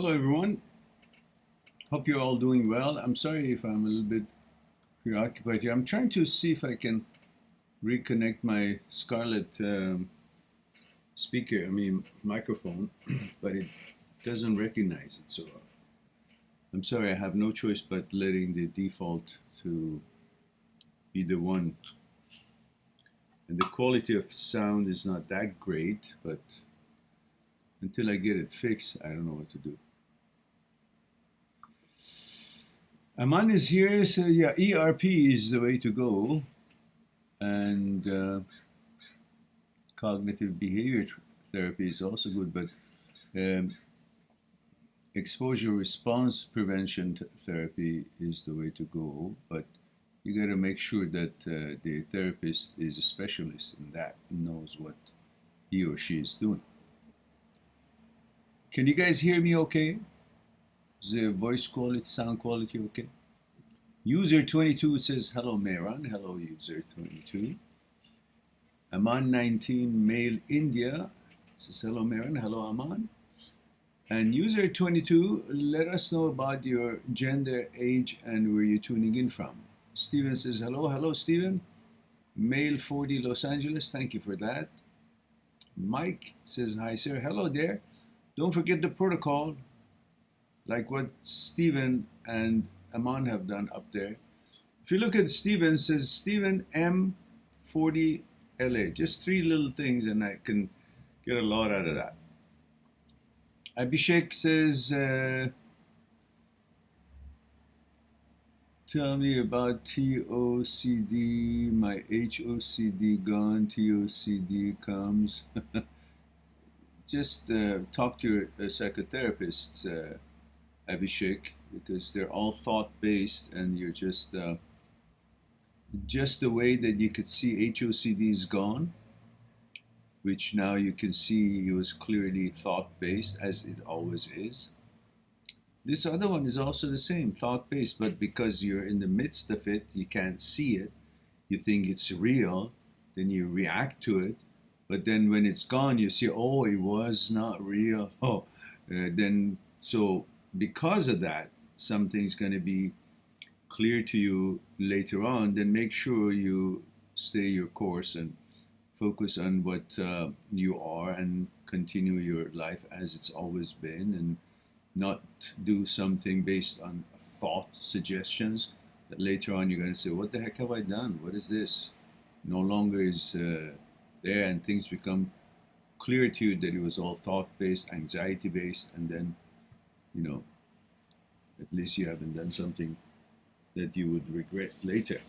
Hello, everyone. Hope you're all doing well. I'm sorry if I'm a little bit preoccupied here. I'm trying to see if I can reconnect my Scarlett microphone, but it doesn't recognize it. So I'm sorry, I have no choice but letting the default to be the one. And the quality of sound is not that great, but until I get it fixed, I don't know what to do. Aman is here, so yeah, ERP is the way to go, and cognitive behavior therapy is also good, but um, exposure response prevention therapy is the way to go, but you got to make sure that the therapist is a specialist in that and knows what he or she is doing. Can you guys hear me okay? Is the voice quality, sound quality okay? User 22 says, hello, Mehran. Hello, user 22. Aman 19, male India, says, hello, Mehran. Hello, Aman. And user 22, let us know about your gender, age, and where you're tuning in from. Steven says, hello. Hello, Steven. Male 40, Los Angeles. Thank you for that. Mike says, hi, sir. Hello there. Don't forget the protocol, like what Steven and Aman have done up there. If you look at Steven, it says Steven M40 LA. Just three little things, and I can get a lot out of that. Abhishek says, tell me about TOCD. My HOCD gone. TOCD comes. Just talk to your psychotherapist, Abhishek, because they're all thought-based, and you're just the way that you could see HOCD is gone, which now you can see it was clearly thought-based, as it always is. This other one is also the same, thought-based, but because you're in the midst of it, you can't see it, you think it's real, then you react to it, but then when it's gone, you see, oh, it was not real. Then, so because of that, something's going to be clear to you later on. Then make sure you stay your course and focus on what you are and continue your life as it's always been, and not do something based on thought suggestions that later on you're going to say, what the heck have I done? What is this? No longer is there, and things become clear to you that it was all thought-based, anxiety-based, and then, at least you haven't done something that you would regret later.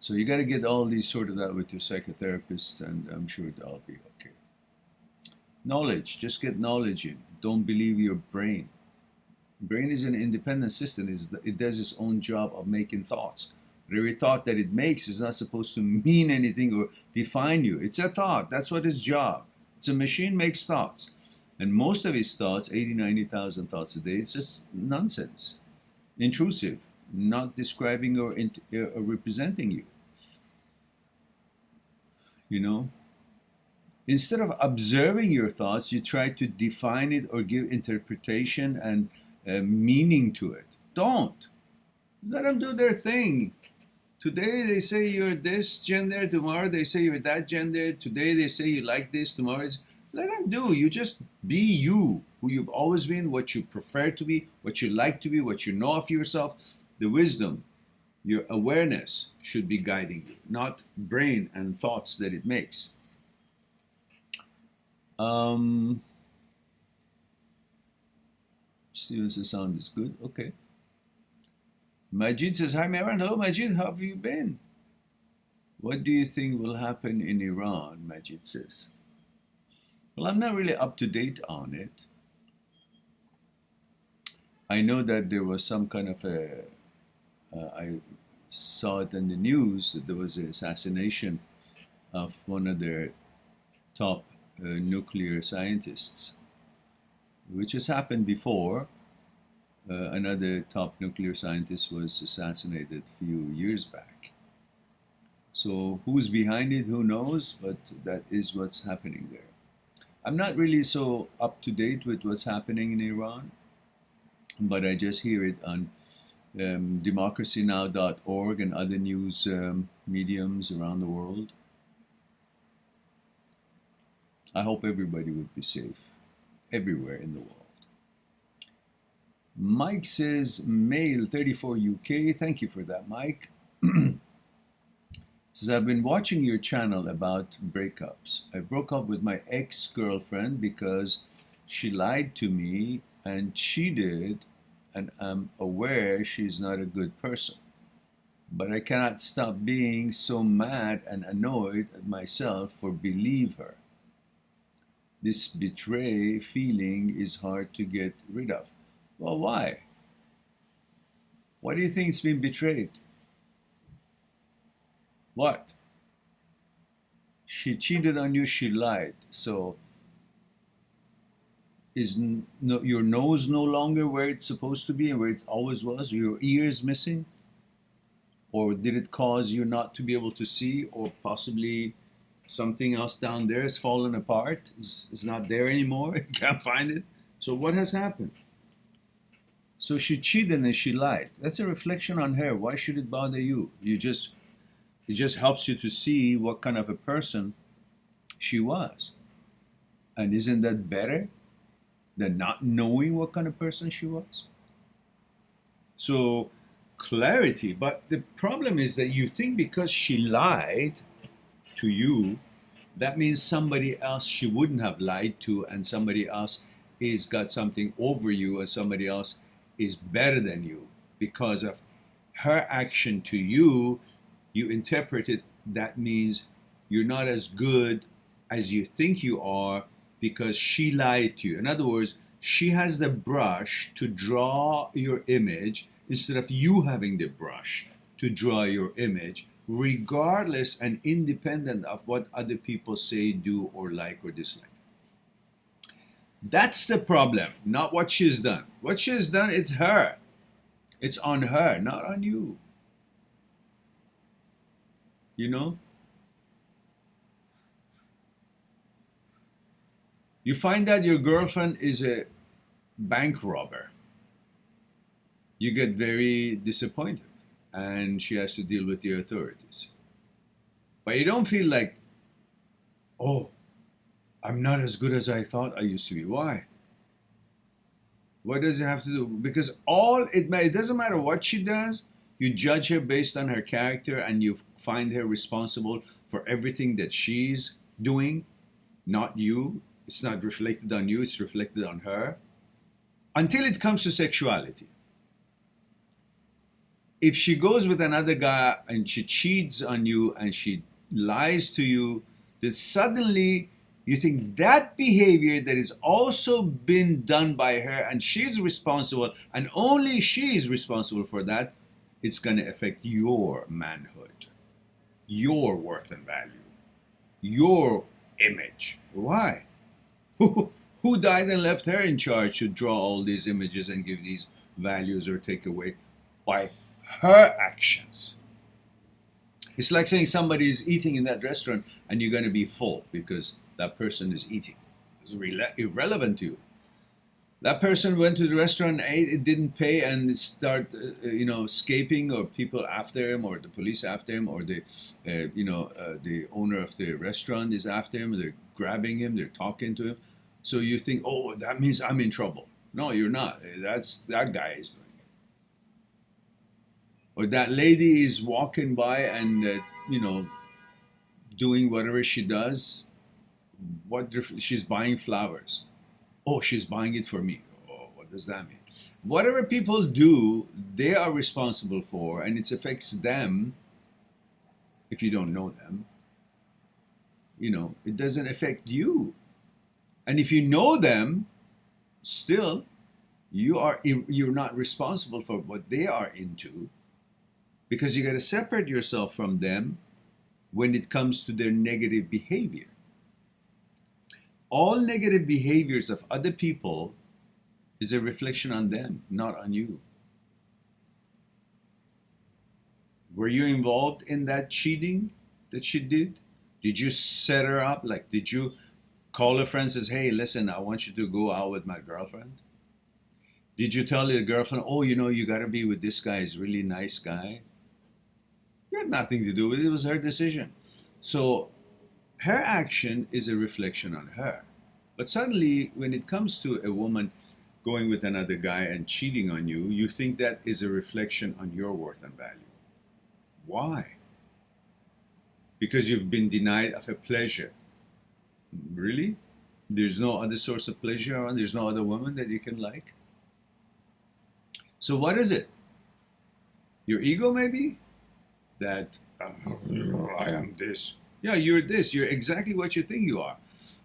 So you got to get all these sorted out with your psychotherapist, and I'm sure that'll be okay. Knowledge, just get knowledge in. Don't believe your brain. Brain is an independent system. It does its own job of making thoughts. But every thought that it makes is not supposed to mean anything or define you. It's a thought. That's what its job. It's a machine, makes thoughts. And most of its thoughts, 80, 90,000 thoughts a day, it's just nonsense. Intrusive, not describing or representing you. Instead of observing your thoughts, you try to define it or give interpretation and meaning to it. Don't. Let them do their thing. Today they say you're this gender, tomorrow they say you're that gender, today they say you like this, tomorrow it's... Let them do. You just be you, who you've always been, what you prefer to be, what you like to be, what you know of yourself. The wisdom, your awareness should be guiding you, not brain and thoughts that it makes. Steven's sound is good. Okay. Majid says, hi, Mehran. Hello, Majid. How have you been? What do you think will happen in Iran? Majid says. Well, I'm not really up to date on it. I know that there was some kind of I saw it in the news that there was an assassination of one of their top nuclear scientists, which has happened before. Another top nuclear scientist was assassinated a few years back. So who's behind it, who knows, but that is what's happening there. I'm not really so up to date with what's happening in Iran, but I just hear it on democracynow.org and other news mediums around the world. I hope everybody would be safe everywhere in the world. Mike says, male 34 UK. Thank you for that, Mike. Says, I've been watching your channel about breakups. I broke up with my ex-girlfriend because she lied to me and cheated, and I'm aware she's not a good person. But I cannot stop being so mad and annoyed at myself for believe her. This betray feeling is hard to get rid of. Well, why? Why do you think it's been betrayed? What? She cheated on you, she lied. So is your nose no longer where it's supposed to be and where it always was? Your ears missing? Or did it cause you not to be able to see, or possibly something else down there has fallen apart, is not there anymore, you can't find it? So what has happened? So she cheated and she lied. That's a reflection on her. Why should it bother you? It just helps you to see what kind of a person she was. And isn't that better than not knowing what kind of person she was? So clarity, but the problem is that you think because she lied to you, that means somebody else she wouldn't have lied to, and somebody else is got something over you, and somebody else is better than you. Because of her action to you, you interpret it, that means you're not as good as you think you are because she lied to you. In other words, she has the brush to draw your image instead of you having the brush to draw your image, regardless and independent of what other people say, do, or like or dislike. That's the problem, not what she's done. What she's done, it's her. It's on her, not on you. You know? You find out your girlfriend is a bank robber. You get very disappointed, and she has to deal with the authorities. But you don't feel like, oh, I'm not as good as I thought I used to be. Why? What does it have to do? Because it doesn't matter what she does, you judge her based on her character, and you find her responsible for everything that she's doing, not you. It's not reflected on you, it's reflected on her. Until it comes to sexuality. If she goes with another guy and she cheats on you and she lies to you, then suddenly you think that behavior that is also been done by her and she's responsible and only she's responsible for that, it's going to affect your manhood, your worth and value, your image. Why? Who died and left her in charge to draw all these images and give these values or take away? By her actions. It's like saying somebody is eating in that restaurant and you're going to be full because that person is eating. It's irrelevant to you. That person went to the restaurant, ate, it didn't pay, and start, escaping, or people after him, or the police after him, or the owner of the restaurant is after him. They're grabbing him, they're talking to him. So you think, oh, that means I'm in trouble. No, you're not. That guy is doing it. Or that lady is walking by and doing whatever she does. She's buying flowers. Oh, she's buying it for me. Oh, what does that mean? Whatever people do, they are responsible for, and it affects them. If you don't know them, it doesn't affect you. And if you know them, still, you're not responsible for what they are into, because you got to separate yourself from them when it comes to their negative behavior. All negative behaviors of other people is a reflection on them, not on you. Were you involved in that cheating that she did? Did you set her up? Did you Call a friend, says, hey, listen, I want you to go out with my girlfriend. Did you tell your girlfriend, oh, you got to be with this guy, he's a really nice guy? You had nothing to do with it. It was her decision. So her action is a reflection on her. But suddenly, when it comes to a woman going with another guy and cheating on you, you think that is a reflection on your worth and value. Why? Because you've been denied of a pleasure. Really? There's no other source of pleasure around? There's no other woman that you can like? So what is it? Your ego, maybe? That, I am this. Yeah, you're this. You're exactly what you think you are.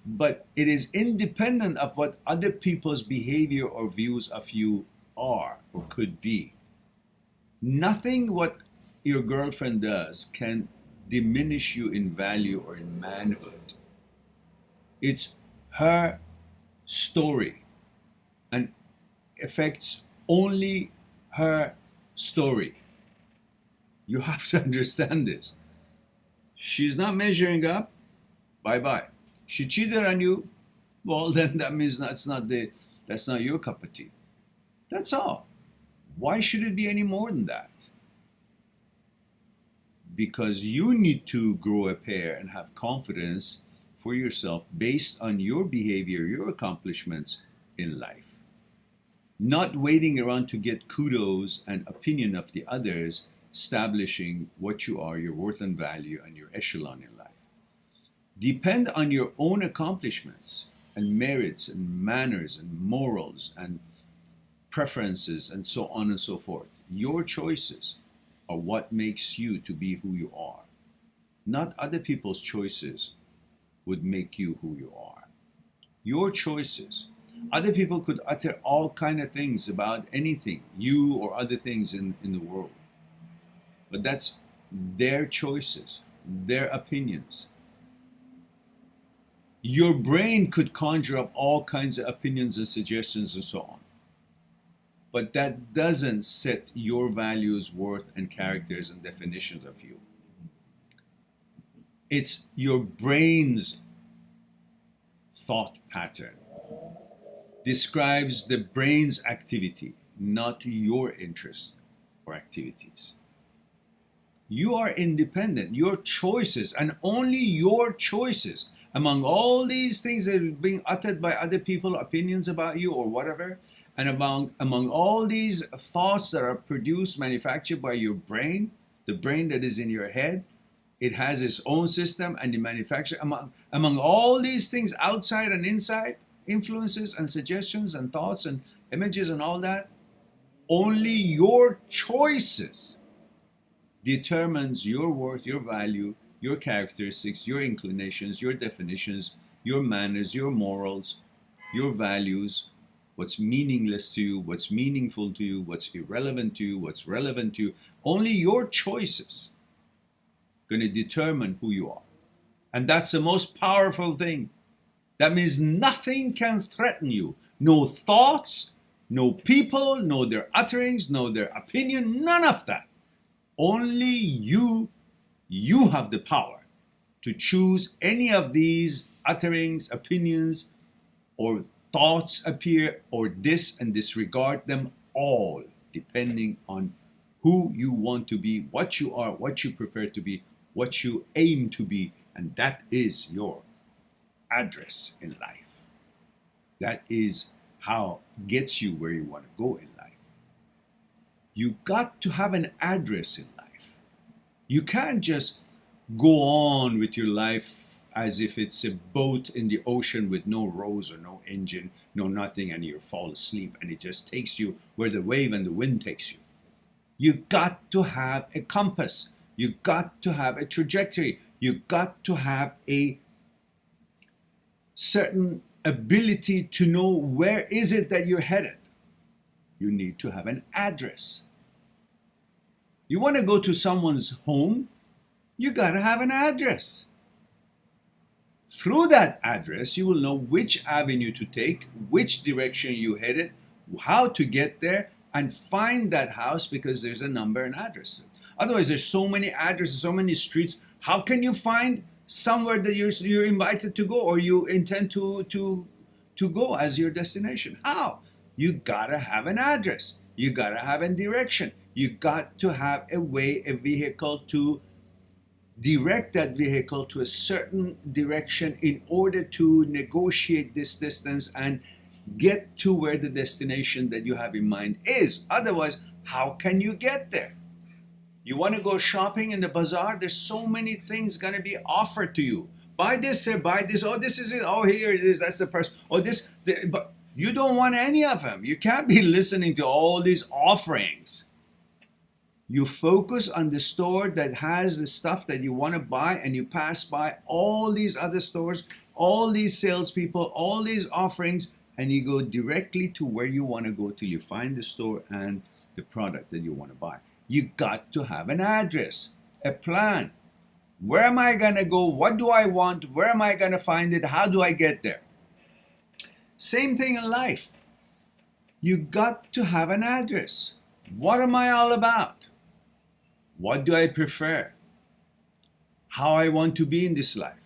But it is independent of what other people's behavior or views of you are or could be. Nothing what your girlfriend does can diminish you in value or in manhood. It's her story and affects only her story. You have to understand this. She's not measuring up, bye-bye. She cheated on you, well, then that means that's not your cup of tea. That's all. Why should it be any more than that? Because you need to grow a pair and have confidence for yourself based on your behavior, your accomplishments in life. Not waiting around to get kudos and opinion of the others, establishing what you are, your worth and value, and your echelon in life. Depend on your own accomplishments and merits and manners and morals and preferences and so on and so forth. Your choices are what makes you to be who you are. Not other people's choices would make you who you are. Your choices. Other people could utter all kind of things about anything, you or other things in the world. But that's their choices, their opinions. Your brain could conjure up all kinds of opinions and suggestions and so on. But that doesn't set your values, worth, and characters and definitions of you. It's your brain's thought pattern. Describes the brain's activity, not your interests or activities. You are independent. Your choices, and only your choices, among all these things that are being uttered by other people, opinions about you or whatever, and among all these thoughts that are produced, manufactured by your brain, the brain that is in your head, it has its own system and the manufacture. Among all these things outside and inside, influences and suggestions and thoughts and images and all that, only your choices determines your worth, your value, your characteristics, your inclinations, your definitions, your manners, your morals, your values, what's meaningless to you, what's meaningful to you, what's irrelevant to you, what's relevant to you. Only your choices are going to determine who you are. And that's the most powerful thing. That means nothing can threaten you. No thoughts, no people, no their utterings, no their opinion, none of that. Only you have the power to choose any of these utterings, opinions, or thoughts appear, or and disregard them all, depending on who you want to be, what you are, what you prefer to be, what you aim to be, and that is your address in life. That is how gets you where you want to go in life. You got to have an address in life. You can't just go on with your life as if it's a boat in the ocean with no rose or no engine, no nothing, and you fall asleep and it just takes you where the wave and the wind takes you. You got to have a compass. You got to have a trajectory. You got to have a certain ability to know where is it that you're headed. You need to have an address. You want to go to someone's home, you got to have an address. Through that address, you will know which avenue to take, which direction you headed, how to get there, and find that house because there's a number and address to it. Otherwise, there's so many addresses, so many streets. How can you find somewhere that you're invited to go, or you intend to go as your destination. How? You gotta have an address. You gotta have a direction. You got to have a way, a vehicle to direct that vehicle to a certain direction in order to negotiate this distance and get to where the destination that you have in mind is. Otherwise, how can you get there? You want to go shopping in the bazaar? There's so many things going to be offered to you. Buy this, sir, buy this. Oh, this is it. Oh, here it is. That's the person. Oh, this. But you don't want any of them. You can't be listening to all these offerings. You focus on the store that has the stuff that you want to buy, and you pass by all these other stores, all these salespeople, all these offerings, and you go directly to where you want to go till you find the store and the product that you want to buy. You got to have an address, a plan. Where am I going to go? What do I want? Where am I going to find it? How do I get there? Same thing in life. You got to have an address. What am I all about? What do I prefer? How I want to be in this life?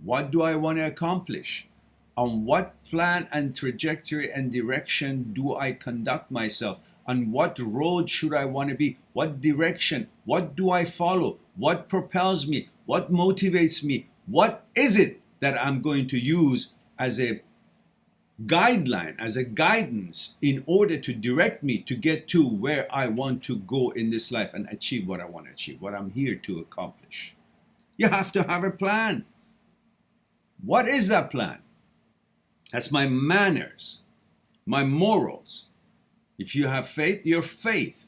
What do I want to accomplish? On what plan and trajectory and direction do I conduct myself? On what road should I want to be? What direction? What do I follow? What propels me? What motivates me? What is it that I'm going to use as a guideline, as a guidance in order to direct me to get to where I want to go in this life and achieve what I want to achieve, what I'm here to accomplish? You have to have a plan. What is that plan? That's my manners, my morals. If you have faith, your faith.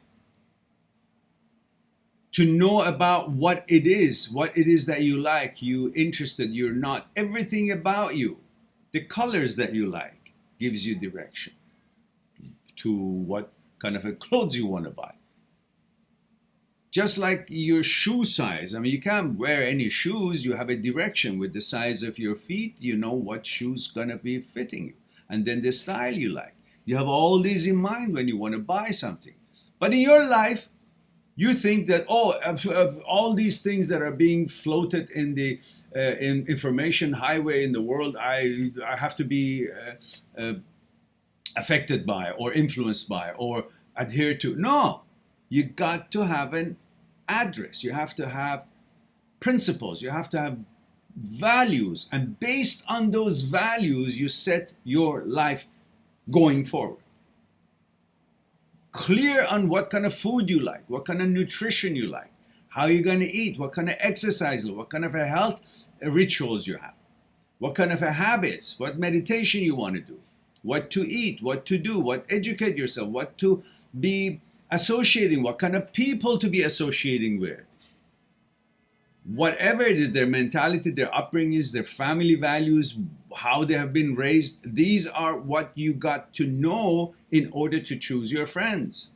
To know about what it is that you like, you interested, you're not, everything about you, the colors that you like gives you direction to what kind of a clothes you want to buy. Just like your shoe size. I mean, you can't wear any shoes. You have a direction with the size of your feet. You know what shoe's gonna be fitting you. And then the style you like. You have all these in mind when you want to buy something. But in your life, you think that, of all these things that are being floated in the information highway in the world, I have to be affected by or influenced by or adhere to. No, you got to have an address. You have to have principles. You have to have values. And based on those values, you set your life going forward. Clear on what kind of food you like, what kind of nutrition you like, how you're going to eat, what kind of exercise, what kind of a health rituals you have, what kind of a habits, what meditation you want to do, what to eat, what to do, what educate yourself, what to be associating, what kind of people to be associating with. Whatever it is, their mentality, their upbringings, their family values, how they have been raised, these are what you got to know in order to choose your friends.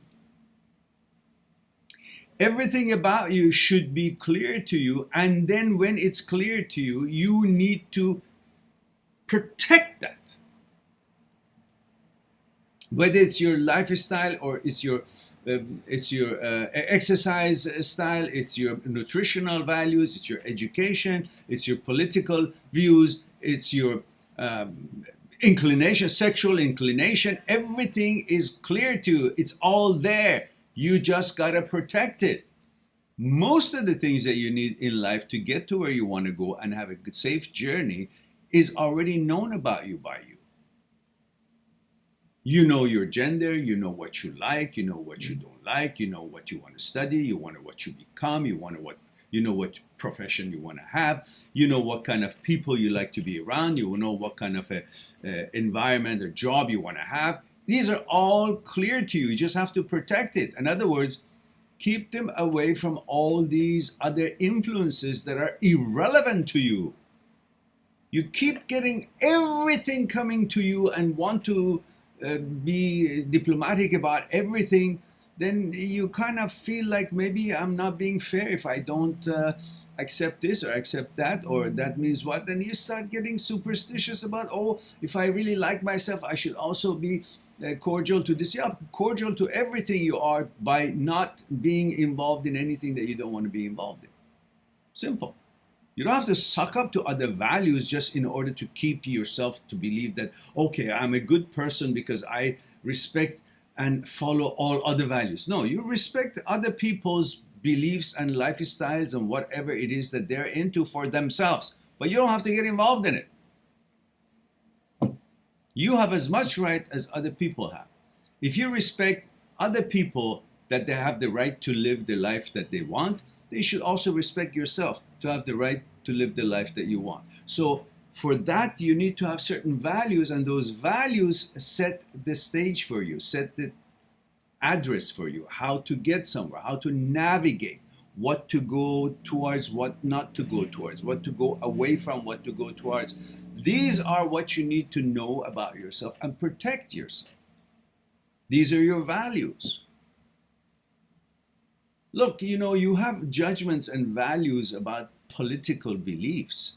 Everything about you should be clear to you, and then when it's clear to you, you need to protect that. Whether it's your lifestyle or it's your exercise style, it's your nutritional values, it's your education, it's your political views, it's your inclination, sexual inclination. Everything is clear to you. It's all there. You just got to protect it. Most of the things that you need in life to get to where you want to go and have a good, safe journey is already known about you by you. You know your gender, you know what you like, you know what you don't like, you know what you want to study, you want to what you become, you know what profession you want to have, you know what kind of people you like to be around, you know what kind of a environment or job you want to have. These are all clear to you. You just have to protect it. In other words, keep them away from all these other influences that are irrelevant to you. You keep getting everything coming to you and want to be diplomatic about everything, then you kind of feel like maybe I'm not being fair if I don't accept this or accept that, or that means what? Then you start getting superstitious about, oh, if I really like myself, I should also be cordial to this. Yeah, cordial to everything you are by not being involved in anything that you don't want to be involved in. Simple. You don't have to suck up to other values just in order to keep yourself to believe that, okay, I'm a good person because I respect and follow all other values. No, you respect other people's beliefs and lifestyles and whatever it is that they're into for themselves, but you don't have to get involved in it. You have as much right as other people have. If you respect other people that they have the right to live the life that they want, they should also respect yourself to have the right to live the life that you want. So for that, you need to have certain values, and those values set the stage for you, set the address for you, how to get somewhere, how to navigate, what to go towards, what not to go towards, what to go away from, what to go towards. These are what you need to know about yourself and protect yourself. These are your values. Look, you have judgments and values about political beliefs.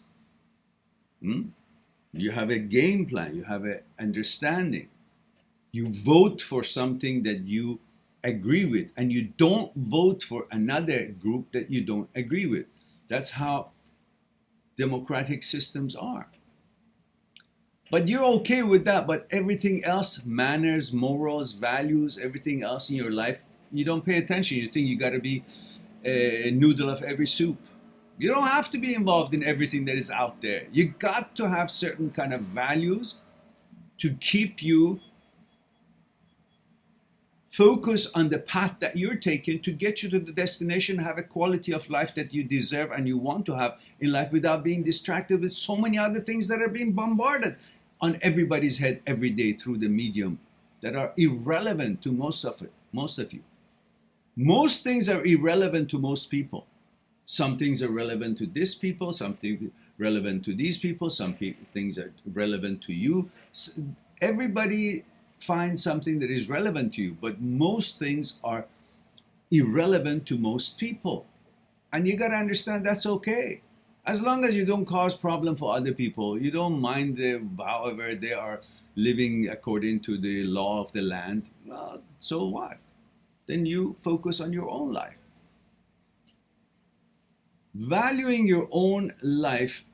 You have a game plan, you have an understanding. You vote for something that you agree with, and you don't vote for another group that you don't agree with. That's how democratic systems are. But you're okay with that, but everything else, manners, morals, values, everything else in your life, you don't pay attention. You think you got to be a noodle of every soup. You don't have to be involved in everything that is out there. You got to have certain kind of values to keep you focused on the path that you're taking to get you to the destination, have a quality of life that you deserve and you want to have in life without being distracted with so many other things that are being bombarded on everybody's head every day through the medium that are irrelevant to most of you. Most things are irrelevant to most people. Some things are relevant to this people, some things relevant to these people, some things are relevant to you. Everybody finds something that is relevant to you, but most things are irrelevant to most people. And you got to understand that's okay. As long as you don't cause problem for other people, you don't mind however they are living according to the law of the land, well, so what? Then you focus on your own life. Valuing your own life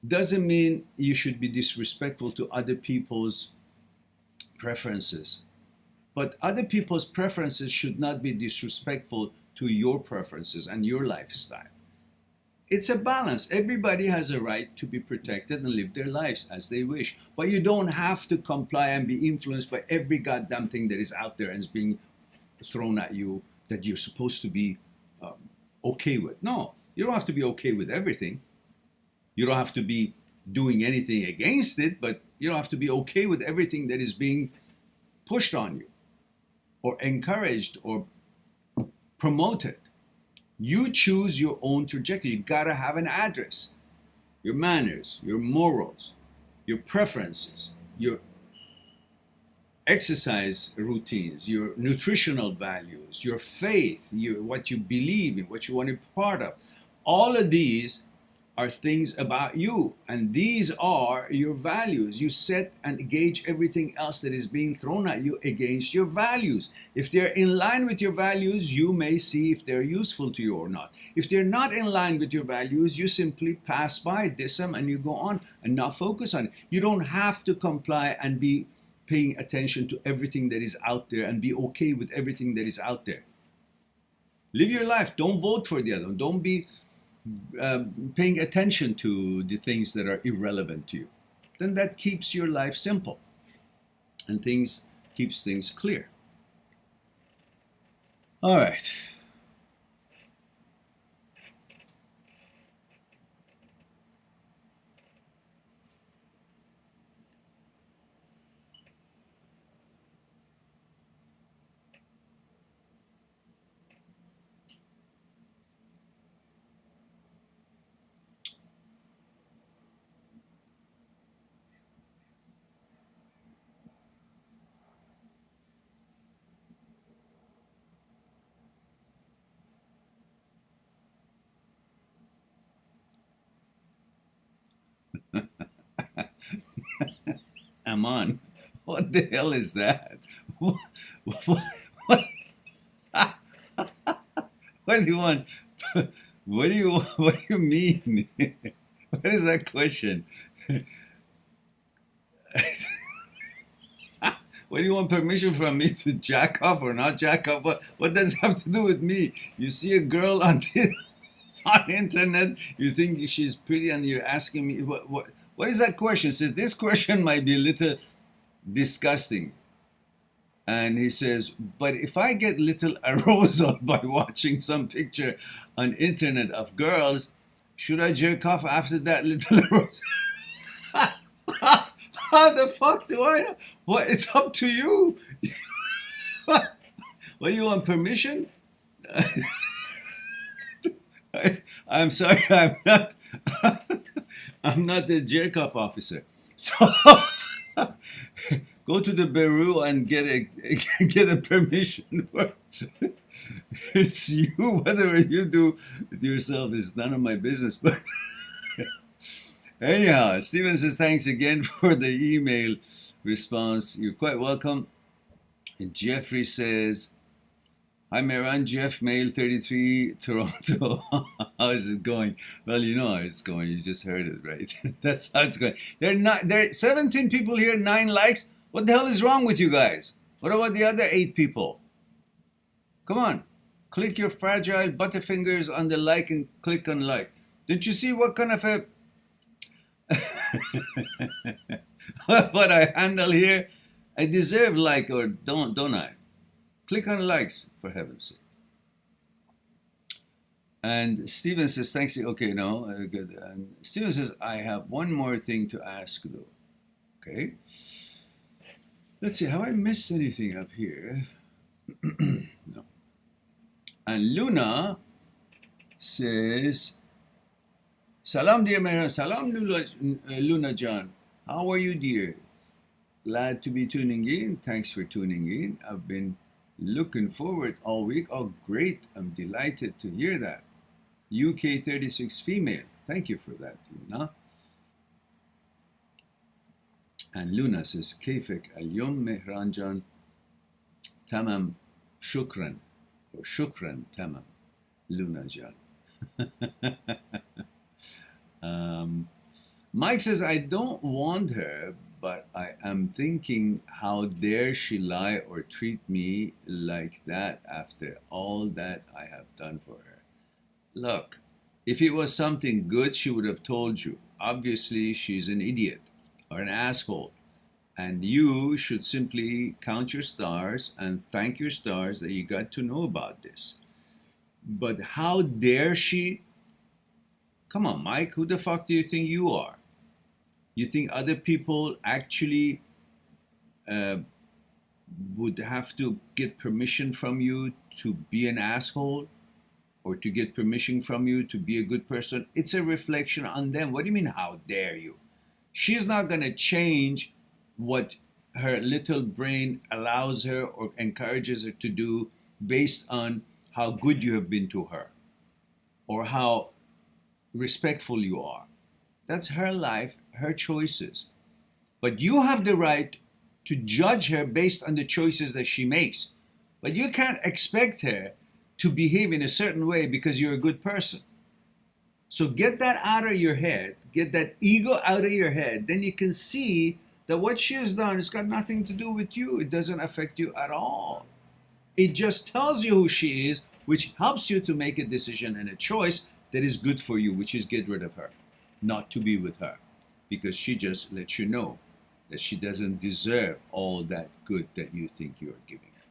doesn't mean you should be disrespectful to other people's preferences. But other people's preferences should not be disrespectful to your preferences and your lifestyle. It's a balance. Everybody has a right to be protected and live their lives as they wish. But you don't have to comply and be influenced by every goddamn thing that is out there and is being thrown at you that you're supposed to be okay with. No, you don't have to be okay with everything. You don't have to be doing anything against it, but you don't have to be okay with everything that is being pushed on you or encouraged or promoted. You choose your own trajectory. You gotta have an address. Your manners, your morals, your preferences, your exercise routines, your nutritional values, your faith, what you believe in, what you want to be part of. All of these are things about you, and these are your values. You set and gauge everything else that is being thrown at you against your values. If they're in line with your values, you may see if they're useful to you or not. If they're not in line with your values, you simply pass by, diss them, and you go on and not focus on it. You don't have to comply and be paying attention to everything that is out there and be okay with everything that is out there. Live your life. Don't vote for the other one. Don't be paying attention to the things that are irrelevant to you. Then that keeps your life simple and keeps things clear. All right. Aman, what the hell is that? What, what, what do you want? What do you mean? What is that question? What do you want permission from me to jack off or not jack off? What does it have to do with me? You see a girl on on internet, you think she's pretty, and you're asking me what is that question? So this question might be a little disgusting. And he says, but if I get little arousal by watching some picture on internet of girls, should I jerk off after that little arousal? How the fuck do I know? What? It's up to you. What, you want permission? I'm sorry, I'm not the jerk off officer. So go to the bureau and get a permission. It's you. Whatever you do with yourself is none of my business. But anyhow, Steven says thanks again for the email response. You're quite welcome. And Jeffrey says, hi Meran, Jeff, male 33, Toronto. How is it going? Well, you know how it's going. You just heard it, right? That's how it's going. There are 17 people here, 9 likes. What the hell is wrong with you guys? What about the other 8 people? Come on. Click your fragile butterfingers on the like and click on like. Didn't you see what kind of a... what I handle here? I deserve like, or don't I? Click on likes, for heaven's sake. And Steven says, thanks. Okay, no, good. And Steven says, I have one more thing to ask, though. Okay. Let's see, have I missed anything up here? No. And Luna says, Salam, dear Mehran. Salam, Luna John. How are you, dear? Glad to be tuning in. Thanks for tuning in. I've been looking forward all week. Oh, great. I'm delighted to hear that. UK 36 female. Thank you for that, Luna. And Luna says, Kefek al-yom mehranjan tamam shukran. Or shukran tamam. Luna Jan. Mike says, I don't want her, but I am thinking, how dare she lie or treat me like that after all that I have done for her? Look, if it was something good, she would have told you. Obviously, she's an idiot or an asshole. And you should simply count your stars and thank your stars that you got to know about this. But how dare she? Come on, Mike, who the fuck do you think you are? You think other people actually would have to get permission from you to be an asshole, or to get permission from you to be a good person? It's a reflection on them. What do you mean, how dare you? She's not going to change what her little brain allows her or encourages her to do based on how good you have been to her or how respectful you are. That's her life, her choices. But you have the right to judge her based on the choices that she makes. But you can't expect her to behave in a certain way because you're a good person. So get that out of your head, get that ego out of your head, then you can see that what she has done has got nothing to do with you. It doesn't affect you at all. It just tells you who she is, which helps you to make a decision and a choice that is good for you, which is get rid of her, not to be with her, because she just lets you know that she doesn't deserve all that good that you think you are giving her.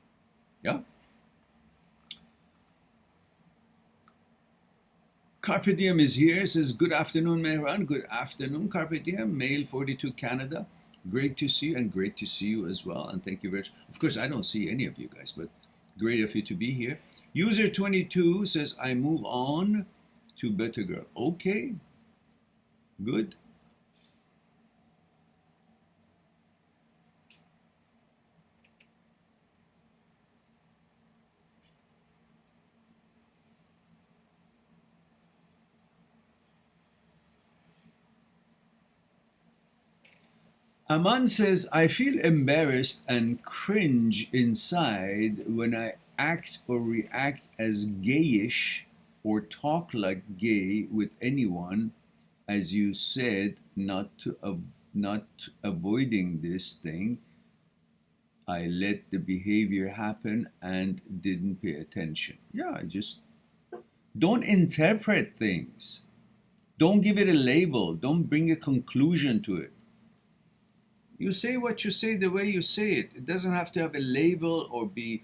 Yeah? Carpe Diem is here. Says, good afternoon, Mehran. Good afternoon, Carpe Diem. Male 42 Canada. Great to see you, and great to see you as well. And thank you very much. Of course, I don't see any of you guys, but great of you to be here. User 22 says, I move on to Better Girl. Okay, good. Aman says, I feel embarrassed and cringe inside when I act or react as gayish or talk like gay with anyone, as you said, not avoiding this thing. I let the behavior happen and didn't pay attention. Yeah, I just don't interpret things. Don't give it a label. Don't bring a conclusion to it. You say what you say the way you say it. It doesn't have to have a label or be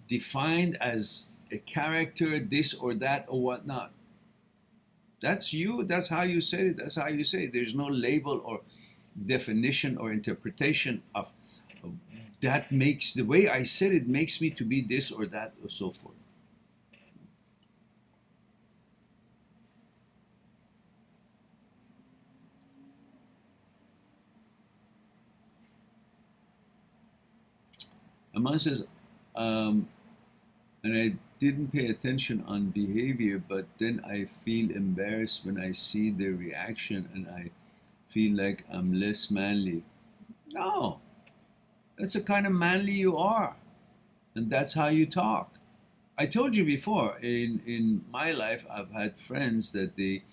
defined as a character, this or that or whatnot. That's you. That's how you say it. That's how you say it. There's no label or definition or interpretation of that makes the way I said it makes me to be this or that or so forth. Aman says, and I didn't pay attention on behavior, but then I feel embarrassed when I see their reaction and I feel like I'm less manly. No, that's the kind of manly you are, and that's how you talk. I told you before, in my life, I've had friends that they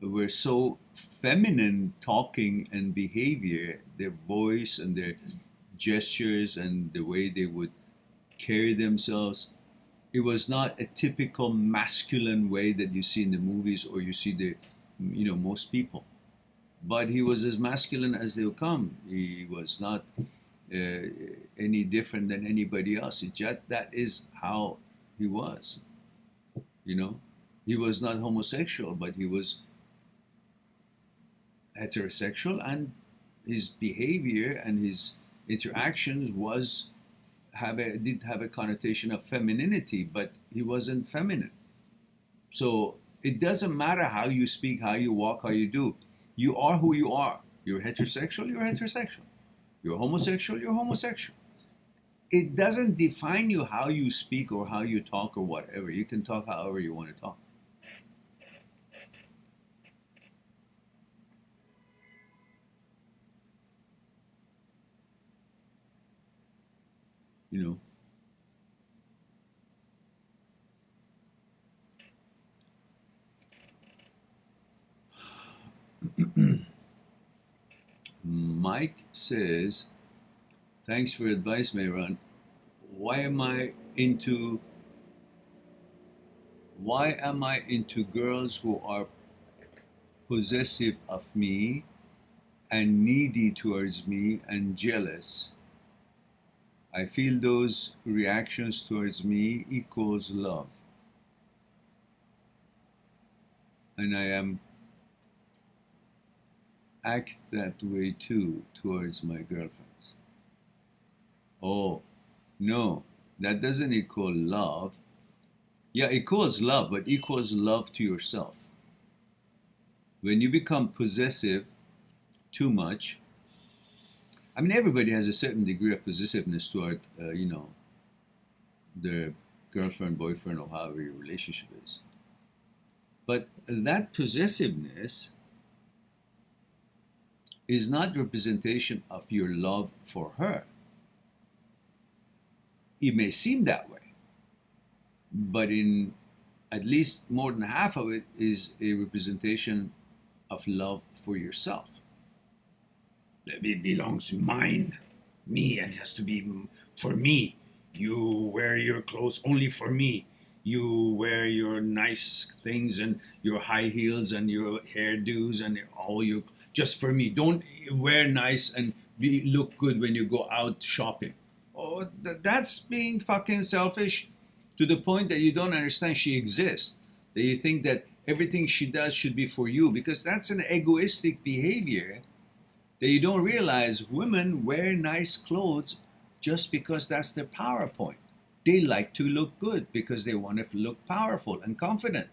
were so feminine talking and behavior, their voice and their gestures and the way they would carry themselves. It was not a typical masculine way that you see in the movies or you see most people. But he was as masculine as they'll come. He was not any different than anybody else. That is how he was. You know, he was not homosexual, but he was heterosexual, and his behavior and his interactions did have a connotation of femininity, but he wasn't feminine. So it doesn't matter how you speak, how you walk, how you do. You are who you are. You're heterosexual, you're heterosexual. You're homosexual, you're homosexual. It doesn't define you how you speak or how you talk or whatever. You can talk however you want to talk. You know. Mike says, thanks for advice, Mehran. Why am I into girls who are possessive of me and needy towards me and jealous? I feel those reactions towards me equals love. And I act that way too towards my girlfriends. Oh, no, that doesn't equal love. Yeah, it equals love, but equals love to yourself. When you become possessive too much, I mean, everybody has a certain degree of possessiveness toward, their girlfriend, boyfriend, or however your relationship is. But that possessiveness is not representation of your love for her. It may seem that way, but in at least more than half of it is a representation of love for yourself. It belongs to me, and it has to be for me. You wear your clothes only for me. You wear your nice things and your high heels and your hairdos and all your just for me. Don't wear nice and look good when you go out shopping. Oh, that's being fucking selfish to the point that you don't understand she exists. That you think that everything she does should be for you, because that's an egoistic behavior that you don't realize. Women wear nice clothes just because that's their PowerPoint. They like to look good because they want to look powerful and confident.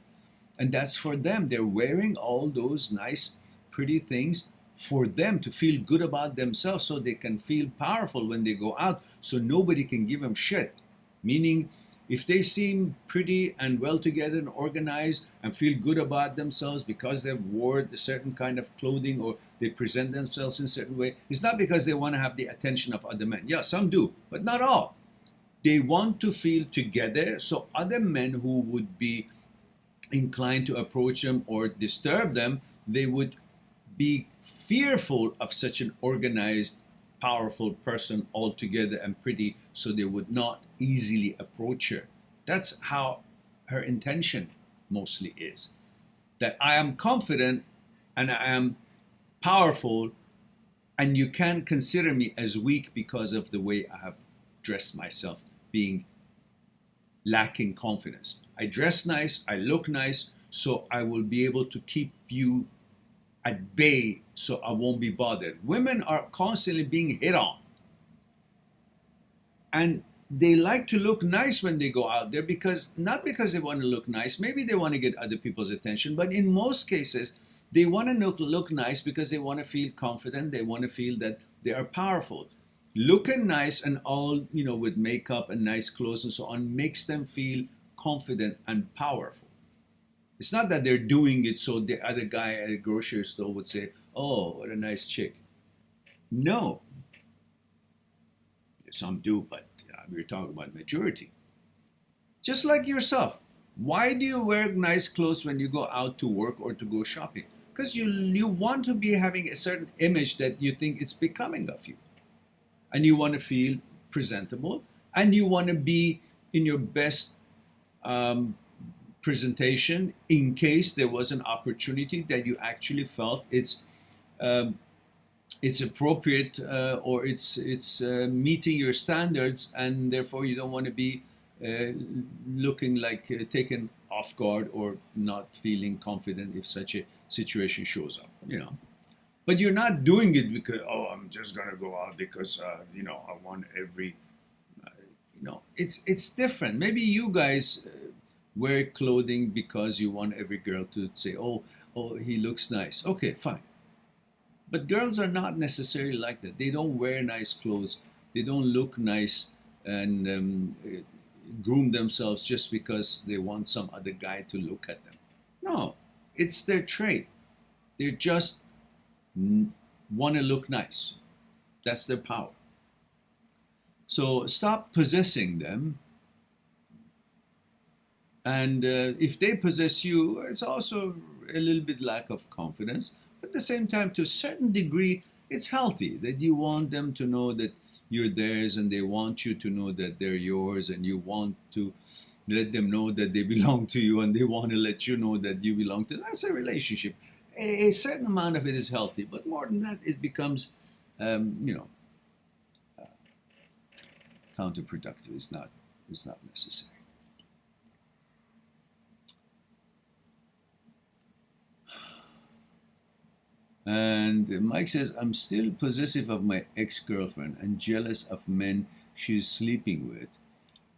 And that's for them. They're wearing all those nice, pretty things for them to feel good about themselves so they can feel powerful when they go out, so nobody can give them shit. Meaning, if they seem pretty and well together and organized and feel good about themselves because they've worn a certain kind of clothing or they present themselves in a certain way, it's not because they want to have the attention of other men. Yeah, some do, but not all. They want to feel together so other men who would be inclined to approach them or disturb them, they would be fearful of such an organized, powerful person altogether and pretty, so they would not easily approach her. That's how her intention mostly is. That I am confident and I am powerful, and you can't consider me as weak because of the way I have dressed myself, being lacking confidence. I dress nice, I look nice, so I will be able to keep you at bay so I won't be bothered. Women are constantly being hit on. And they like to look nice when they go out there, because not because they want to look nice, maybe they want to get other people's attention, but in most cases, they want to look nice because they want to feel confident, they want to feel that they are powerful. Looking nice and all, with makeup and nice clothes and so on, makes them feel confident and powerful. It's not that they're doing it so the other guy at a grocery store would say, "Oh, what a nice chick." No. Some do, but we're talking about majority. Just like yourself. Why do you wear nice clothes when you go out to work or to go shopping? Because you want to be having a certain image that you think it's becoming of you. And you want to feel presentable, and you want to be in your best presentation in case there was an opportunity that you actually felt it's appropriate, or it's meeting your standards, and therefore you don't want to be looking like taken off guard or not feeling confident if such a situation shows up. But you're not doing it because, oh, I'm just gonna go out because I want every it's different. Maybe you guys wear clothing because you want every girl to say, oh, he looks nice. Okay, fine. But girls are not necessarily like that. They don't wear nice clothes. They don't look nice and groom themselves just because they want some other guy to look at them. No, it's their trait. They just want to look nice. That's their power. So stop possessing them. And if they possess you, it's also a little bit lack of confidence. But at the same time, to a certain degree, it's healthy that you want them to know that you're theirs, and they want you to know that they're yours, and you want to let them know that they belong to you, and they want to let you know that you belong to them. That's a relationship. A certain amount of it is healthy, but more than that, it becomes, counterproductive. It's not necessary. And Mike says, I'm still possessive of my ex-girlfriend and jealous of men she's sleeping with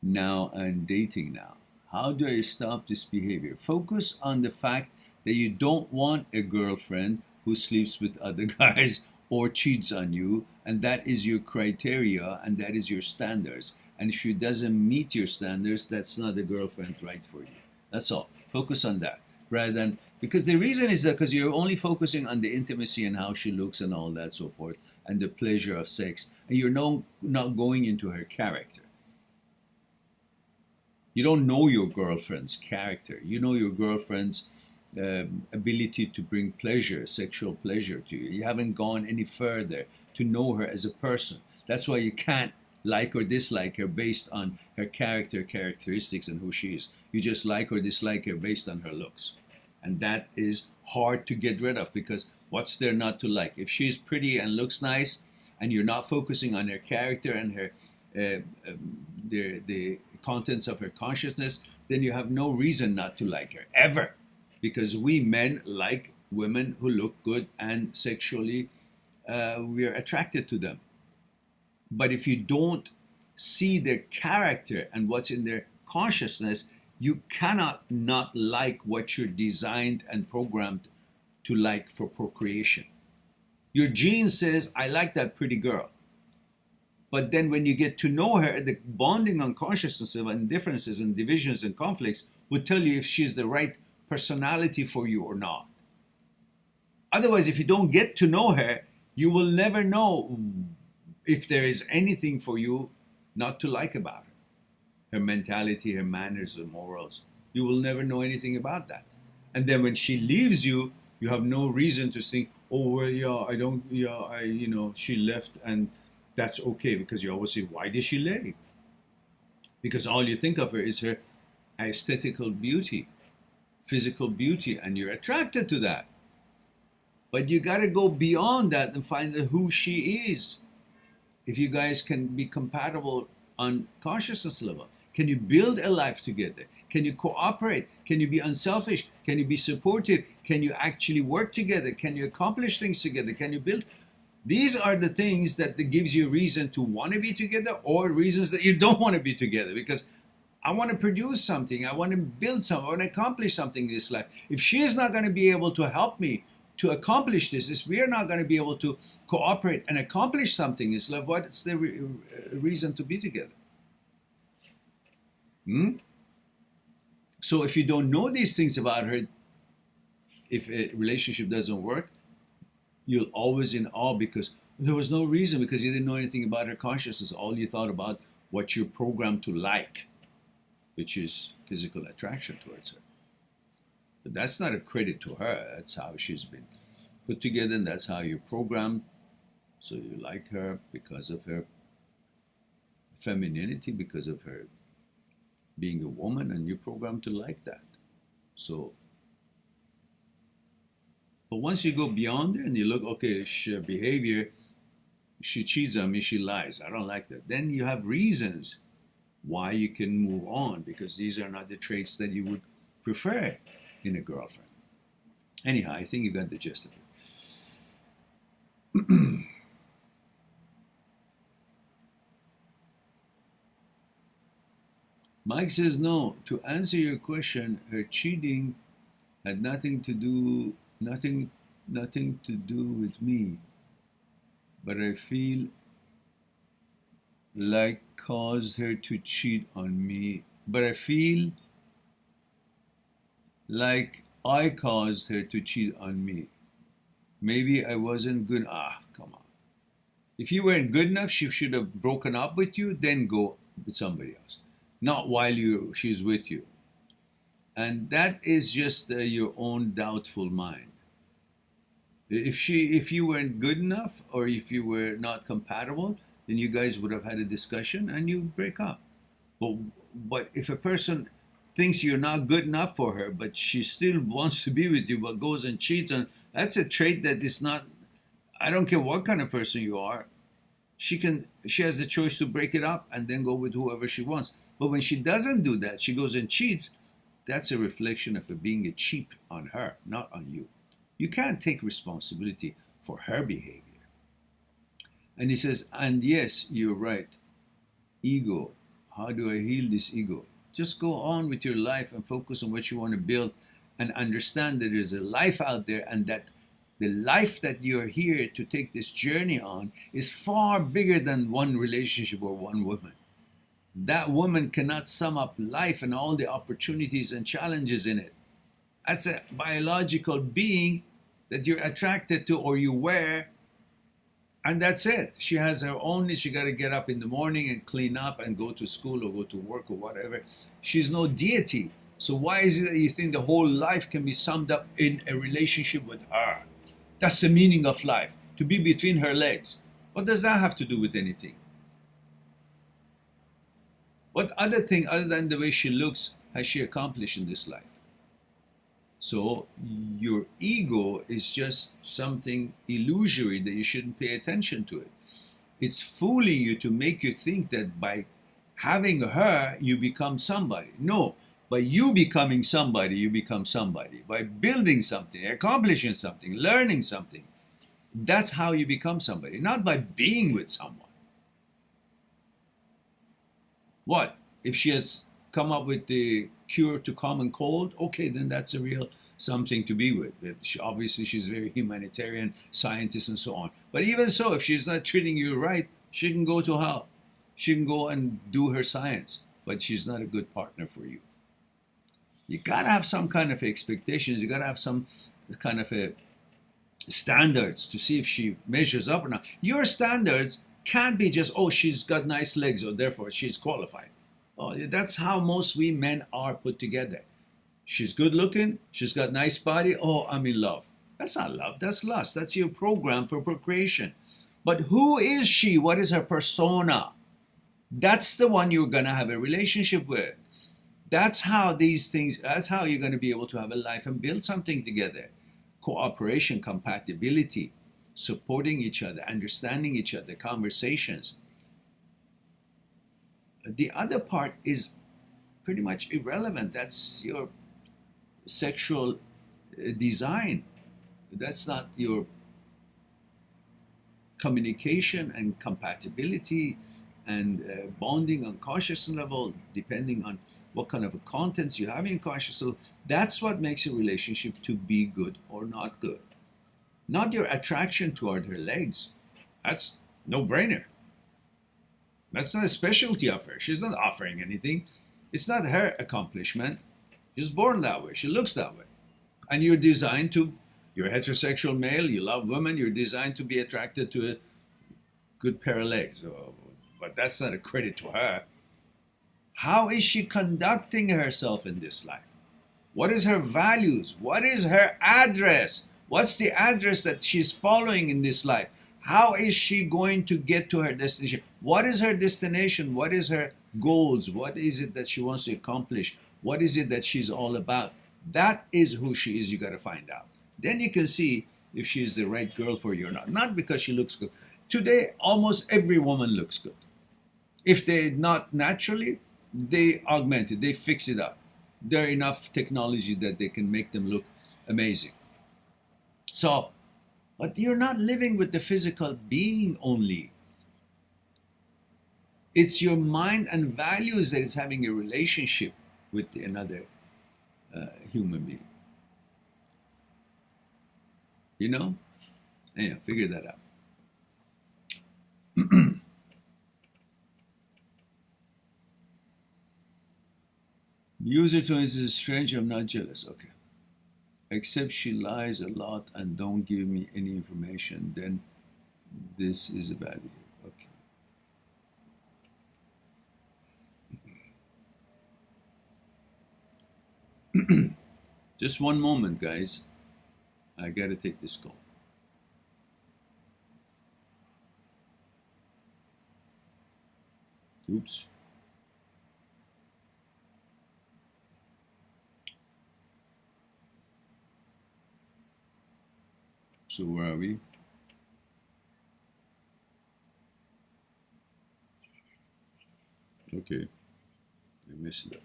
now and dating now. How do I stop this behavior? Focus on the fact that you don't want a girlfriend who sleeps with other guys or cheats on you, and that is your criteria and that is your standards. And if she doesn't meet your standards, that's not a girlfriend right for you. That's all. Focus on that rather than, because the reason is that because you're only focusing on the intimacy and how she looks and all that so forth and the pleasure of sex, and you're not going into her character. You don't know your girlfriend's character. You know your girlfriend's ability to bring pleasure, sexual pleasure to you. You haven't gone any further to know her as a person. That's why you can't like or dislike her based on her characteristics and who she is. You just like or dislike her based on her looks. And that is hard to get rid of, because what's there not to like? If she's pretty and looks nice and you're not focusing on her character and her the contents of her consciousness, then you have no reason not to like her, ever. Because we men like women who look good, and sexually we are attracted to them. But if you don't see their character and what's in their consciousness, you cannot not like what you're designed and programmed to like for procreation. Your gene says, I like that pretty girl. But then when you get to know her, the bonding on consciousness and differences and divisions and conflicts would tell you if she's the right personality for you or not. Otherwise, if you don't get to know her, you will never know if there is anything for you not to like about her. Her mentality, her manners, her morals. You will never know anything about that. And then when she leaves you, you have no reason to think, oh well, yeah, I don't, yeah, I, she left, and that's okay, because you always say, why did she leave? Because all you think of her is her aesthetical beauty, physical beauty, and you're attracted to that. But you got to go beyond that and find out who she is. If you guys can be compatible on consciousness level, can you build a life together? Can you cooperate? Can you be unselfish? Can you be supportive? Can you actually work together? Can you accomplish things together? Can you build? These are the things that gives you reason to want to be together, or reasons that you don't want to be together. Because I want to produce something, I want to build something, I want to accomplish something in this life. If she is not going to be able to help me to accomplish this, if we are not going to be able to cooperate and accomplish something in this life, what's the reason to be together? So if you don't know these things about her, if a relationship doesn't work, you'll always in awe, because there was no reason, because you didn't know anything about her consciousness. All you thought about what you're programmed to like, which is physical attraction towards her. But that's not a credit to her. That's how she's been put together, and that's how you're programmed. So you like her because of her femininity, because of her being a woman, and you're programmed to like that. So, but once you go beyond there and you look, okay, her behavior, she cheats on me, she lies, I don't like that. Then you have reasons why you can move on, because these are not the traits that you would prefer in a girlfriend. Anyhow, I think you got the gist of it. Mike says, no, to answer your question, her cheating had nothing to do with me, but I feel like caused her to cheat on me. But I feel like I caused her to cheat on me. Maybe I wasn't good. Come on. If you weren't good enough, she should have broken up with you, then go with somebody else. Not while she's with you. And that is just your own doubtful mind. If you weren't good enough, or if you were not compatible, then you guys would have had a discussion and you break up. But if a person thinks you're not good enough for her, but she still wants to be with you, but goes and cheats on, that's a trait that is not, I don't care what kind of person you are, she has the choice to break it up and then go with whoever she wants. But when she doesn't do that, she goes and cheats, that's a reflection of her being a cheat on her, not on you. You can't take responsibility for her behavior. And he says, and yes, you're right. Ego. How do I heal this ego? Just go on with your life and focus on what you want to build, and understand that there's a life out there, and that the life that you're here to take this journey on is far bigger than one relationship or one woman. That woman cannot sum up life and all the opportunities and challenges in it. That's a biological being that you're attracted to, or you were, and that's it. She has her own needs. She got to get up in the morning and clean up and go to school or go to work or whatever. She's no deity. So why is it that you think the whole life can be summed up in a relationship with her? That's the meaning of life, to be between her legs. What does that have to do with anything? What other thing, other than the way she looks, has she accomplished in this life? So your ego is just something illusory that you shouldn't pay attention to it. It's fooling you to make you think that by having her, you become somebody. No, by you becoming somebody, you become somebody. By building something, accomplishing something, learning something, that's how you become somebody, not by being with someone. What? If she has come up with the cure to common cold, okay, then that's a real something to be with. Obviously, she's very humanitarian, scientist, and so on. But even so, if she's not treating you right, she can go to hell. She can go and do her science, but she's not a good partner for you. You gotta have some kind of expectations. You gotta have some kind of a standards to see if she measures up or not. Your standards can't be just, oh, she's got nice legs, or therefore she's qualified. Oh, that's how most we men are put together. She's good looking, she's got nice body, oh, I'm in love. That's not love, that's lust. That's your program for procreation. But who is she? What is her persona? That's the one you're going to have a relationship with. That's how these things, that's how you're going to be able to have a life and build something together. Cooperation, compatibility, supporting each other, understanding each other, conversations. The other part is pretty much irrelevant. That's your sexual design. That's not your communication and compatibility and bonding on conscious level, depending on what kind of contents you have in conscious level. That's what makes a relationship to be good or not good. Not your attraction toward her legs. That's no brainer. That's not a specialty of her. She's not offering anything. It's not her accomplishment. She's born that way. She looks that way. And you're designed to, you're a heterosexual male, you love women, you're designed to be attracted to a good pair of legs. But that's not a credit to her. How is she conducting herself in this life? What is her values? What is her address? What's the address that she's following in this life? How is she going to get to her destination? What is her destination? What is her goals? What is it that she wants to accomplish? What is it that she's all about? That is who she is. You got to find out. Then you can see if she's the right girl for you or not. Not because she looks good. Today, almost every woman looks good. If they're not naturally, they augment it. They fix it up. There are enough technology that they can make them look amazing. So, but you're not living with the physical being only. It's your mind and values that is having a relationship with another human being. You know? Anyhow, figure that out. User 20 is strange, I'm not jealous. Okay. Except she lies a lot and don't give me any information, then this is a bad behavior. Okay. Just one moment, guys. I gotta take this call. Oops. So where are we? Okay, I missed it.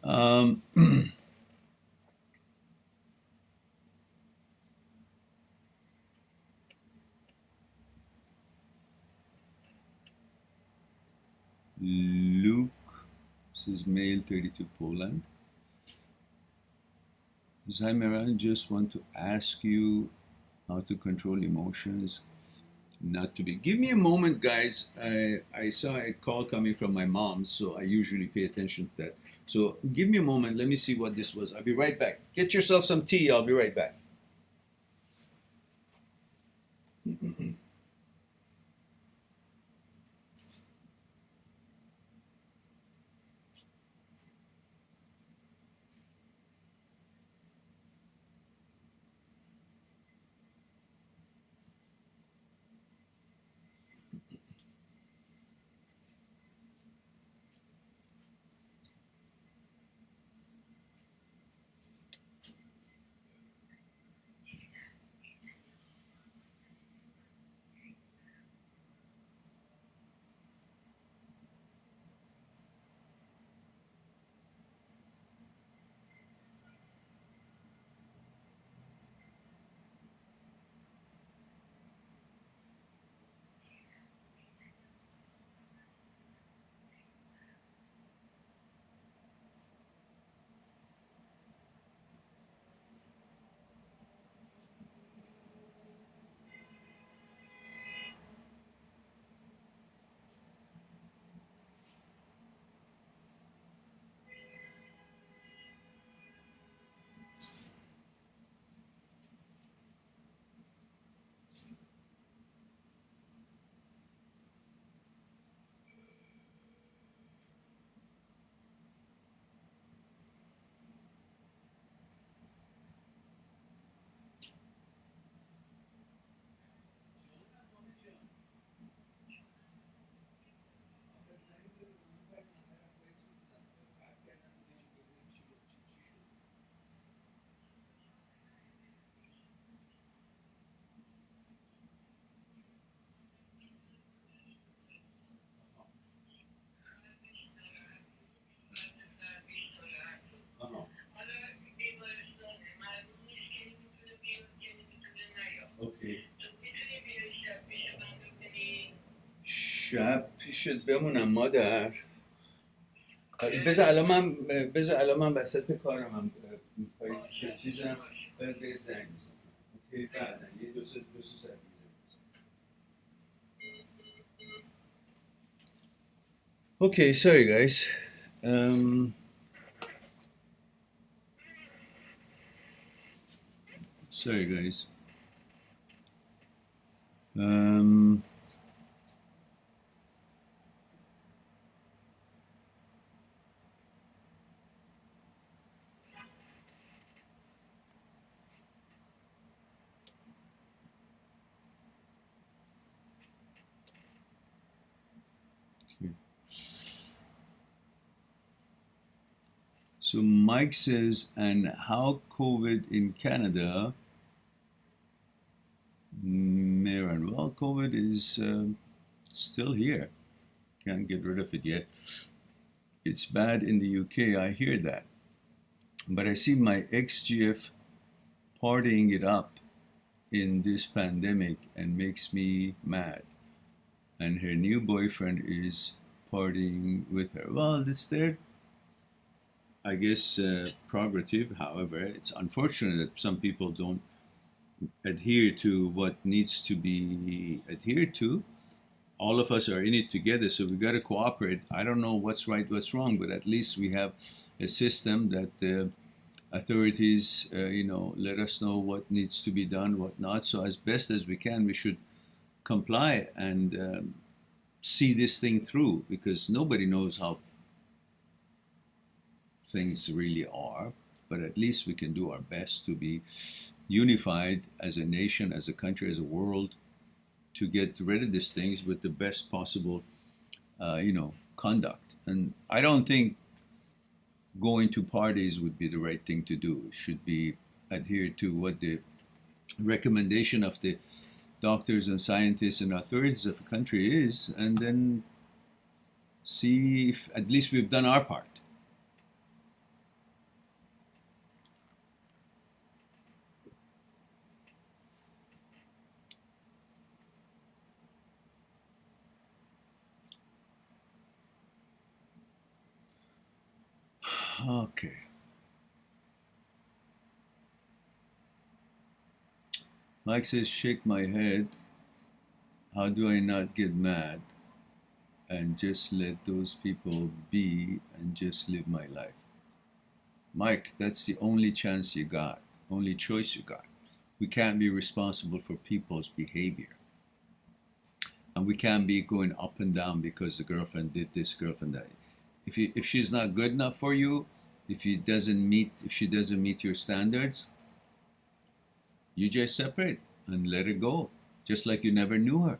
um, Luke says male 32 Poland. Zaimeran, just want to ask you how to control emotions, not to be. Give me a moment, guys. I saw a call coming from my mom, so I usually pay attention to that. So give me a moment. Let me see what this was. I'll be right back. Get yourself some tea. I'll be right back. شب پیشت بمونم مادر. بذار الان من وسط کارم هم چیزم بهت زنگ میزنم. اوکی بعدا یه دو سه ساعت میزنم. Okay, sorry guys. Um, sorry guys. Um, so Mike says, and how COVID in Canada? Marin, well, COVID is still here. Can't get rid of it yet. It's bad in the UK, I hear that. But I see my ex-GF partying it up in this pandemic and makes me mad. And her new boyfriend is partying with her. Well, it's their, I guess, prerogative. However, it's unfortunate that some people don't adhere to what needs to be adhered to. All of us are in it together, so we got to cooperate. I don't know what's right, what's wrong, but at least we have a system that authorities, let us know what needs to be done, what not. So as best as we can, we should comply and see this thing through, because nobody knows how things really are. But at least we can do our best to be unified as a nation, as a country, as a world, to get rid of these things with the best possible, conduct. And I don't think going to parties would be the right thing to do. It should be adhered to what the recommendation of the doctors and scientists and authorities of the country is, and then see if at least we've done our part. Okay. Mike says, shake my head. How do I not get mad and just let those people be and just live my life? Mike, that's the only chance you got, only choice you got. We can't be responsible for people's behavior. And we can't be going up and down because the girlfriend did this, girlfriend that. If she's not good enough for you, if she doesn't meet your standards, you just separate and let her go, just like you never knew her.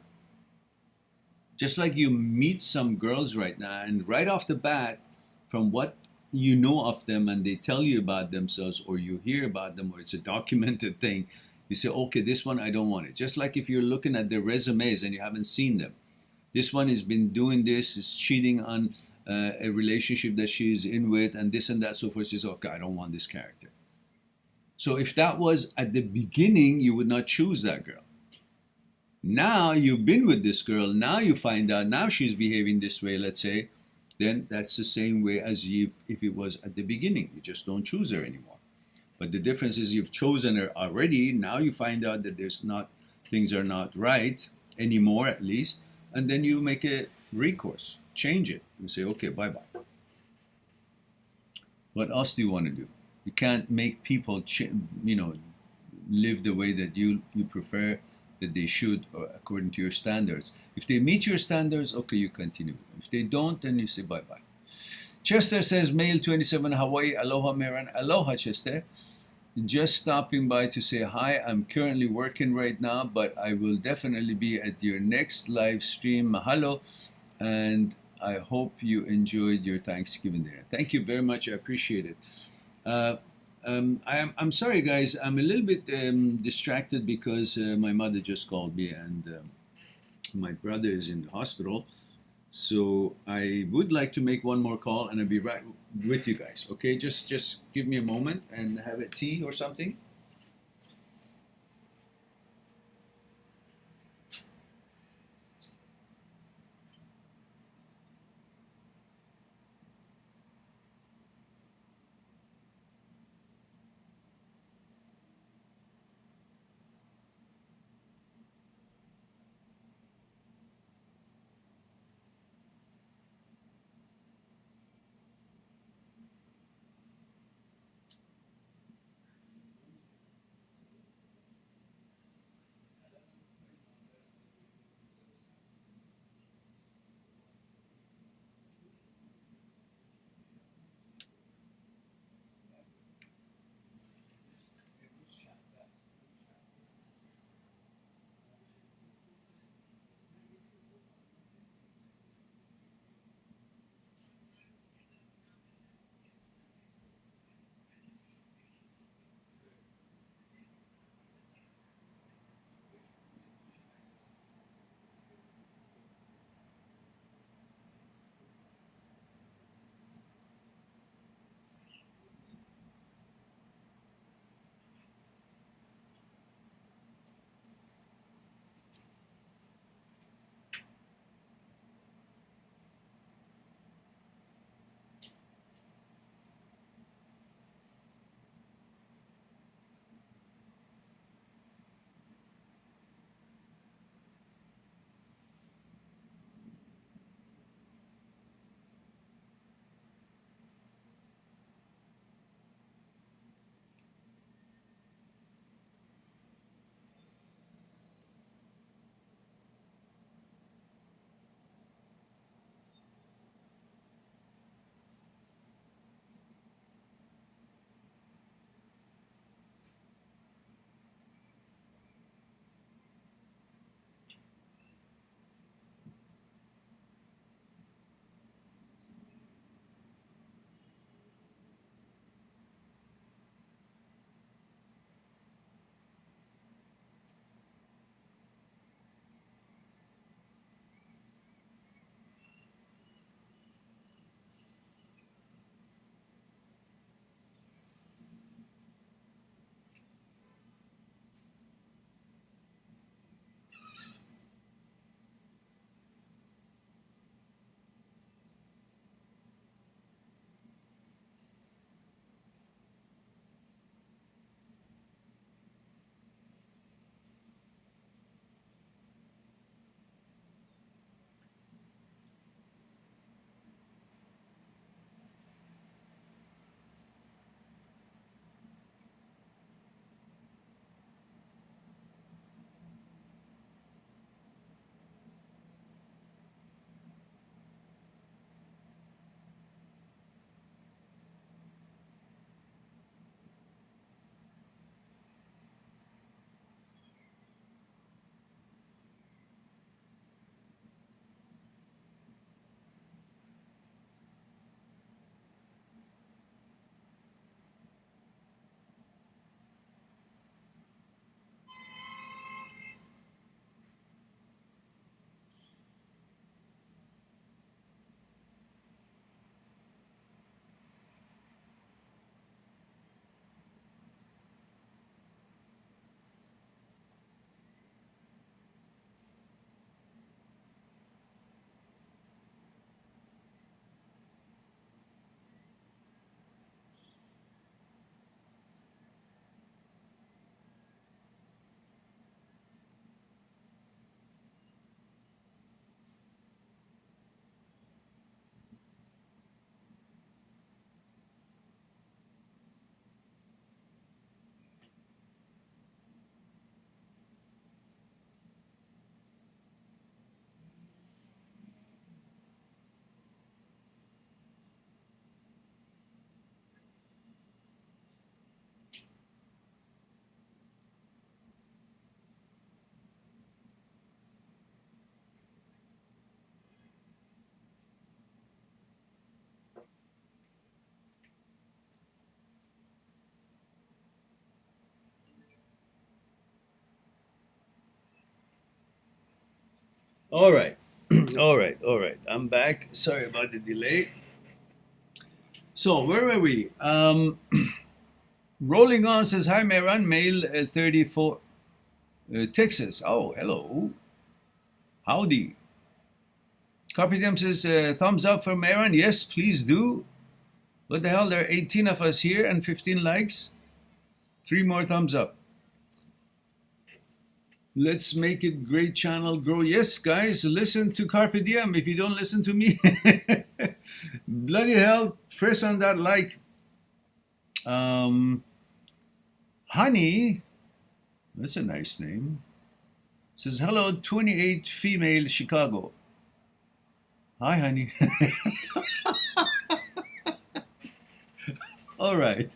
Just like you meet some girls right now, and right off the bat, from what you know of them and they tell you about themselves, or you hear about them, or it's a documented thing, you say, okay, this one I don't want it. Just like if you're looking at their resumes and you haven't seen them. This one has been doing this, is cheating on a relationship that she is in with, and this and that, so forth. She says, okay, I don't want this character. So if that was at the beginning, you would not choose that girl. Now you've been with this girl, now you find out, now she's behaving this way, let's say, then that's the same way as if it was at the beginning. You just don't choose her anymore. But the difference is you've chosen her already. Now you find out that things are not right anymore, at least, and then you make a recourse, change it, and say, okay, bye-bye. What else do you want to do? You can't make people, live the way that you prefer that they should, according to your standards. If they meet your standards, okay, you continue. If they don't, then you say bye-bye. Chester says, male 27, Hawaii, aloha, Marin. Aloha, Chester. Just stopping by to say hi. I'm currently working right now, but I will definitely be at your next live stream. Mahalo, and I hope you enjoyed your Thanksgiving dinner. Thank you very much. I appreciate it. I'm sorry, guys. I'm a little bit distracted because my mother just called me, and my brother is in the hospital. So I would like to make one more call, and I'll be right with you guys. Okay, just give me a moment and have a tea or something. All right. All right. I'm back. Sorry about the delay. So, where were we? Rolling on says, hi, Meran, male 34, Texas. Oh, hello. Howdy. Carpe Diem says, thumbs up for Meran. Yes, please do. What the hell? There are 18 of us here and 15 likes. 3 more thumbs up. Let's make it great channel grow. Yes, guys, listen to Carpe Diem. If you don't listen to me, bloody hell, press on that like. Honey, that's a nice name. Says, hello, 28 female Chicago. Hi, honey. All right.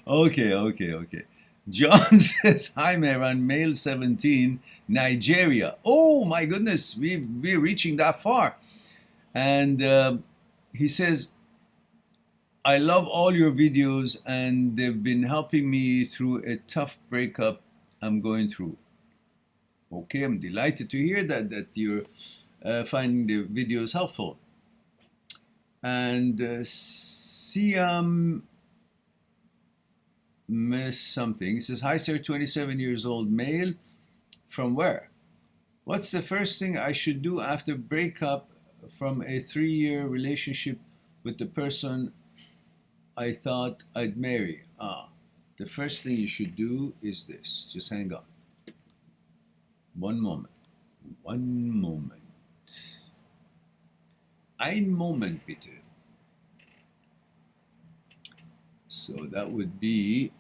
Okay. John says, hi, Meran, male 17, Nigeria. Oh, my goodness, we're reaching that far. And he says, I love all your videos, and they've been helping me through a tough breakup I'm going through. Okay, I'm delighted to hear that you're finding the videos helpful. And Siam Miss something says, hi, sir, 27 years old, male. From where? What's the first thing I should do after breakup from a 3-year relationship with the person I thought I'd marry? The first thing you should do is this. Just hang on. One moment. Ein Moment, bitte. So that would be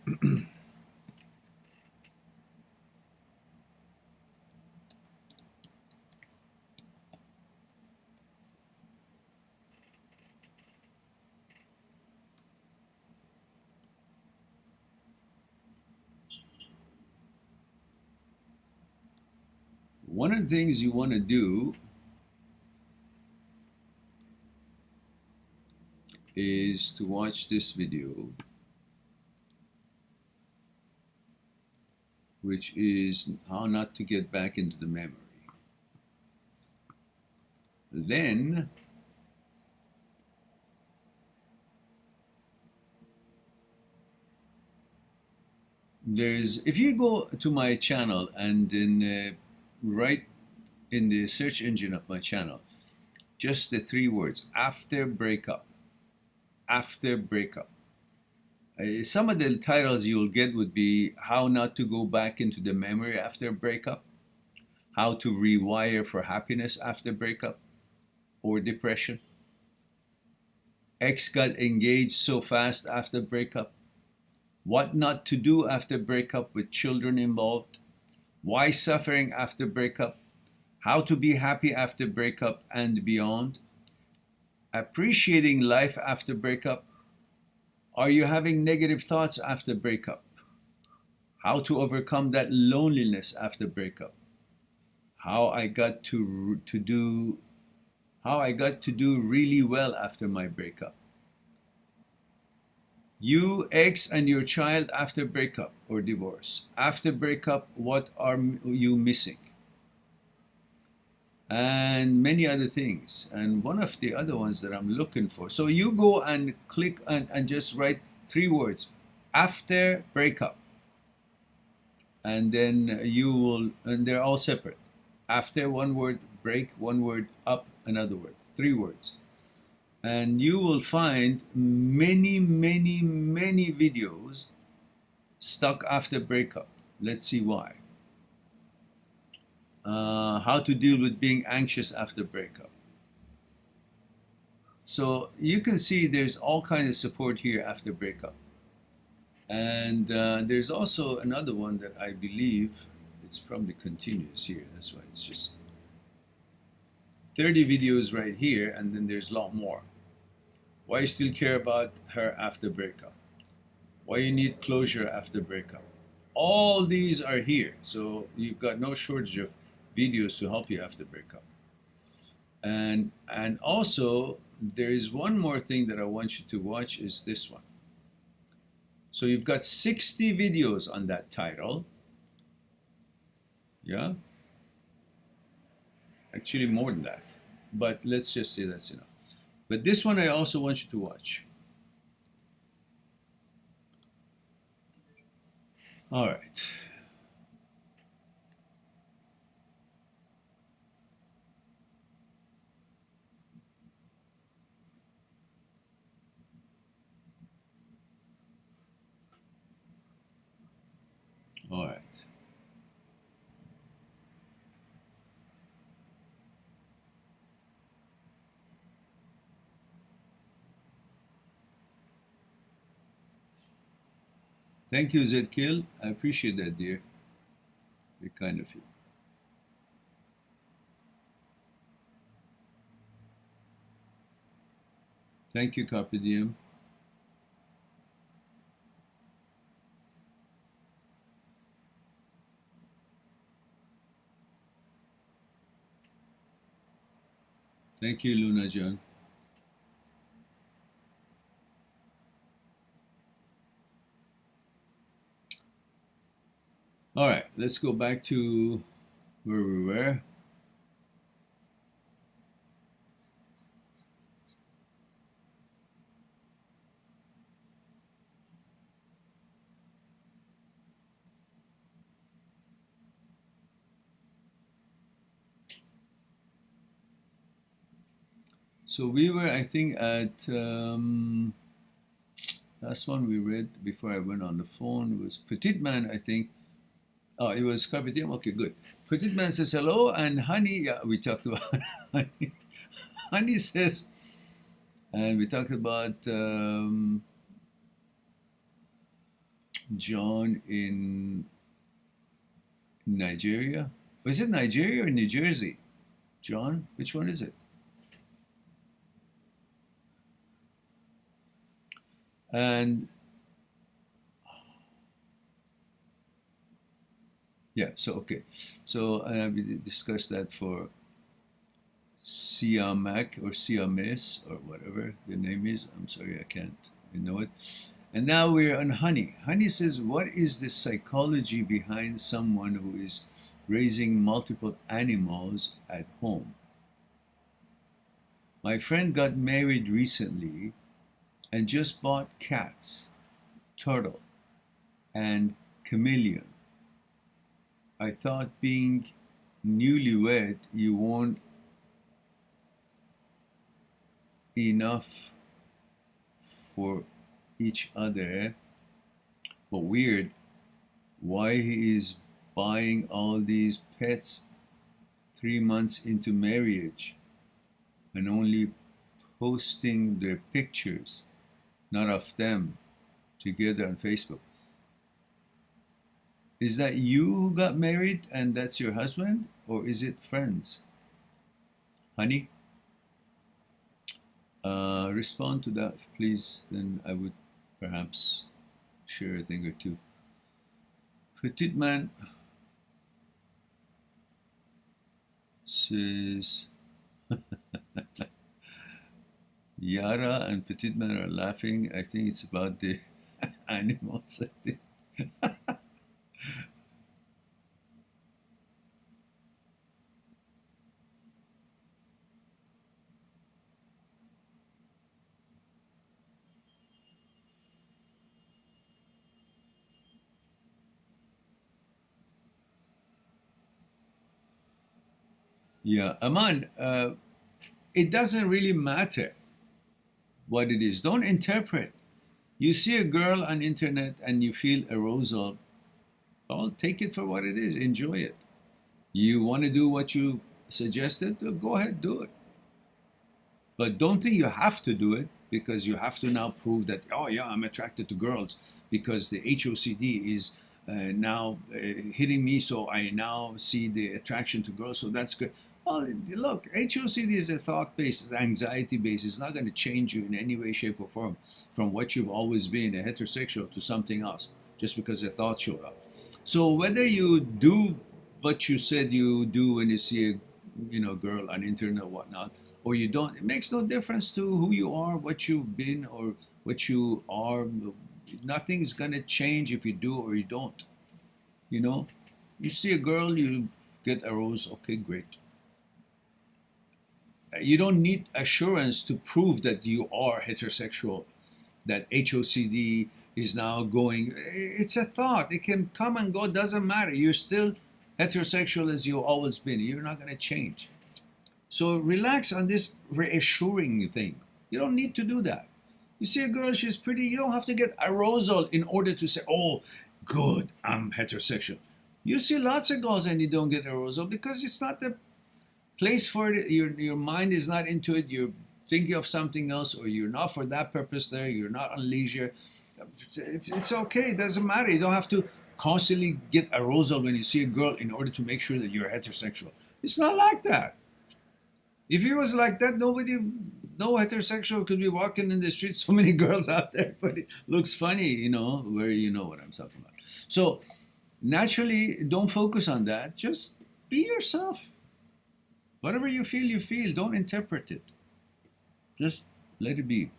one of the things you want to do is to watch this video, which is how not to get back into the memory. Then if you go to my channel and then write in the search engine of my channel just the 3 words, after breakup. Some of the titles you'll get would be how not to go back into the memory after breakup, how to rewire for happiness after breakup or depression, ex got engaged so fast after breakup, what not to do after breakup with children involved, why suffering after breakup, how to be happy after breakup and beyond, appreciating life after breakup, are you having negative thoughts after breakup, how to overcome that loneliness after breakup, how I got to do really well after my breakup, you, ex, and your child after breakup or divorce. After breakup, what are you missing? And many other things. And one of the other ones that I'm looking for. So you go and click and just write 3 words, after breakup. And then you will, and they're all separate. After, 1 word, break, 1 word, up, another word, 3 words. And you will find many videos stuck after breakup. Let's see why. How to deal with being anxious after breakup. So you can see there's all kinds of support here after breakup. And there's also another one that I believe it's probably continuous here. That's why it's just 30 videos right here, and then there's a lot more. Why you still care about her after breakup? Why you need closure after breakup? All these are here, so you've got no shortage of videos to help you after breakup. And also there is one more thing that I want you to watch, is this one. So you've got 60 videos on that title. Yeah. Actually, more than that. But let's just say that's enough. But this one I also want you to watch. All right. All right. Thank you, Zedkil. I appreciate that, dear. Very kind of you. Thank you, Carpe Diem. Thank you, Luna John. All right, let's go back to where we were. So we were, I think, at last one we read before I went on the phone was Petite Man, I think. Oh, it was Carpe Diem. Okay, good. Petite Man says hello, and Honey, yeah, we talked about Honey. Honey says, and we talked about John in Nigeria. Was it Nigeria or New Jersey? John, which one is it? And yeah, so okay. So we discussed that for Siamak or Siames or whatever the name is. I'm sorry, I can't know it. And now we're on Honey. Honey says, what is the psychology behind someone who is raising multiple animals at home? My friend got married recently and just bought cats, turtle, and chameleon. I thought being newlywed, you want enough for each other, but weird why he is buying all these pets 3 months into marriage and only posting their pictures, not of them, together on Facebook. Is that you who got married and that's your husband, or is it friends? Honey, respond to that, please. Then I would perhaps share a thing or two. Petite Man says, Yara and Petite Man are laughing. I think it's about the animals, I think. Yeah, Aman, it doesn't really matter what it is. Don't interpret. You see a girl on internet and you feel arousal, well, take it for what it is. Enjoy it. You want to do what you suggested? Well, go ahead, do it. But don't think you have to do it because you have to now prove that, oh, yeah, I'm attracted to girls because the HOCD is now hitting me, so I now see the attraction to girls, so that's good. Well, look, HOCD is a thought based, anxiety based. It's not going to change you in any way, shape, or form from what you've always been, a heterosexual, to something else, just because a thought showed up. So whether you do what you said you do when you see a girl on internet or whatnot, or you don't, it makes no difference to who you are, what you've been, or what you are. Nothing's gonna change if you do or you don't. You know, you see a girl, you get aroused. Okay, great. You don't need assurance to prove that you are heterosexual, that HOCD is now going. It's a thought. It can come and go. Doesn't matter. You're still heterosexual as you've always been. You're not going to change. So relax on this reassuring thing. You don't need to do that. You see a girl, she's pretty. You don't have to get arousal in order to say, oh, good, I'm heterosexual. You see lots of girls and you don't get arousal because it's not the place for it. Your mind is not into it. You're thinking of something else, or you're not for that purpose there. You're not on leisure. It's okay. It doesn't matter. You don't have to constantly get arousal when you see a girl in order to make sure that you're heterosexual. It's not like that. If it was like that, no heterosexual could be walking in the street. So many girls out there, but it looks funny, you know, where you know what I'm talking about. So naturally, don't focus on that. Just be yourself. Whatever you feel. Don't interpret it. Just let it be.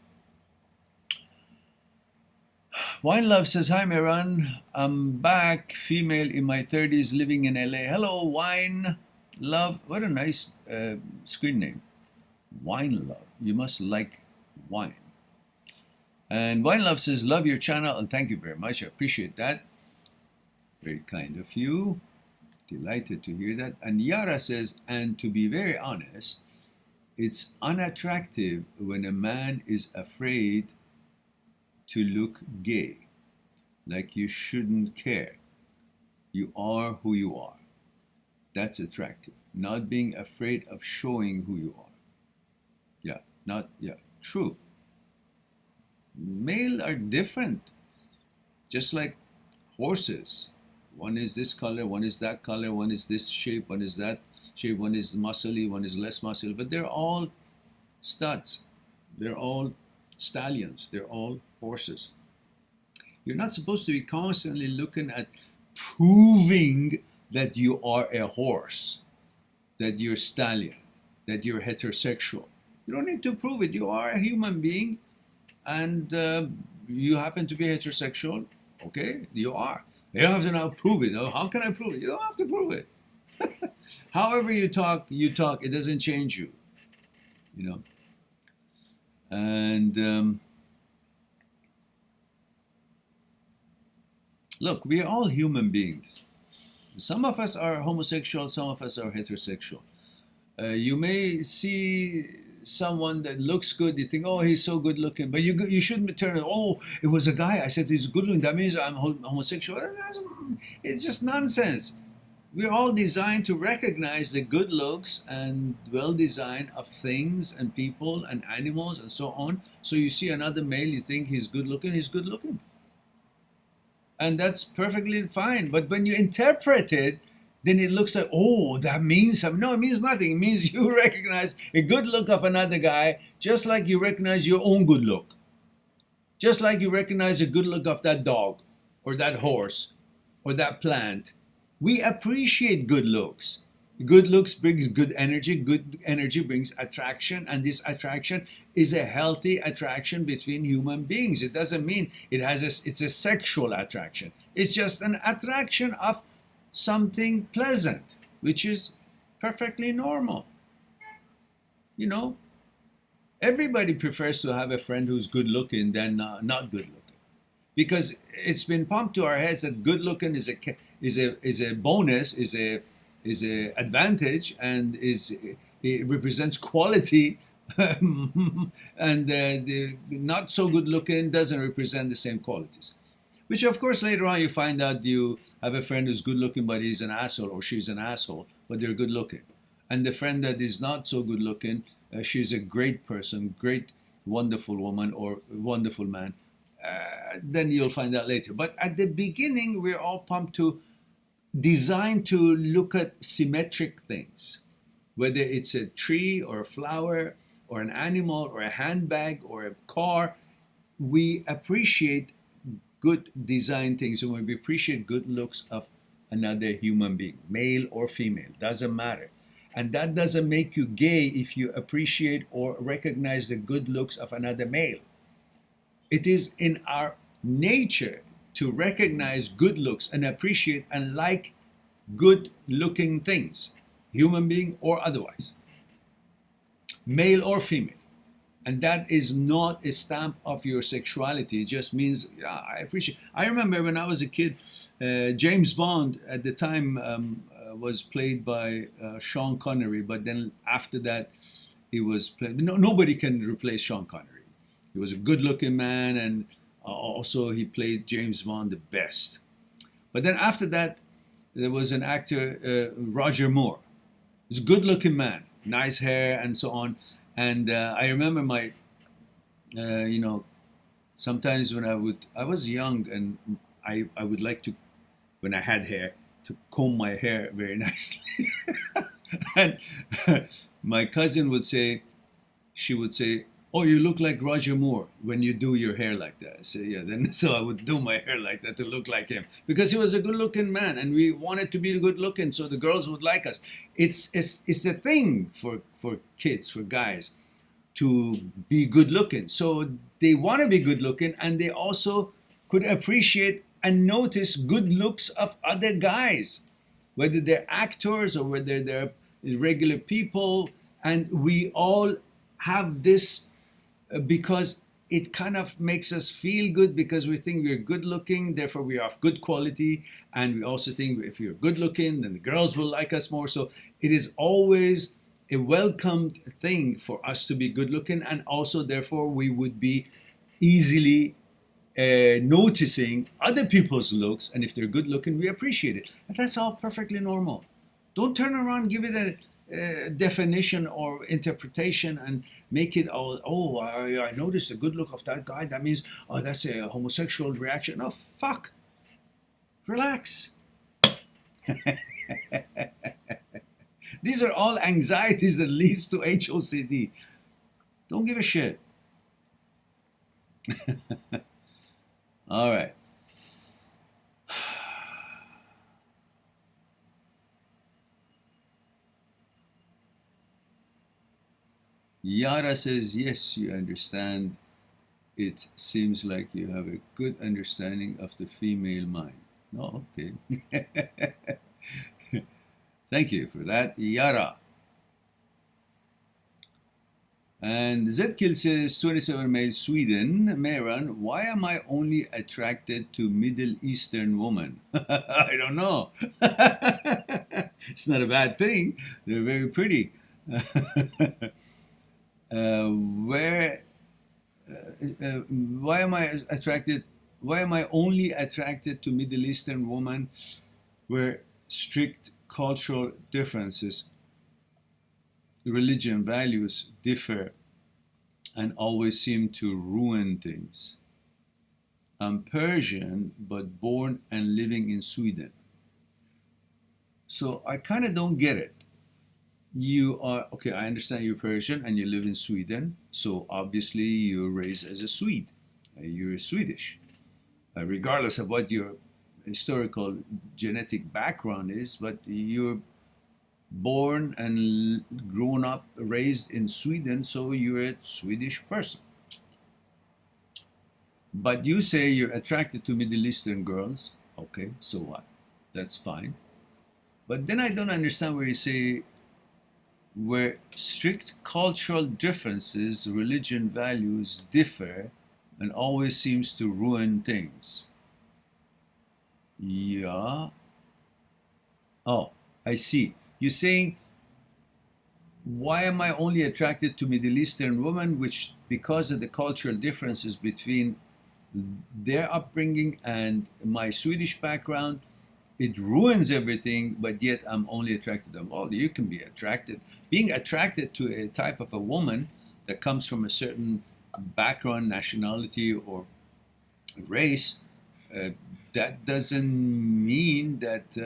Wine Love says, hi, Miran. I'm back, female in my 30s, living in LA. Hello, Wine Love. What a nice screen name. Wine Love. You must like wine. And Wine Love says, love your channel, and thank you very much. I appreciate that. Very kind of you. Delighted to hear that. And Yara says, and to be very honest, it's unattractive when a man is afraid to look gay. Like you shouldn't care. You are who you are. That's attractive. Not being afraid of showing who you are. True. Male are different. Just like horses. One is this color, one is that color, one is this shape, one is that shape, one is muscly, one is less muscle, but they're all studs. They're all stallions. They're all horses. You're not supposed to be constantly looking at proving that you are a horse, that you're stallion, that you're heterosexual. You don't need to prove it. You are a human being, and you happen to be heterosexual. Okay, you are. You don't have to now prove it. Oh, how can I prove it? You don't have to prove it. However you talk. It doesn't change you. You know. And look, we are all human beings. Some of us are homosexual, some of us are heterosexual. You may see someone that looks good, you think, oh, he's so good looking, but you shouldn't turn, oh, it was a guy, I said he's good looking, that means I'm homosexual. It's just nonsense. We're all designed to recognize the good looks and well-design of things and people and animals and so on. So you see another male, you think he's good looking. And that's perfectly fine. But when you interpret it, then it looks like, oh, that means something. No, it means nothing. It means you recognize a good look of another guy, just like you recognize your own good look. Just like you recognize a good look of that dog or that horse or that plant. We appreciate good looks. Good looks brings good energy. Good energy brings attraction. And this attraction is a healthy attraction between human beings. It doesn't mean it's a sexual attraction. It's just an attraction of something pleasant, which is perfectly normal. You know, everybody prefers to have a friend who's good looking than not good looking, because it's been pumped to our heads that good looking is a bonus, is a advantage, and it represents quality, and the not so good looking doesn't represent the same qualities. Which, of course, later on you find out you have a friend who's good looking, but he's an asshole, or she's an asshole, but they're good looking. And the friend that is not so good looking, she's a great person, great, wonderful woman, or wonderful man. Then you'll find out later. But at the beginning, we're all pumped to, designed to look at symmetric things, whether it's a tree or a flower or an animal or a handbag or a car. We appreciate good design things, and we appreciate good looks of another human being, male or female, doesn't matter. And that doesn't make you gay if you appreciate or recognize the good looks of another male. It is in our nature to recognize good looks and appreciate and like good looking things, human being or otherwise. male or female. And that is not a stamp of your sexuality. It just means, yeah, I appreciate. I remember when I was a kid, James Bond at the time was played by Sean Connery, but then after that, he was played. No, nobody can replace Sean Connery. He was a good-looking man, and also he played James Bond the best. But then after that, there was an actor, Roger Moore. He's a good-looking man, nice hair, and so on. And I remember my, sometimes when I was young, and I would like to, when I had hair, to comb my hair very nicely. And my cousin would say, she would say, "Oh, you look like Roger Moore when you do your hair like that." I said, "Yeah." Then so I would do my hair like that to look like him because he was a good-looking man, and we wanted to be good-looking, so the girls would like us. It's a thing for kids, for guys, to be good-looking. So they want to be good-looking, and they also could appreciate and notice good looks of other guys, whether they're actors or whether they're regular people, and we all have this because it kind of makes us feel good because we think we're good looking, therefore we are of good quality, and we also think if you're good looking, then the girls will like us more. So it is always a welcomed thing for us to be good looking, and also therefore we would be easily noticing other people's looks, and if they're good looking, we appreciate it. And that's all perfectly normal. Don't turn around and give it a definition or interpretation and make it all, oh, I noticed the good look of that guy. That means, oh, that's a homosexual reaction. No, fuck. Relax. These are all anxieties that leads to HOCD. Don't give a shit. All right. Yara says, yes, you understand. It seems like you have a good understanding of the female mind. Oh, okay. Thank you for that, Yara. And Zedkil says, 27 male, Sweden. Meran, why am I only attracted to Middle Eastern women? I don't know. It's not a bad thing. They're very pretty. Why am I attracted? Why am I only attracted to Middle Eastern women where strict cultural differences, religion, values differ and always seem to ruin things? I'm Persian, but born and living in Sweden. So I kind of don't get it. You are, okay, I understand you're Persian and you live in Sweden, so obviously you're raised as a Swede. You're Swedish. Regardless of what your historical genetic background is, but you're born and grown up, raised in Sweden, so you're a Swedish person. But you say you're attracted to Middle Eastern girls. Okay, so what? That's fine. But then I don't understand where you say where strict cultural differences, religion, values differ and always seems to ruin things. Yeah. Oh, I see. You're saying, why am I only attracted to Middle Eastern women, which because of the cultural differences between their upbringing and my Swedish background, it ruins everything, but yet I'm only attracted to them. Well, you can be attracted. Being attracted to a type of a woman that comes from a certain background, nationality, or race, that doesn't mean that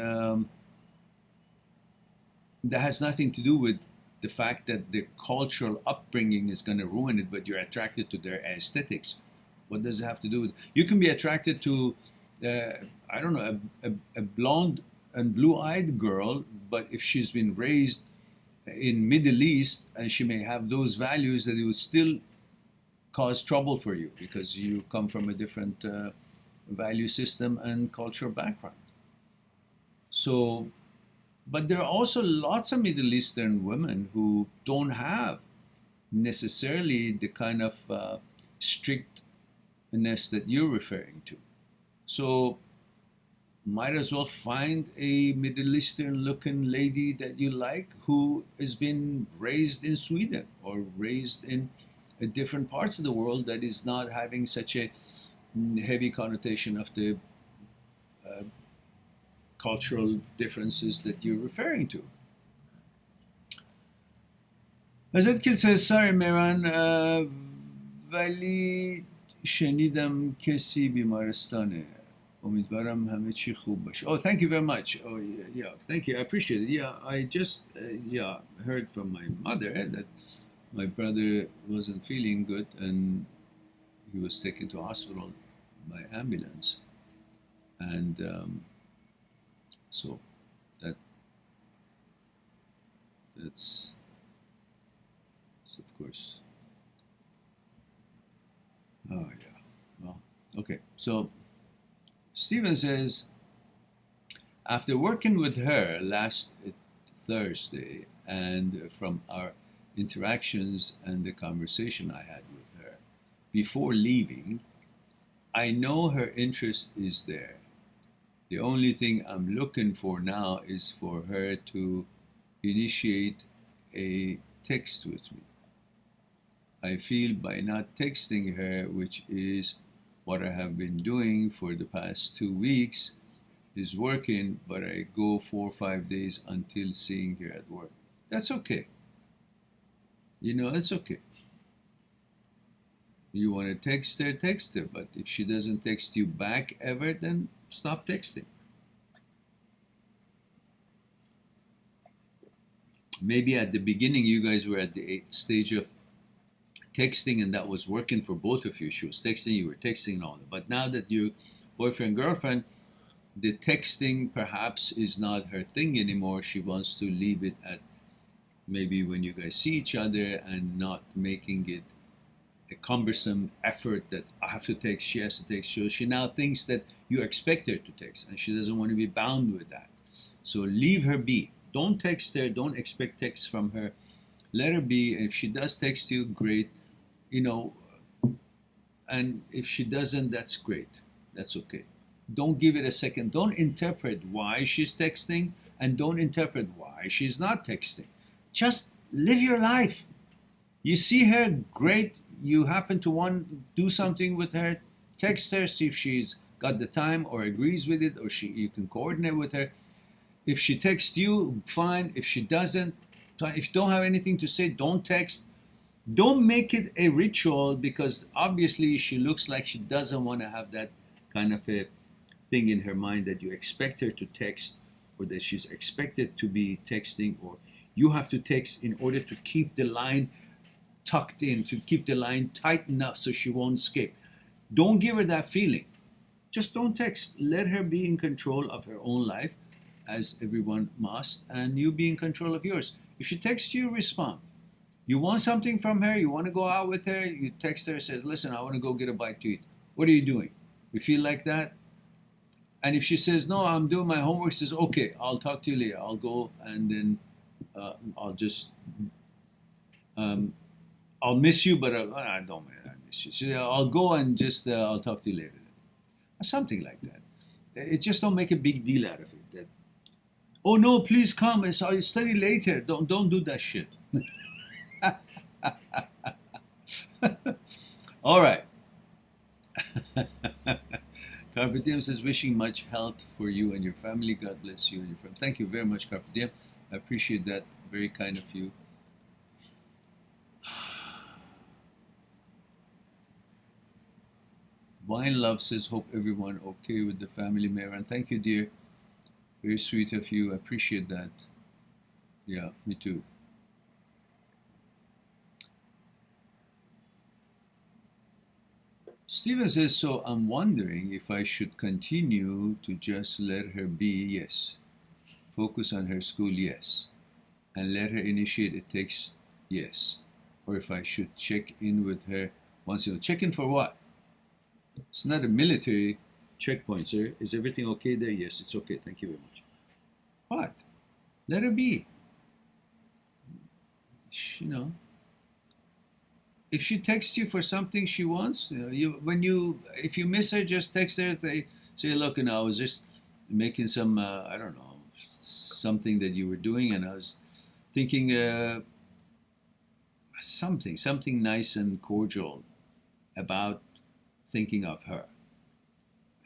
that has nothing to do with the fact that the cultural upbringing is going to ruin it, but you're attracted to their aesthetics. What does it have to do with? You can be attracted to, I don't know, a blonde and blue-eyed girl, but if she's been raised in Middle East, and she may have those values, that it would still cause trouble for you because you come from a different value system and cultural background. So, but there are also lots of Middle Eastern women who don't have necessarily the kind of strictness that you're referring to. So might as well find a Middle Eastern looking lady that you like who has been raised in Sweden or raised in different parts of the world that is not having such a heavy connotation of the uh, cultural differences that you're referring to. Azadkil says, sorry Meran, ولی شنیدم کسی بیمارستانه. امیدوارم همه چی خوب باشه. Oh, thank you very much. Oh, yeah, thank you. I appreciate it. Yeah, I just heard from my mother that my brother wasn't feeling good and he was taken to hospital by ambulance. And so that's of course. Oh yeah. Well, okay. So Stephen says, after working with her last Thursday and from our interactions and the conversation I had with her before leaving, I know her interest is there. The only thing I'm looking for now is for her to initiate a text with me. I feel by not texting her, which is what I have been doing for the past 2 weeks, is working, but I go 4 or 5 days until seeing her at work. That's okay. You know, that's okay. You want to text her, but if she doesn't text you back ever, then stop texting. Maybe at the beginning you guys were at the stage of texting and that was working for both of you. She was texting, you were texting and all that. But now that you're boyfriend, girlfriend, the texting perhaps is not her thing anymore. She wants to leave it at maybe when you guys see each other and not making it a cumbersome effort that I have to text, she has to text. So she now thinks that you expect her to text and she doesn't want to be bound with that. So leave her be. Don't text her, don't expect text from her. Let her be. If she does text you, great. You know, and if she doesn't, that's great. That's okay. Don't give it a second. Don't interpret why she's texting and don't interpret why she's not texting. Just live your life. You see her, great. You happen to want to do something with her, text her, see if she's got the time or agrees with it, or you can coordinate with her. If she texts you, fine. If she doesn't, if you don't have anything to say, don't text. Don't make it a ritual because obviously she looks like she doesn't want to have that kind of a thing in her mind that you expect her to text or that she's expected to be texting or you have to text in order to keep the line tucked in, to keep the line tight enough so she won't escape. Don't give her that feeling. Just don't text. Let her be in control of her own life as everyone must and you be in control of yours. If she texts you, respond. You want something from her, you want to go out with her, you text her, says, listen, I want to go get a bite to eat. What are you doing? You feel like that? And if she says, no, I'm doing my homework, says, okay, I'll talk to you later. I'll go and then I'll just, I'll miss you, but I don't miss you. So I'll go and just, I'll talk to you later. Or something like that. It just don't make a big deal out of it. That, oh no, please come and I'll study later. Don't do that shit. All right. Carpe Diem says, wishing much health for you and your family. God bless you and your family. Thank you very much, Carpe Diem. I appreciate that. Very kind of you. Wine Love says, hope everyone okay with the family, Meran. Thank you, dear. Very sweet of you. I appreciate that. Yeah, me too. Steven says, so I'm wondering if I should continue to just let her be, yes. Focus on her school, yes. And let her initiate a text, yes. Or if I should check in with her once in a while. Check in for what? It's not a military checkpoint, sir. Is everything okay there? Yes, it's okay. Thank you very much. What? Let her be. You know, if she texts you for something she wants, if you miss her, just text her. Say, look, I was just making some, I don't know, something that you were doing, and I was thinking something nice and cordial about thinking of her,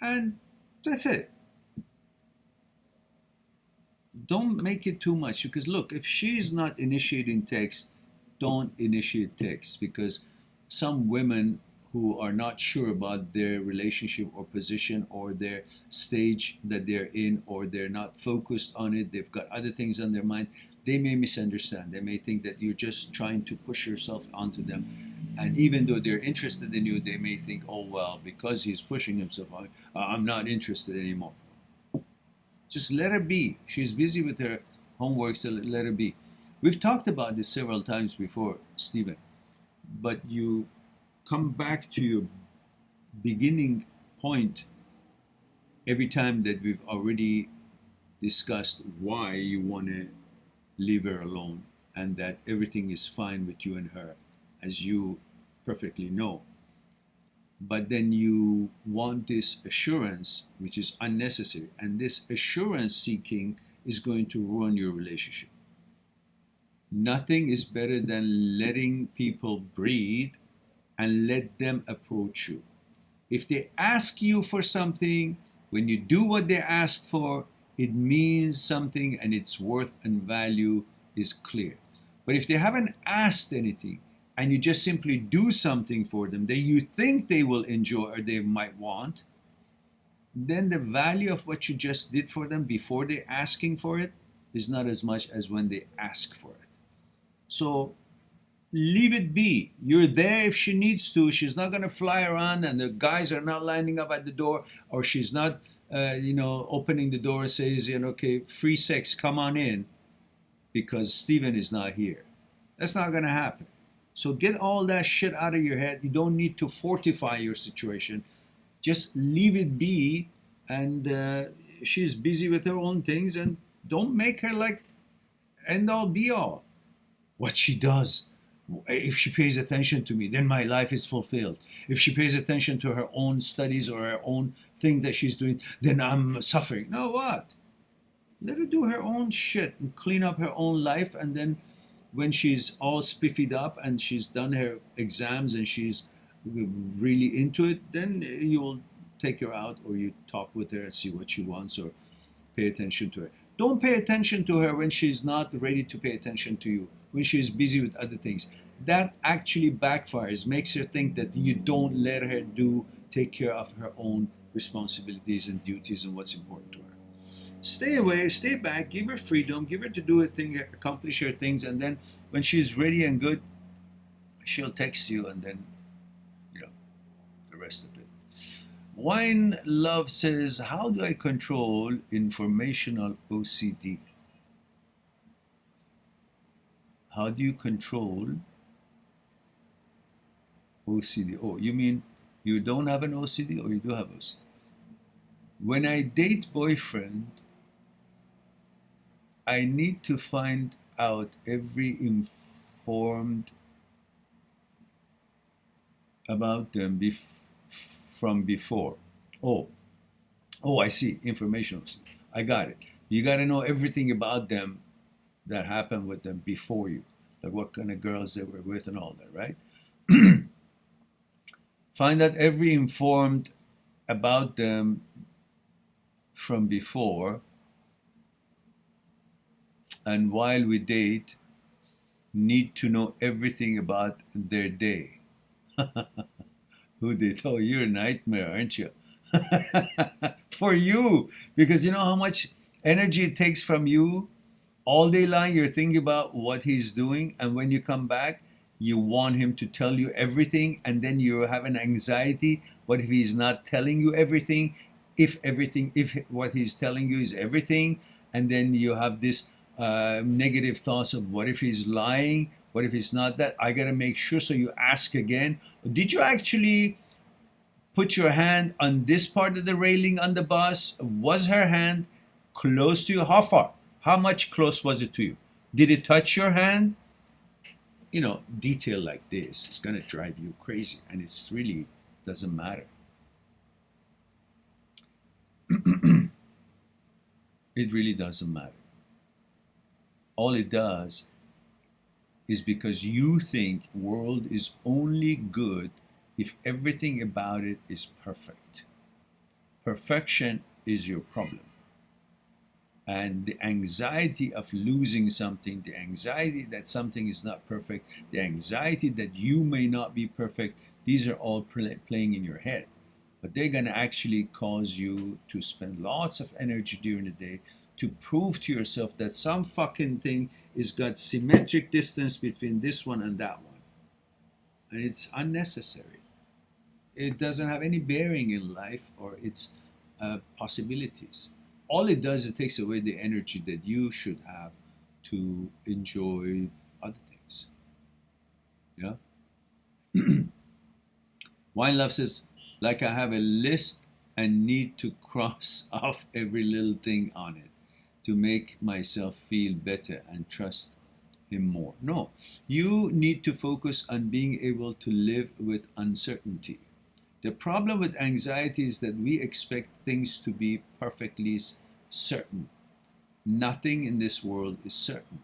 and that's it. Don't make it too much, because look, if she's not initiating text, don't initiate text, because some women who are not sure about their relationship or position or their stage that they're in, or they're not focused on it, they've got other things on their mind, they may misunderstand. They may think that you're just trying to push yourself onto them. And even though they're interested in you, they may think, oh, well, because he's pushing himself on, I'm not interested anymore. Just let her be. She's busy with her homework, so let her be. We've talked about this several times before, Stephen, but you come back to your beginning point every time that we've already discussed why you want to leave her alone, and that everything is fine with you and her, as you perfectly know. But then you want this assurance, which is unnecessary, and this assurance seeking is going to ruin your relationship. Nothing is better than letting people breathe and let them approach you. If they ask you for something, when you do what they asked for, it means something, and its worth and value is clear. But if they haven't asked anything, and you just simply do something for them that you think they will enjoy or they might want, then the value of what you just did for them before they asking for it is not as much as when they ask for it. So leave it be. You're there if she needs to. She's not going to fly around and the guys are not lining up at the door, or she's not opening the door and says, okay, free sex, come on in, because Stephen is not here. That's not going to happen. So get all that shit out of your head. You don't need to fortify your situation. Just leave it be, and she's busy with her own things, and don't make her like end all be all. What she does, if she pays attention to me, then my life is fulfilled. If she pays attention to her own studies or her own thing that she's doing, then I'm suffering. No, what? Let her do her own shit and clean up her own life, and then when she's all spiffied up and she's done her exams and she's really into it, then you will take her out, or you talk with her and see what she wants, or pay attention to her. Don't pay attention to her when she's not ready to pay attention to you, when she's busy with other things. That actually backfires, makes her think that you don't let her take care of her own responsibilities and duties and what's important to her. Stay away, stay back, give her freedom, give her to do her thing, accomplish her things, and then when she's ready and good, she'll text you, and then, the rest of it. Wine Love says, how do I control informational OCD? How do you control OCD? Oh, you mean you don't have an OCD, or you do have OCD? When I date boyfriend, I need to find out every informed about them from before. Oh, I see. Informational. I got it. You got to know everything about them that happened with them before you, like what kind of girls they were with and all that, right? Find out every informed about them from before, and while we date, need to know everything about their day. Who they tell you're a nightmare, aren't you? For you, because you know how much energy it takes from you. All day long you're thinking about what he's doing, and when you come back, you want him to tell you everything, and then you have an anxiety. What if he's not telling you everything? If what he's telling you is everything, and then you have this negative thoughts of what if he's lying, what if he's not that, I gotta make sure. So you ask again, did you actually put your hand on this part of the railing on the bus? Was her hand close to you? How far? How much close was it to you? Did it touch your hand? detail like this is going to drive you crazy, and it's really doesn't matter. It really doesn't matter. All it does is because you think world is only good if everything about it is perfect. Perfection is your problem. And the anxiety of losing something, the anxiety that something is not perfect, the anxiety that you may not be perfect, these are all playing in your head. But they're going to actually cause you to spend lots of energy during the day to prove to yourself that some fucking thing is got symmetric distance between this one and that one. And it's unnecessary. It doesn't have any bearing in life or its possibilities. All it does is it takes away the energy that you should have to enjoy other things. Yeah. Wine Love says, like I have a list and need to cross off every little thing on it to make myself feel better and trust him more. No, you need to focus on being able to live with uncertainty. The problem with anxiety is that we expect things to be perfectly certain. Nothing in this world is certain.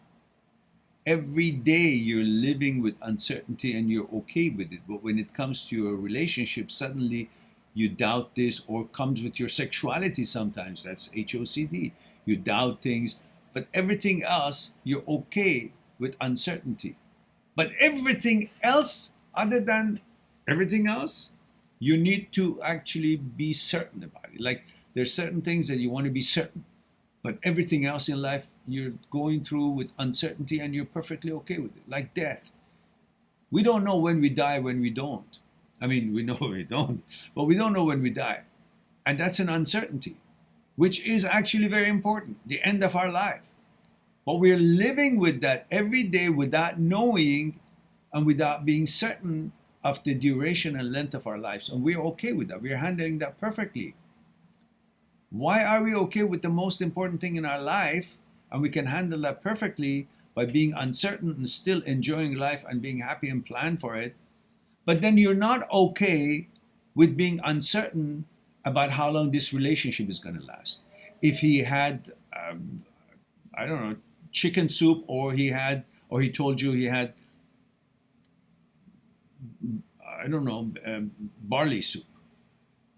Every day you're living with uncertainty and you're okay with it. But when it comes to your relationship, suddenly you doubt this, or comes with your sexuality sometimes. That's HOCD. You doubt things, but everything else, you're okay with uncertainty. But everything else, other than everything else, you need to actually be certain about it. Like there's certain things that you want to be certain, but everything else in life you're going through with uncertainty and you're perfectly okay with it. Like death. We don't know when we die, when we don't. I mean, we know we don't, but we don't know when we die. And that's an uncertainty, which is actually very important, the end of our life. But we're living with that every day without knowing and without being certain of the duration and length of our lives. And we're okay with that. We're handling that perfectly. Why are we okay with the most important thing in our life and we can handle that perfectly by being uncertain and still enjoying life and being happy and plan for it? But then you're not okay with being uncertain about how long this relationship is going to last. If he had, I don't know, chicken soup, or he told you he had, I don't know, barley soup.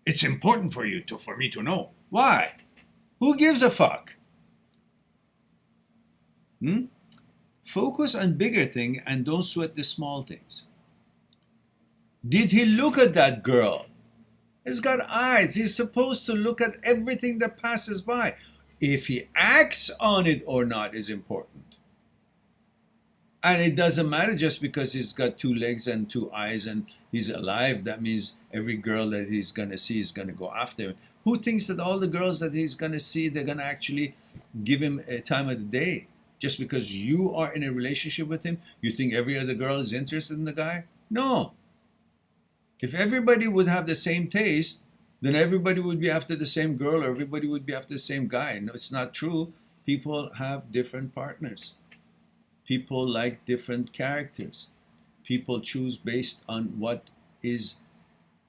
It's important for me to know. Why? Who gives a fuck? Focus on bigger things and don't sweat the small things. Did he look at that girl? He's got eyes. He's supposed to look at everything that passes by. If he acts on it or not is important. And it doesn't matter just because he's got 2 legs and 2 eyes and he's alive. That means every girl that he's going to see is going to go after him. Who thinks that all the girls that he's going to see, they're going to actually give him a time of the day? Just because you are in a relationship with him, you think every other girl is interested in the guy? No. If everybody would have the same taste, then everybody would be after the same girl, or everybody would be after the same guy. No, it's not true. People have different partners. People like different characters. People choose based on what is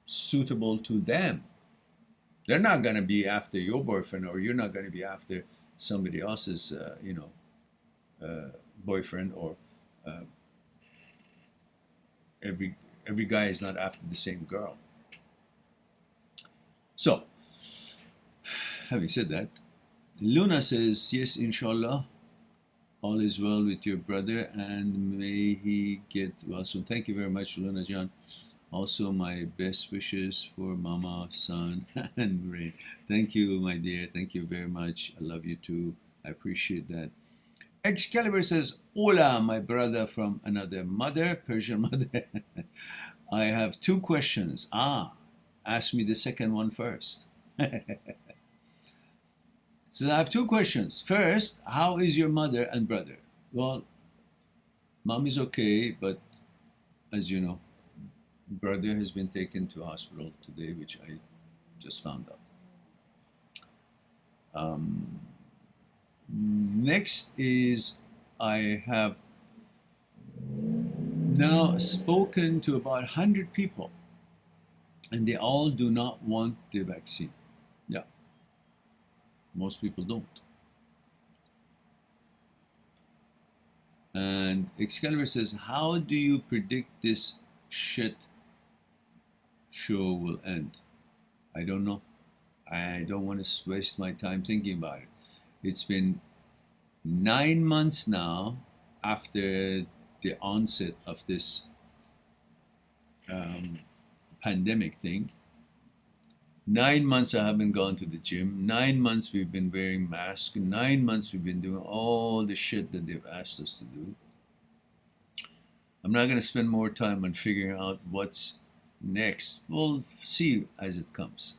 suitable to them. They're not going to be after your boyfriend, or you're not going to be after somebody else's, boyfriend, or every guy is not after the same girl. So, having said that, Luna says, yes, inshallah, all is well with your brother and may he get well soon. Thank you very much, Luna John. Also, my best wishes for Mama, Son, and Ray. Thank you, my dear. Thank you very much. I love you too. I appreciate that. Excalibur says, hola, my brother from another mother, Persian mother. I have 2 questions. Ask me the second one first. So I have 2 questions. First, how is your mother and brother? Well, mom is okay, but as you know, brother has been taken to hospital today, which I just found out. Next is I have now spoken to about 100 people, and they all do not want the vaccine. Yeah, most people don't. And Excalibur says, how do you predict this shit show will end? I don't know. I don't want to waste my time thinking about it. It's been 9 months now after the onset of this pandemic thing. 9 months I haven't gone to the gym. 9 months we've been wearing masks. 9 months we've been doing all the shit that they've asked us to do. I'm not going to spend more time on figuring out what's next. We'll see as it comes.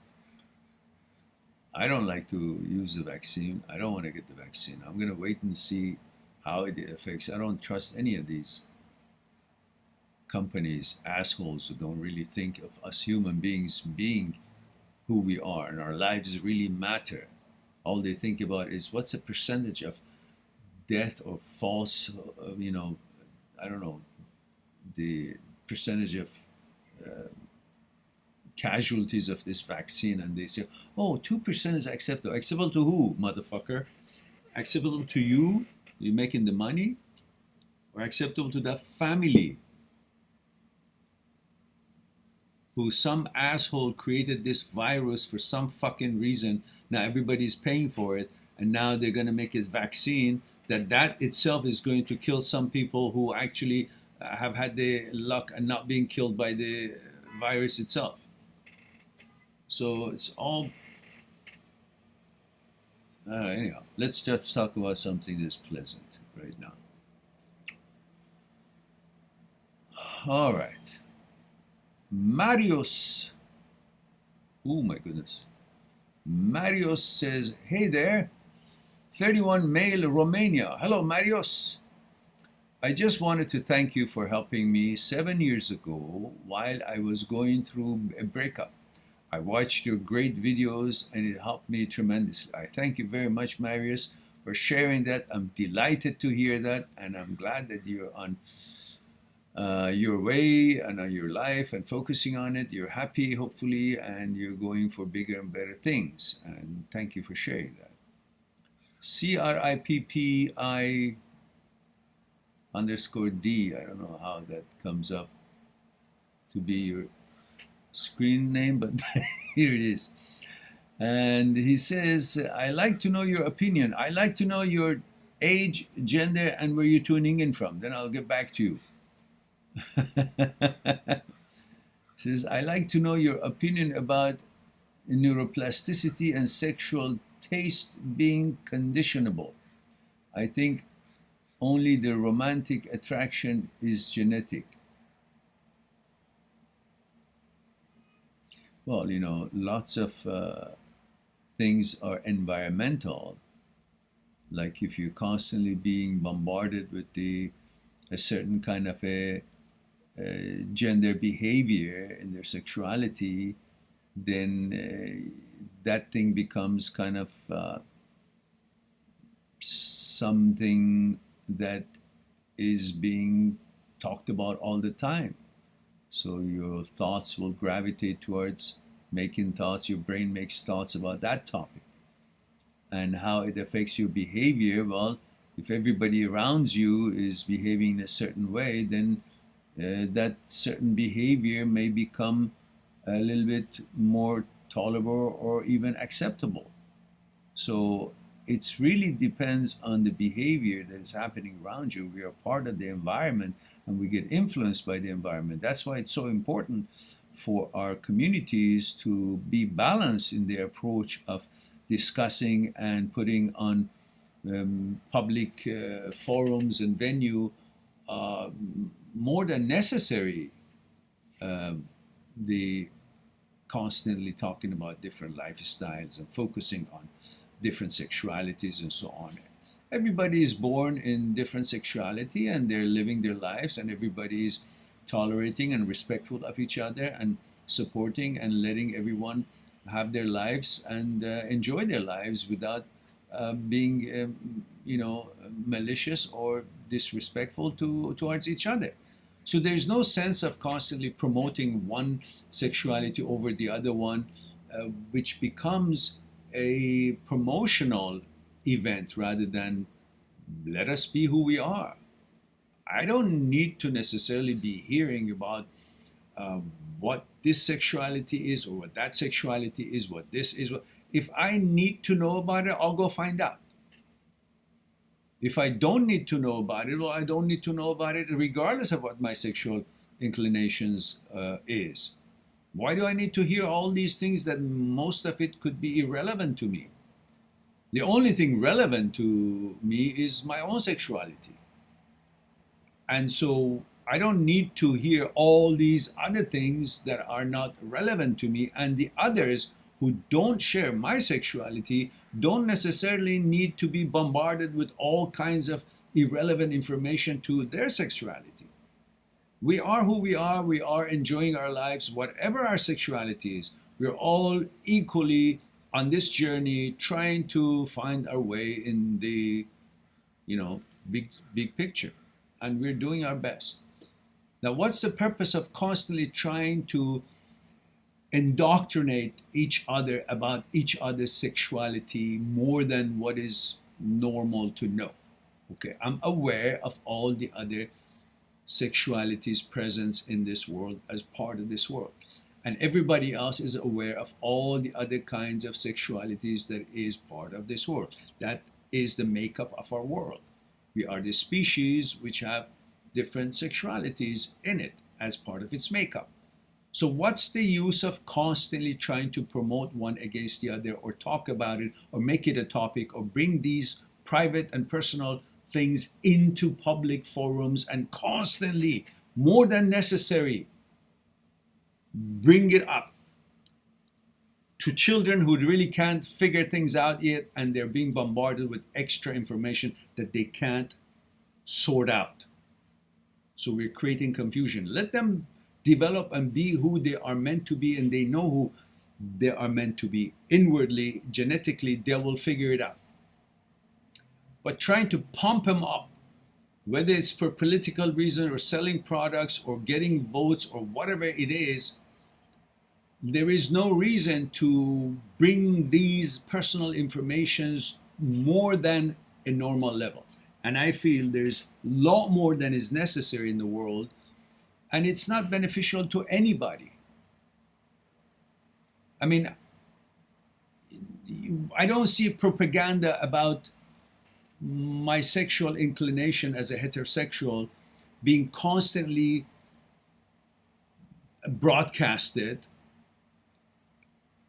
I don't like to use the vaccine. I don't want to get the vaccine. I'm going to wait and see how it affects. I don't trust any of these companies, assholes who don't really think of us human beings being who we are and our lives really matter. All they think about is what's the percentage of death or false, I don't know, the percentage of casualties of this vaccine, and they say, oh, 2% is acceptable. Acceptable to who, motherfucker? Acceptable to you, you're making the money, or acceptable to the family who some asshole created this virus for some fucking reason. Now everybody's paying for it, and now they're going to make a vaccine that itself is going to kill some people who actually have had the luck and not being killed by the virus itself. So it's all anyhow, let's just talk about something that's pleasant right now. All right. Marius. Oh my goodness. Marius says, hey there, 31 male Romania. Hello, Marius. I just wanted to thank you for helping me 7 years ago while I was going through a breakup. I watched your great videos and it helped me tremendously. I thank you very much, Marius, for sharing that. I'm delighted to hear that, and I'm glad that you're on your way and on your life and focusing on it. You're happy, hopefully, and you're going for bigger and better things. And thank you for sharing that. CRIPPI_D. I don't know how that comes up to be your screen name, but here it is. And he says, I like to know your opinion. I like to know your age, gender, and where you're tuning in from. Then I'll get back to you. Says, I like to know your opinion about neuroplasticity and sexual taste being conditionable. I think only the romantic attraction is genetic. Well, lots of things are environmental. Like if you're constantly being bombarded with a certain kind of a gender behavior in their sexuality, then that thing becomes kind of something that is being talked about all the time. So your thoughts will gravitate towards making thoughts, your brain makes thoughts about that topic. And how it affects your behavior, well, if everybody around you is behaving in a certain way, then that certain behavior may become a little bit more tolerable or even acceptable. So it really depends on the behavior that is happening around you. We are part of the environment and we get influenced by the environment. That's why it's so important for our communities to be balanced in their approach of discussing and putting on public forums and venue more than necessary, the constantly talking about different lifestyles and focusing on different sexualities and so on. Everybody is born in different sexuality and they're living their lives, and everybody is tolerating and respectful of each other and supporting and letting everyone have their lives and enjoy their lives without being malicious or disrespectful towards each other. So there's no sense of constantly promoting one sexuality over the other one, which becomes a promotional event rather than let us be who we are. I don't need to necessarily be hearing about what this sexuality is or what that sexuality is, what this is. If I need to know about it, I'll go find out. If I don't need to know about it, well, I don't need to know about it regardless of what my sexual inclinations is. Why do I need to hear all these things that most of it could be irrelevant to me? The only thing relevant to me is my own sexuality. And so I don't need to hear all these other things that are not relevant to me, and the others who don't share my sexuality don't necessarily need to be bombarded with all kinds of irrelevant information to their sexuality. We are who we are enjoying our lives, whatever our sexuality is. We're all equally on this journey trying to find our way in the, big picture. And we're doing our best. Now, what's the purpose of constantly trying to indoctrinate each other about each other's sexuality more than what is normal to know? Okay, I'm aware of all the other sexualities present in this world as part of this world. And everybody else is aware of all the other kinds of sexualities that is part of this world. That is the makeup of our world. We are the species which have different sexualities in it as part of its makeup. So what's the use of constantly trying to promote one against the other, or talk about it, or make it a topic, or bring these private and personal things into public forums and constantly, more than necessary, bring it up to children who really can't figure things out yet, and they're being bombarded with extra information that they can't sort out. So we're creating confusion. Let them develop and be who they are meant to be, and they know who they are meant to be. Inwardly, genetically, they will figure it out. But trying to pump them up, whether it's for political reason or selling products or getting votes or whatever it is, there is no reason to bring these personal informations more than a normal level. And I feel there's a lot more than is necessary in the world, and it's not beneficial to anybody. I mean, I don't see propaganda about my sexual inclination as a heterosexual being constantly broadcasted.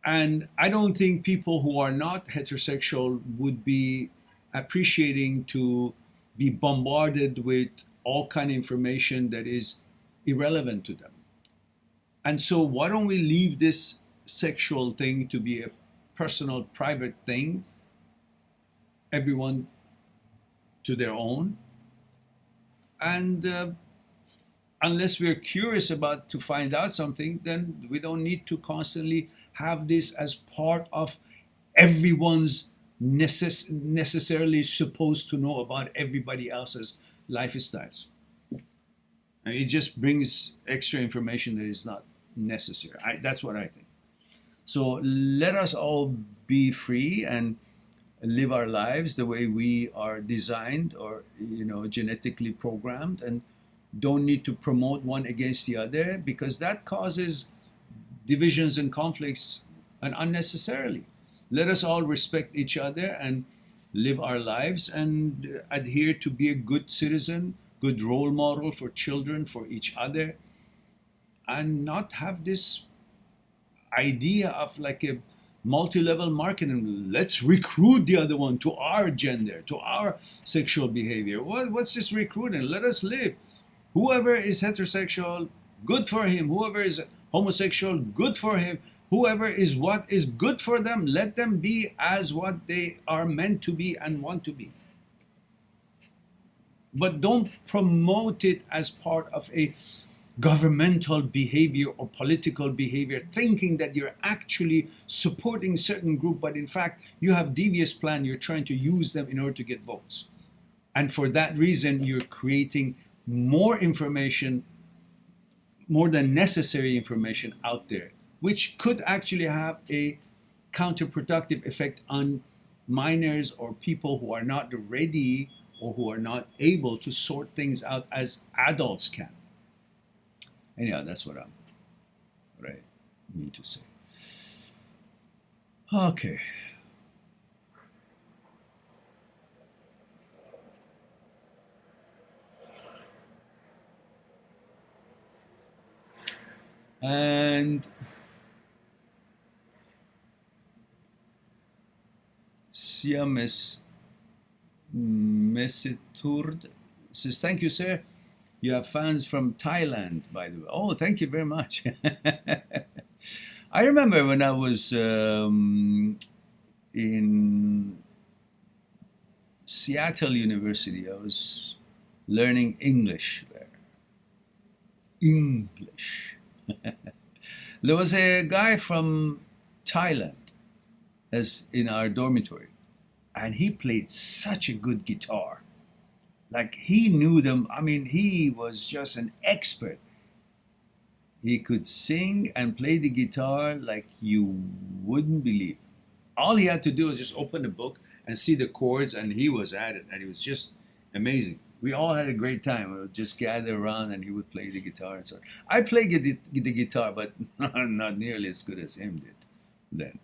And I don't think people who are not heterosexual would be appreciating to be bombarded with all kind of information that is irrelevant to them. And so why don't we leave this sexual thing to be a personal, private thing, everyone to their own, and unless we're curious about to find out something, then we don't need to constantly have this as part of everyone's necessarily supposed to know about everybody else's lifestyles. And it just brings extra information that is not necessary. That's what I think. So let us all be free and live our lives the way we are designed or genetically programmed, and don't need to promote one against the other, because that causes divisions and conflicts and unnecessarily. Let us all respect each other and live our lives and adhere to be a good citizen, good role model for children, for each other, and not have this idea of like a multi-level marketing. Let's recruit the other one to our gender, to our sexual behavior. What's this recruiting? Let us live. Whoever is heterosexual, good for him. Whoever is homosexual, good for him. Whoever is what is good for them, let them be as what they are meant to be and want to be. But don't promote it as part of a governmental behavior or political behavior, thinking that you're actually supporting certain group, but in fact you have devious plan. You're trying to use them in order to get votes, and for that reason you're creating more information more than necessary information out there, which could actually have a counterproductive effect on minors or people who are not ready or who are not able to sort things out as adults can. Anyhow, that's what I mean to say. Okay. And Siames Mesiturd says, thank you, sir. You have fans from Thailand, by the way. Oh, thank you very much. I remember when I was in Seattle University, I was learning English there. English. There was a guy from Thailand as in our dormitory, and he played such a good guitar. Like he knew them. I mean, he was just an expert. He could sing and play the guitar like you wouldn't believe. All he had to do was just open the book and see the chords, and he was at it, and it was just amazing. We all had a great time. We would just gather around, and he would play the guitar and so on. I played the guitar, but not nearly as good as him did then.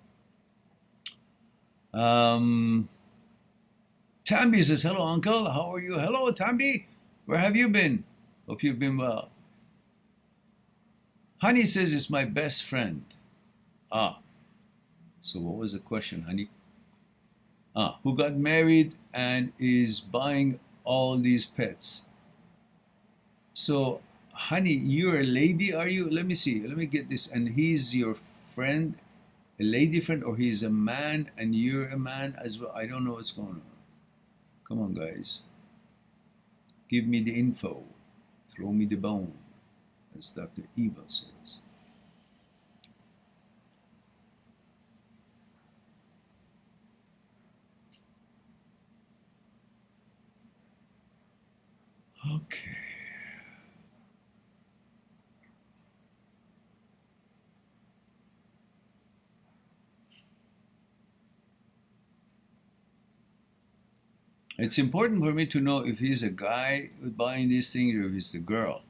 Tambi says, hello, uncle. How are you? Hello, Tambi. Where have you been? Hope you've been well. Honey says, it's my best friend. Ah. So what was the question, honey? Ah, who got married and is buying all these pets. So, honey, you're a lady, are you? Let me see. Let me get this. And he's your friend, a lady friend, or he's a man and you're a man as well. I don't know what's going on. Come on, guys. Give me the info. Throw me the bone, as Dr. Eva says. Okay. It's important for me to know if he's a guy buying these things or if he's the girl.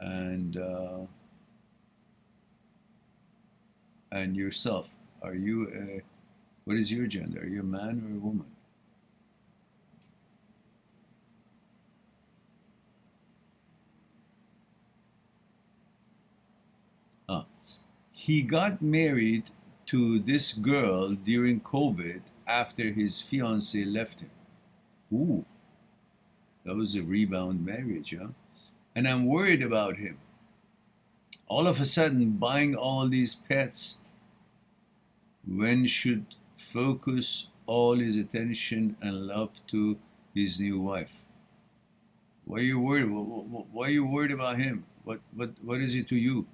And yourself, are you what is your gender? Are you a man or a woman? He got married to this girl during COVID after his fiancée left him. Ooh, that was a rebound marriage, huh? And I'm worried about him. All of a sudden, buying all these pets when should focus all his attention and love to his new wife. Why are you worried? Why are you worried about him? What is it to you?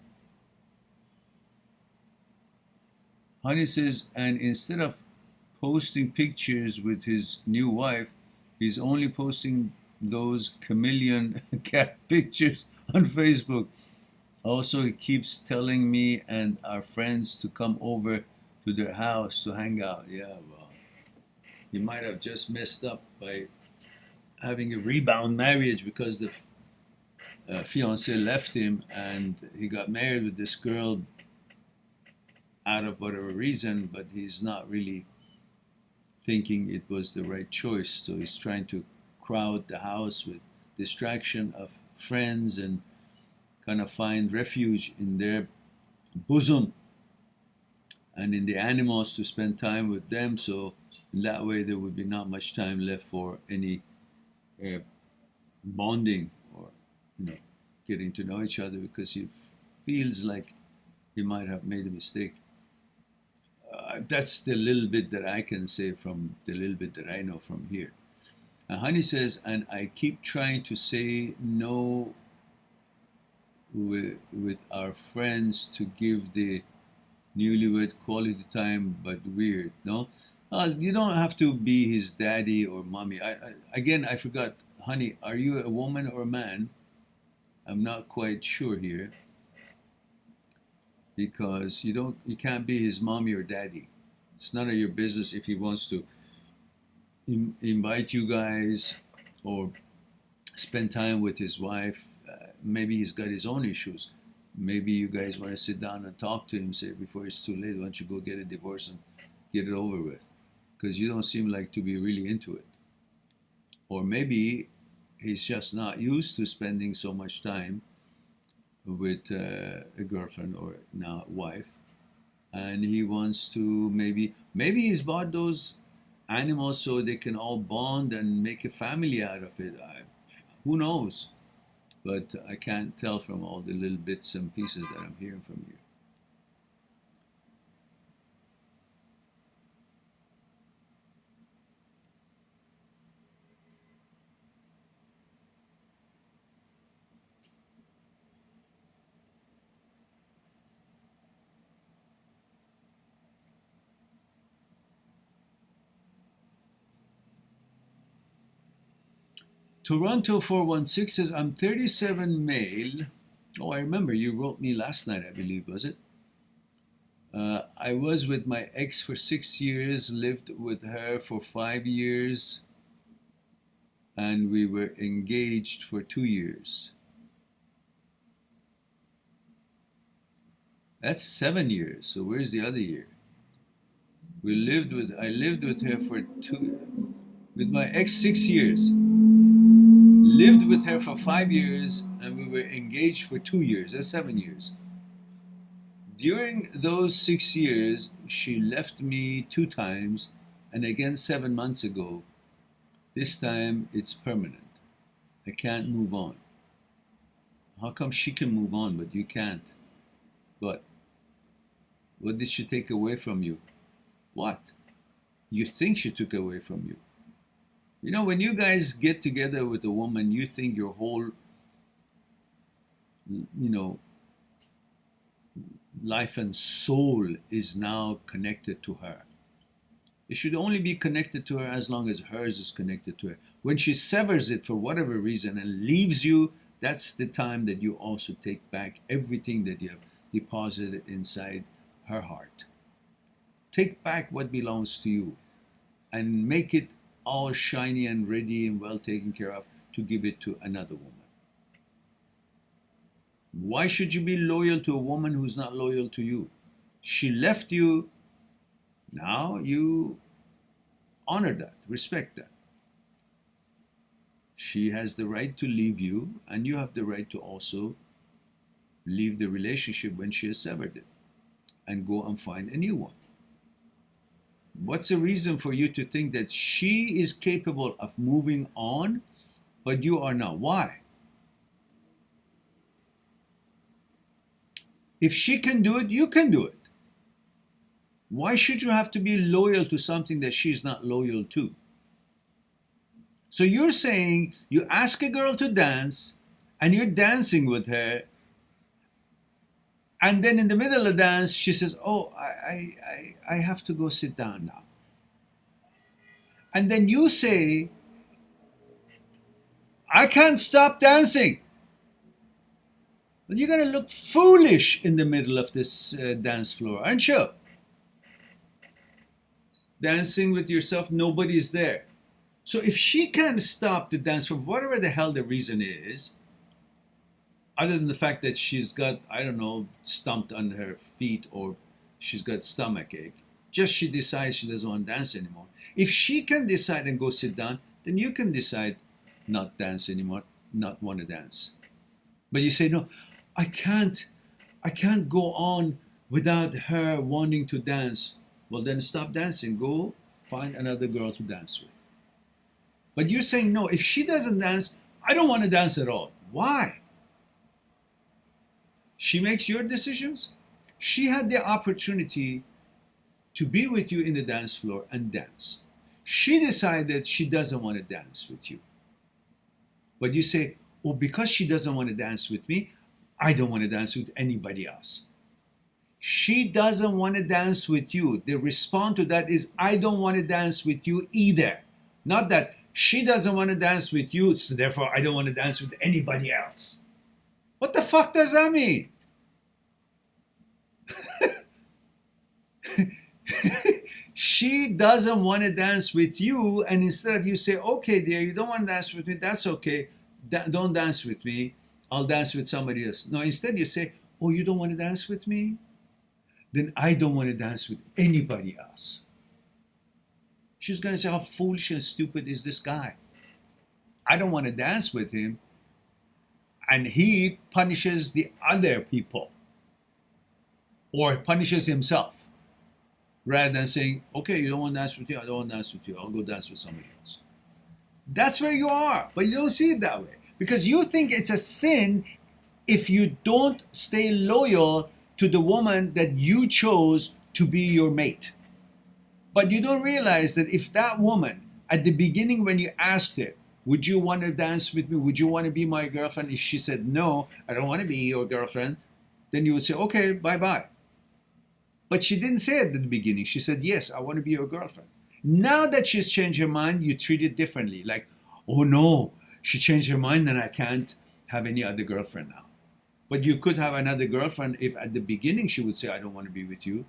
Honey says, and instead of posting pictures with his new wife, he's only posting those chameleon cat pictures on Facebook. Also, he keeps telling me and our friends to come over to their house to hang out. Yeah, well, he might have just messed up by having a rebound marriage because the fiance left him and he got married with this girl out of whatever reason, but he's not really thinking it was the right choice. So he's trying to crowd the house with distraction of friends and kind of find refuge in their bosom and in the animals to spend time with them. So in that way, there would be not much time left for any bonding or getting to know each other because he feels like he might have made a mistake. That's the little bit that I can say from the little bit that I know from here. Honey says, and I keep trying to say no with our friends to give the newlywed quality time, but weird, no? You don't have to be his daddy or mommy. Again, I forgot. Honey, are you a woman or a man? I'm not quite sure here, because you can't be his mommy or daddy. It's none of your business if he wants to invite you guys or spend time with his wife. Maybe he's got his own issues. Maybe you guys want to sit down and talk to him, say, before it's too late, why don't you go get a divorce and get it over with? Because you don't seem like to be really into it. Or maybe he's just not used to spending so much time with a girlfriend or now wife, and he wants to maybe he's bought those animals so they can all bond and make a family out of it. Who knows? But I can't tell from all the little bits and pieces that I'm hearing from you. Toronto 416 says, I'm 37 male. Oh, I remember you wrote me last night, I believe, was it? I was with my ex for 6 years, lived with her for 5 years, and we were engaged for 2 years. That's 7 years. So where's the other year? I lived with her for with my ex 6 years. Lived with her for 5 years, and we were engaged for 2 years. That's 7 years. During those 6 years, she left me 2 times, and again 7 months ago. This time it's permanent. I can't move on. How come she can move on, but you can't? What did she take away from you? What? You think she took away from you. You know, when you guys get together with a woman, you think your whole, life and soul is now connected to her. It should only be connected to her as long as hers is connected to her. When she severs it for whatever reason and leaves you, that's the time that you also take back everything that you have deposited inside her heart. Take back what belongs to you and make it all shiny and ready and well taken care of to give it to another woman. Why should you be loyal to a woman who's not loyal to you? She left you. Now you honor that, respect that. She has the right to leave you, and you have the right to also leave the relationship when she has severed it and go and find a new one. What's the reason for you to think that she is capable of moving on, but you are not? Why? If she can do it, you can do it. Why should you have to be loyal to something that she's not loyal to? So you're saying you ask a girl to dance and you're dancing with her, and then in the middle of the dance she says, oh, I have to go sit down now. And then you say, I can't stop dancing. Well, you're going to look foolish in the middle of this dance floor, aren't you? Dancing with yourself, nobody's there. So if she can't stop the dance for whatever the hell the reason is, other than the fact that she's got, I don't know, stumped on her feet or she's got stomach ache, just she decides she doesn't want to dance anymore. If she can decide and go sit down, then you can decide not dance anymore, not want to dance. But you say, no, I can't go on without her wanting to dance. Well, then stop dancing. Go find another girl to dance with. But you're saying, no, if she doesn't dance, I don't want to dance at all. Why? She makes your decisions. She had the opportunity to be with you in the dance floor and dance. She decided she doesn't want to dance with you. But you say, well, because she doesn't want to dance with me, I don't want to dance with anybody else. She doesn't want to dance with you. The response to that is, I don't want to dance with you either. Not that she doesn't want to dance with you, so therefore I don't want to dance with anybody else. What the fuck does that mean? She doesn't want to dance with you, and instead of you say, okay, dear, you don't want to dance with me, that's okay. Don't dance with me. I'll dance with somebody else. No, instead you say, oh, you don't want to dance with me? Then I don't want to dance with anybody else. She's going to say, how foolish and stupid is this guy? I don't want to dance with him, and he punishes the other people or punishes himself rather than saying, okay, you don't want to dance with you, I don't want to dance with you, I'll go dance with somebody else. That's where you are, but you don't see it that way because you think it's a sin if you don't stay loyal to the woman that you chose to be your mate. But you don't realize that if that woman, at the beginning when you asked her, would you want to dance with me? Would you want to be my girlfriend? If she said, no, I don't want to be your girlfriend, then you would say, okay, bye-bye. But she didn't say it at the beginning. She said, yes, I want to be your girlfriend. Now that she's changed her mind, you treat it differently. Like, oh no, she changed her mind and I can't have any other girlfriend now. But you could have another girlfriend if at the beginning she would say, I don't want to be with you.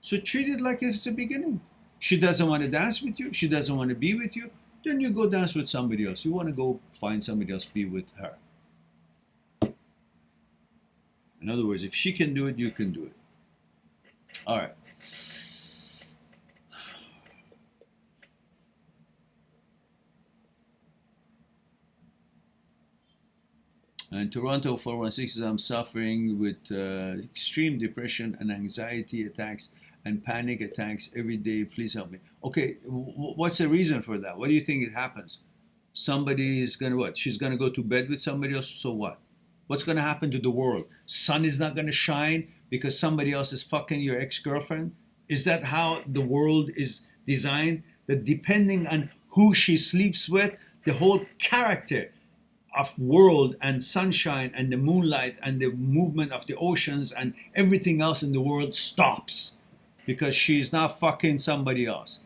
So treat it like it's the beginning. She doesn't want to dance with you. She doesn't want to be with you. Then you go dance with somebody else. You want to go find somebody else, be with her. In other words, if she can do it, you can do it. All right. And Toronto 416 says, I'm suffering with extreme depression and anxiety attacks and panic attacks every day. Please help me. Okay, what's the reason for that? What do you think it happens? Somebody is going to what? She's going to go to bed with somebody else, so what? What's going to happen to the world? Sun is not going to shine because somebody else is fucking your ex-girlfriend? Is that how the world is designed? That depending on who she sleeps with, the whole character of world and sunshine and the moonlight and the movement of the oceans and everything else in the world stops because she's not fucking somebody else.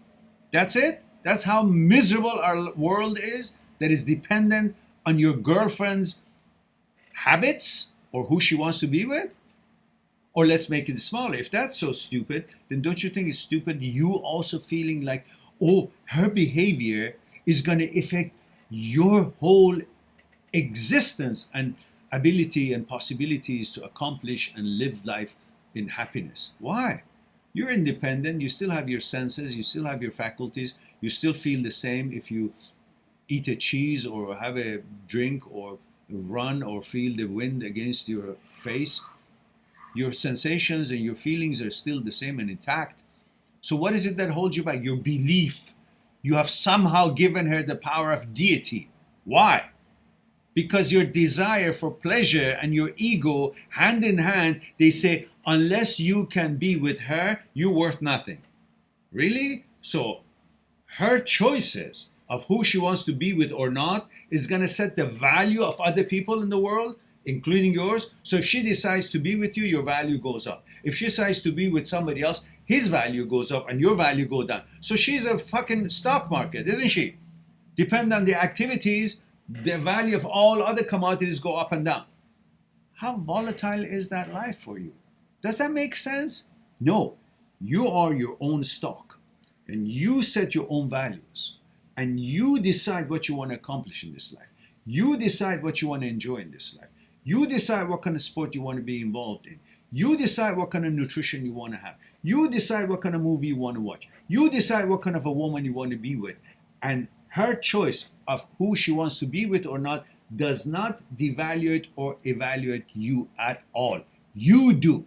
That's it? That's how miserable our world is, that is dependent on your girlfriend's habits or who she wants to be with? Or let's make it smaller. If that's so stupid, then don't you think it's stupid you also feeling like, oh, her behavior is going to affect your whole existence and ability and possibilities to accomplish and live life in happiness? Why? You're independent, you still have your senses, you still have your faculties, you still feel the same if you eat a cheese or have a drink or run or feel the wind against your face. Your sensations and your feelings are still the same and intact. So what is it that holds you back? Your belief. You have somehow given her the power of deity. Why? Because your desire for pleasure and your ego, hand in hand, they say, unless you can be with her, you're worth nothing. Really? So her choices of who she wants to be with or not is going to set the value of other people in the world, including yours. So if she decides to be with you, your value goes up. If she decides to be with somebody else, his value goes up and your value goes down. So she's a fucking stock market, isn't she? Depend on the activities, the value of all other commodities go up and down. How volatile is that life for you? Does that make sense? No. You are your own stock and you set your own values and you decide what you want to accomplish in this life. You decide what you want to enjoy in this life. You decide what kind of sport you want to be involved in. You decide what kind of nutrition you want to have. You decide what kind of movie you want to watch. You decide what kind of a woman you want to be with. And her choice of who she wants to be with or not does not devaluate or evaluate you at all. You do.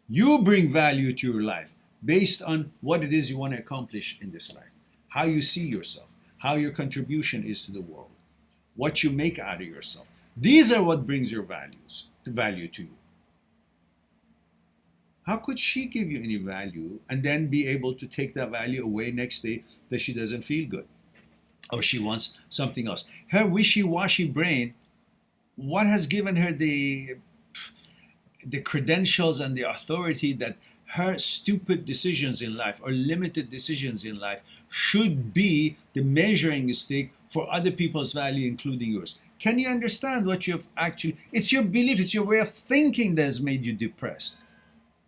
You bring value to your life based on what it is you want to accomplish in this life, how you see yourself, how your contribution is to the world, what you make out of yourself. These are what brings your value to you. How could she give you any value and then be able to take that value away next day that she doesn't feel good or she wants something else? Her wishy-washy brain, what has given her the credentials and the authority that her stupid decisions in life or limited decisions in life should be the measuring stick for other people's value, including yours? Can you understand what you've actually, it's your belief, it's your way of thinking that has made you depressed.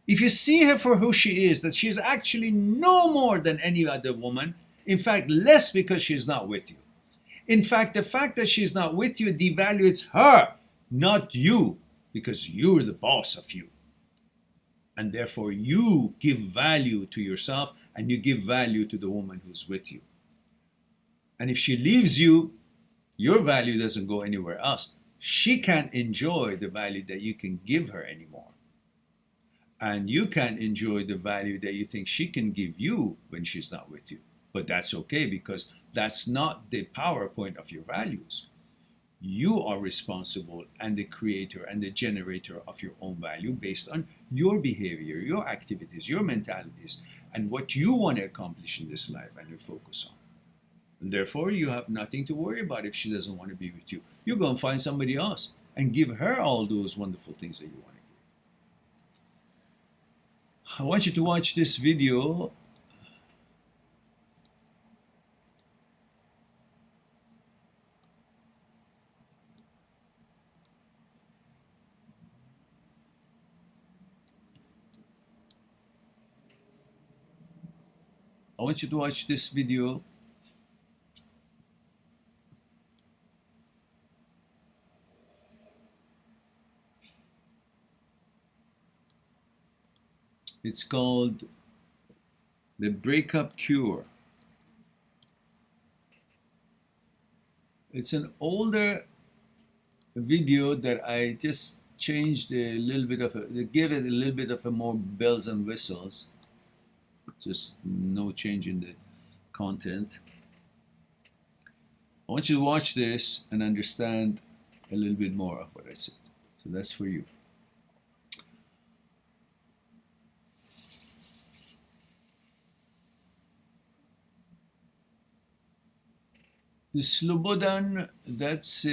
If you see her for who she is, that she is actually no more than any other woman, in fact, less because she's not with you. In fact, the fact that she's not with you devaluates her, not you, because you're the boss of you. And therefore, you give value to yourself and you give value to the woman who's with you. And if she leaves you, your value doesn't go anywhere else. She can't enjoy the value that you can give her anymore. And you can't enjoy the value that you think she can give you when she's not with you. But that's okay, because that's not the PowerPoint of your values. You are responsible and the creator and the generator of your own value based on your behavior, your activities, your mentalities, and what you want to accomplish in this life and you focus on. And therefore, you have nothing to worry about if she doesn't want to be with you. You go and find somebody else and give her all those wonderful things that you want to give. I want you to watch this video. I want you to watch this video. It's called The Breakup Cure. It's an older video that I just changed a little bit of give it a little bit of a more bells and whistles. Just no change in the content. I want you to watch this and understand a little bit more of what I said. So that's for you. The Slobodan, that's a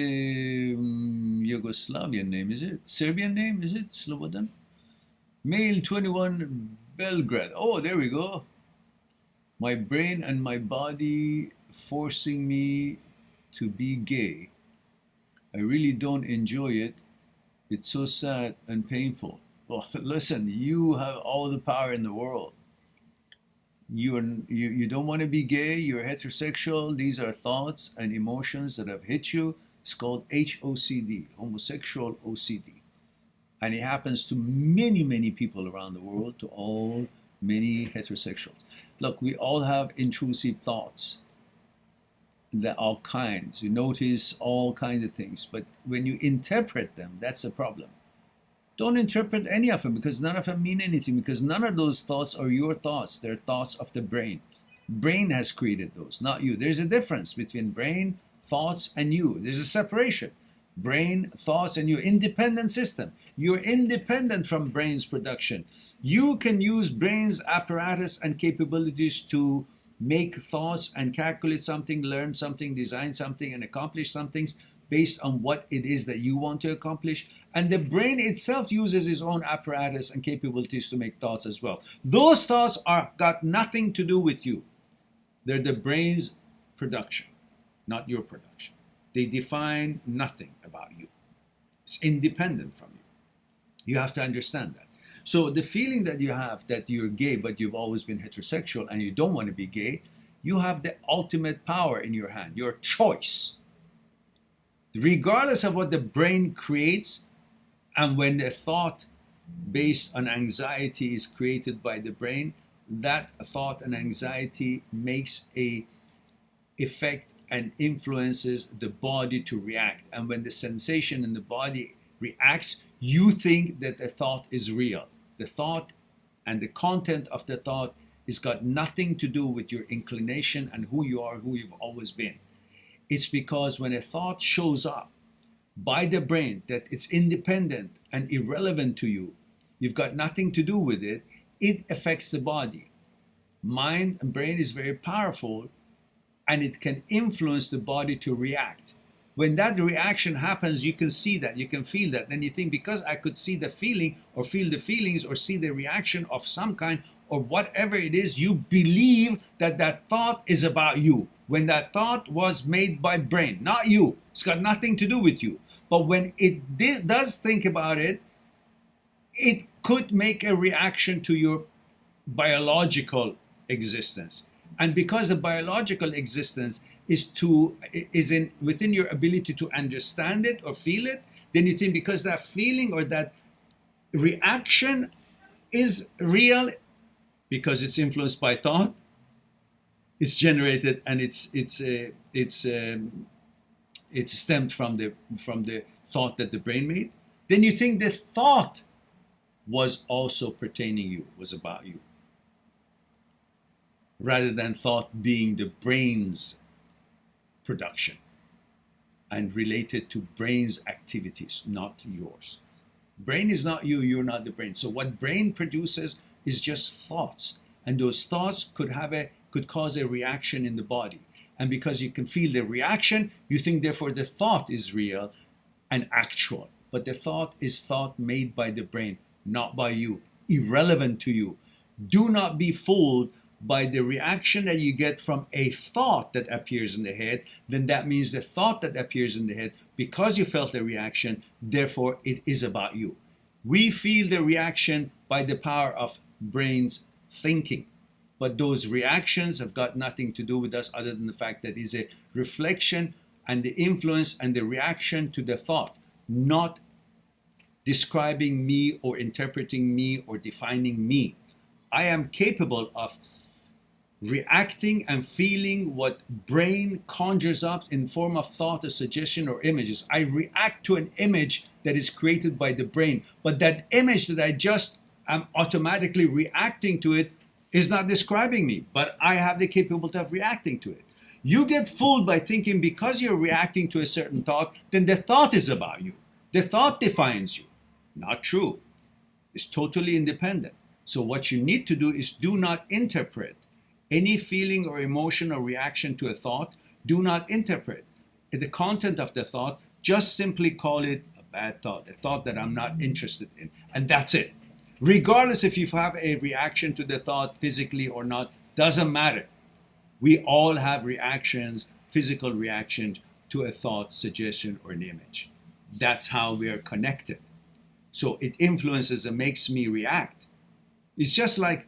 Yugoslavian name, is it? Serbian name, is it? Slobodan? Male 21, Belgrade. Oh, there we go. My brain and my body forcing me to be gay. I really don't enjoy it. It's so sad and painful. Well, listen, you have all the power in the world. You don't want to be gay, you're heterosexual, these are thoughts and emotions that have hit you. It's called HOCD, homosexual OCD. And it happens to many, many people around the world, to all many heterosexuals. Look, we all have intrusive thoughts. There are all kinds. You notice all kinds of things. But when you interpret them, that's the problem. Don't interpret any of them, because none of them mean anything, because none of those thoughts are your thoughts. They're thoughts of the brain. Brain has created those, not you. There's a difference between brain, thoughts, and you. There's a separation. Brain, thoughts, and you. Independent system. You're independent from brain's production. You can use brain's apparatus and capabilities to make thoughts and calculate something, learn something, design something, and accomplish some things based on what it is that you want to accomplish. And the brain itself uses its own apparatus and capabilities to make thoughts as well. Those thoughts are got nothing to do with you. They're the brain's production, not your production. They define nothing about you. It's independent from you. You have to understand that. So the feeling that you have that you're gay, but you've always been heterosexual and you don't want to be gay, you have the ultimate power in your hand, your choice. Regardless of what the brain creates, and when the thought based on anxiety is created by the brain, that thought and anxiety makes a effect and influences the body to react. And when the sensation in the body reacts, you think that the thought is real. The thought and the content of the thought has got nothing to do with your inclination and who you are, who you've always been. It's because when a thought shows up by the brain that it's independent and irrelevant to you, you've got nothing to do with it, it affects the body. Mind and brain is very powerful, and it can influence the body to react. When that reaction happens, you can see that, you can feel that. Then you think, because I could see the feeling or feel the feelings or see the reaction of some kind or whatever it is, you believe that that thought is about you. when that thought was made by brain, not you. It's got nothing to do with you. But when it does think about it, it could make a reaction to your biological existence. And because the biological existence is within your ability to understand it or feel it, then you think because that feeling or that reaction is real, because it's influenced by thought, it's generated, and it's stemmed from the thought that the brain made, then you think the thought was also pertaining you, was about you, rather than thought being the brain's production and related to brain's activities, not yours. Brain is not you, you're not the brain. So what brain produces is just thoughts, and those thoughts could cause a reaction in the body. And because you can feel the reaction, you think therefore the thought is real and actual. But the thought is thought made by the brain, not by you, irrelevant to you. Do not be fooled by the reaction that you get from a thought that appears in the head. Then that means the thought that appears in the head, because you felt the reaction, therefore it is about you. We feel the reaction by the power of brain's thinking. But those reactions have got nothing to do with us other than the fact that it's a reflection and the influence and the reaction to the thought, not describing me or interpreting me or defining me. I am capable of reacting and feeling what brain conjures up in form of thought or suggestion or images. I react to an image that is created by the brain, but that image that I just am automatically reacting to it is not describing me, but I have the capability of reacting to it. You get fooled by thinking because you're reacting to a certain thought, then the thought is about you. The thought defines you. Not true. It's totally independent. So what you need to do is do not interpret any feeling or emotion or reaction to a thought. Do not interpret the content of the thought. Just simply call it a bad thought, a thought that I'm not interested in, and that's it. Regardless if you have a reaction to the thought physically or not, doesn't matter. We all have reactions, physical reactions to a thought, suggestion, or an image. That's how we are connected. So it influences and makes me react. It's just like,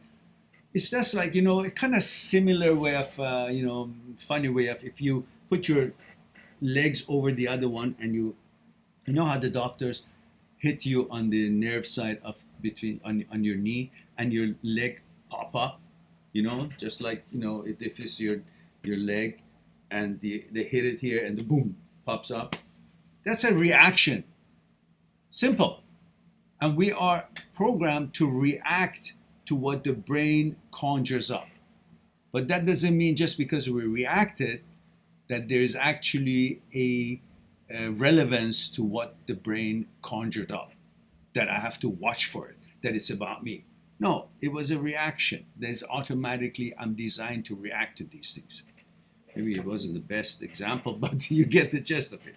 a kind of similar way of, funny way of, if you put your legs over the other one and you know how the doctors hit you on the nerve side of on your knee and your leg pop up, just like, if it's your leg and they hit it here and the boom pops up. That's a reaction. Simple. And we are programmed to react to what the brain conjures up. But that doesn't mean just because we reacted that there is actually a relevance to what the brain conjured up, that I have to watch for it, that it's about me. No, it was a reaction. There's automatically, I'm designed to react to these things. Maybe it wasn't the best example, but you get the gist of it.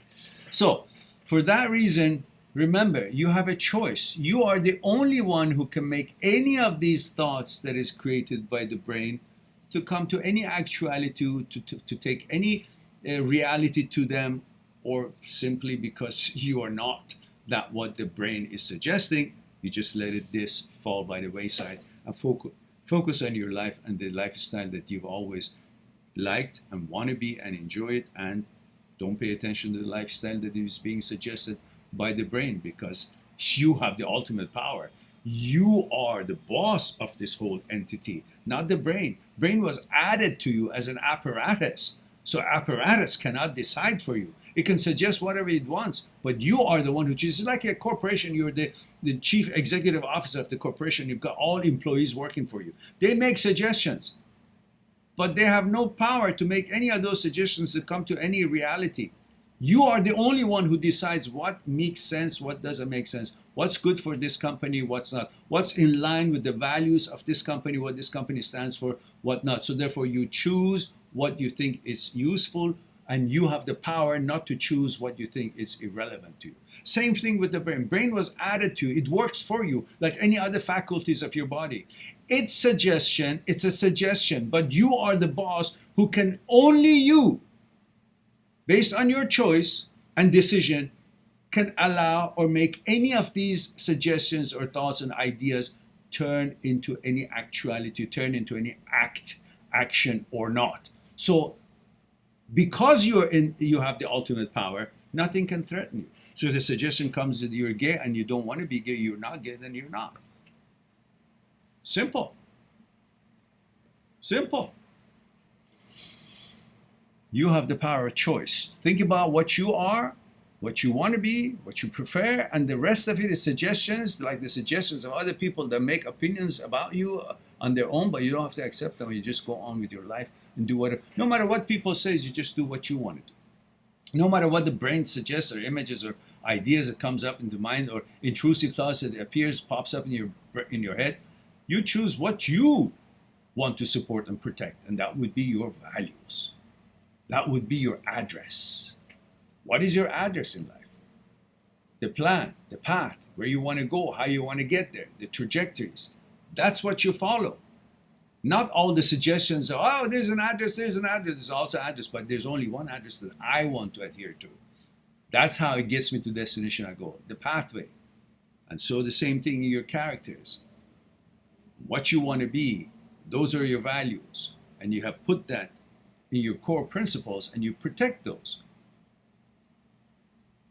So, for that reason, remember, you have a choice. You are the only one who can make any of these thoughts that is created by the brain to come to any actuality, to take any reality to them, or simply because you are not that what the brain is suggesting, you just let this fall by the wayside and focus on your life and the lifestyle that you've always liked and want to be and enjoy it, and don't pay attention to the lifestyle that is being suggested by the brain, because you have the ultimate power. You are the boss of this whole entity, not the brain. Brain was added to you as an apparatus. So apparatus cannot decide for you. It can suggest whatever it wants, but you are the one who chooses. It's like a corporation. You're the chief executive officer of the corporation. You've got all employees working for you. They make suggestions, but they have no power to make any of those suggestions to come to any reality. You are the only one who decides what makes sense, what doesn't make sense, what's good for this company, what's not, what's in line with the values of this company, what this company stands for, what not. So therefore you choose what you think is useful, and you have the power not to choose what you think is irrelevant to you. Same thing with the brain. Brain was added to you. It works for you like any other faculties of your body. It's a suggestion, but you are the boss who can only you, based on your choice and decision, can allow or make any of these suggestions or thoughts and ideas turn into any actuality, turn into any action or not. So because you have the ultimate power, nothing can threaten you. So if the suggestion comes that you're gay and you don't want to be gay, you're not gay, then you're not. Simple. Simple. You have the power of choice. Think about what you are, what you want to be, what you prefer, and the rest of it is suggestions, like the suggestions of other people that make opinions about you on their own, but you don't have to accept them. You just go on with your life and do whatever. No matter what people say, you just do what you want to do. No matter what the brain suggests or images or ideas that comes up into mind or intrusive thoughts that appears, pops up in your head, you choose what you want to support and protect, and that would be your values. That would be your address. What is your address in life? The plan, the path, where you want to go, how you want to get there, the trajectories. That's what you follow. Not all the suggestions of, oh, there's an address, there's also an address, but there's only one address that I want to adhere to. That's how it gets me to the destination I go, the pathway. And so the same thing in your characters. What you want to be, those are your values. And you have put that in your core principles and you protect those.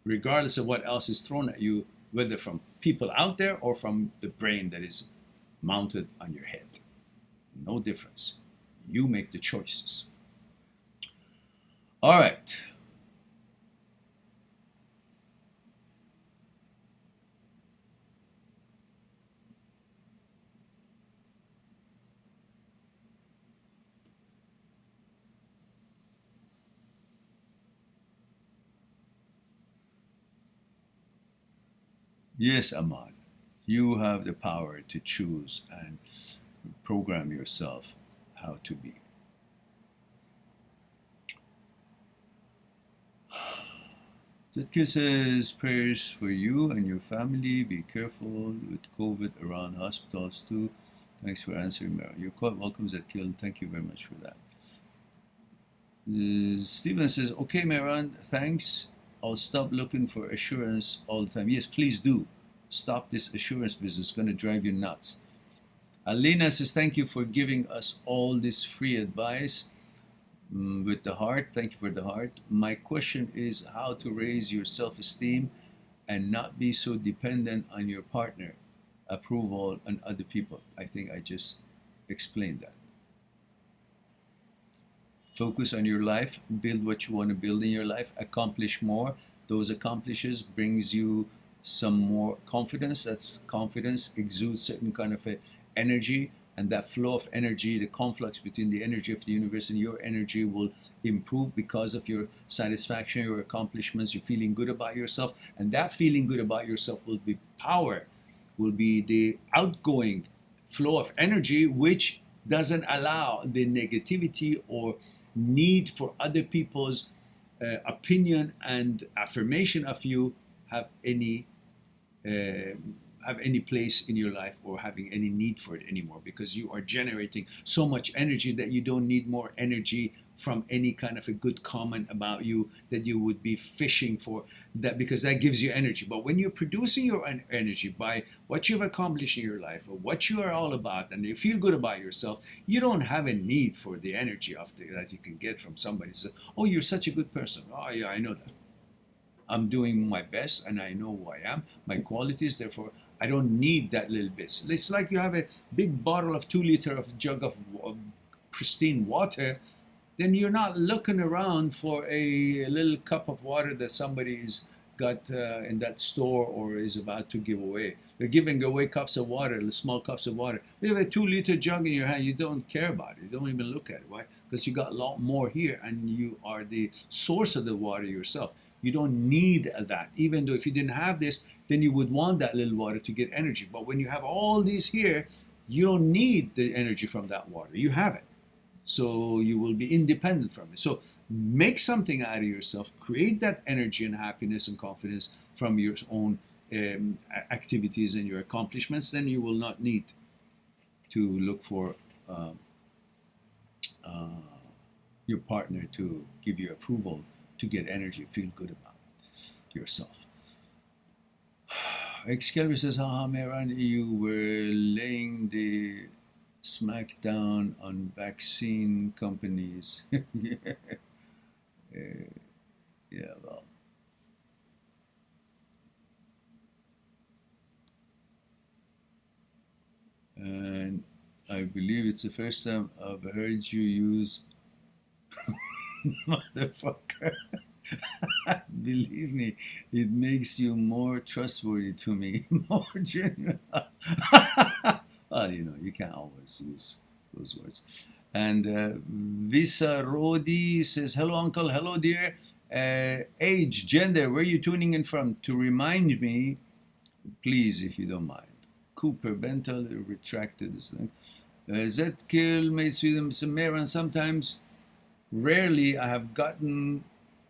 Regardless of what else is thrown at you, whether from people out there or from the brain that is mounted on your head. No difference. You make the choices. All right. Yes, Ahmad. You have the power to choose and program yourself how to be. Zitke says prayers for you and your family. Be careful with COVID around hospitals too. Thanks for answering, Mary. You're quite welcome, Zitke, and thank you very much for that. Stephen says, okay, Meran, thanks. I'll stop looking for assurance all the time. Yes, please do. Stop this assurance business. It's going to drive you nuts. Alina says, thank you for giving us all this free advice with the heart. Thank you for the heart. My question is how to raise your self-esteem and not be so dependent on your partner, approval, and other people. I think I just explained that. Focus on your life, build what you want to build in your life, accomplish more. Those accomplishes brings you some more confidence. That's confidence exudes certain kind of a energy, and that flow of energy, the conflux between the energy of the universe and your energy will improve because of your satisfaction, your accomplishments, you're feeling good about yourself, and that feeling good about yourself will be power, will be the outgoing flow of energy, which doesn't allow the negativity or need for other people's opinion and affirmation of you have any place in your life or having any need for it anymore, because you are generating so much energy that you don't need more energy from any kind of a good comment about you that you would be fishing for, that because that gives you energy. But when you're producing your energy by what you've accomplished in your life or what you are all about, and you feel good about yourself, you don't have a need for the energy that you can get from somebody. So, oh, you're such a good person. Oh yeah, I know that. I'm doing my best and I know who I am, my qualities, therefore I don't need that little bit. It's like you have a big bottle of 2 liter of jug of pristine water, then you're not looking around for a little cup of water that somebody's got in that store or is about to give away. They're giving away cups of water, small cups of water. You have a 2 liter jug in your hand, you don't care about it, you don't even look at it. Why? Because you got a lot more here and you are the source of the water yourself. You don't need that. Even though if you didn't have this, then you would want that little water to get energy. But when you have all these here, you don't need the energy from that water. You have it. So you will be independent from it. So make something out of yourself. Create that energy and happiness and confidence from your own activities and your accomplishments. Then you will not need to look for your partner to give you approval, to get energy, feel good about yourself. Excalibur says, haha, Meran, you were laying the smackdown on vaccine companies. Yeah, yeah, well. And I believe it's the first time I've heard you use motherfucker. Believe me, it makes you more trustworthy to me, more genuine. Well, you can't always use those words. And Visa Rodi says, hello, uncle. Hello, dear. Age, gender, where are you tuning in from? To remind me, please, if you don't mind. Cooper Bental retracted this thing. Zetkill made Sweden Samir, and sometimes, rarely, I have gotten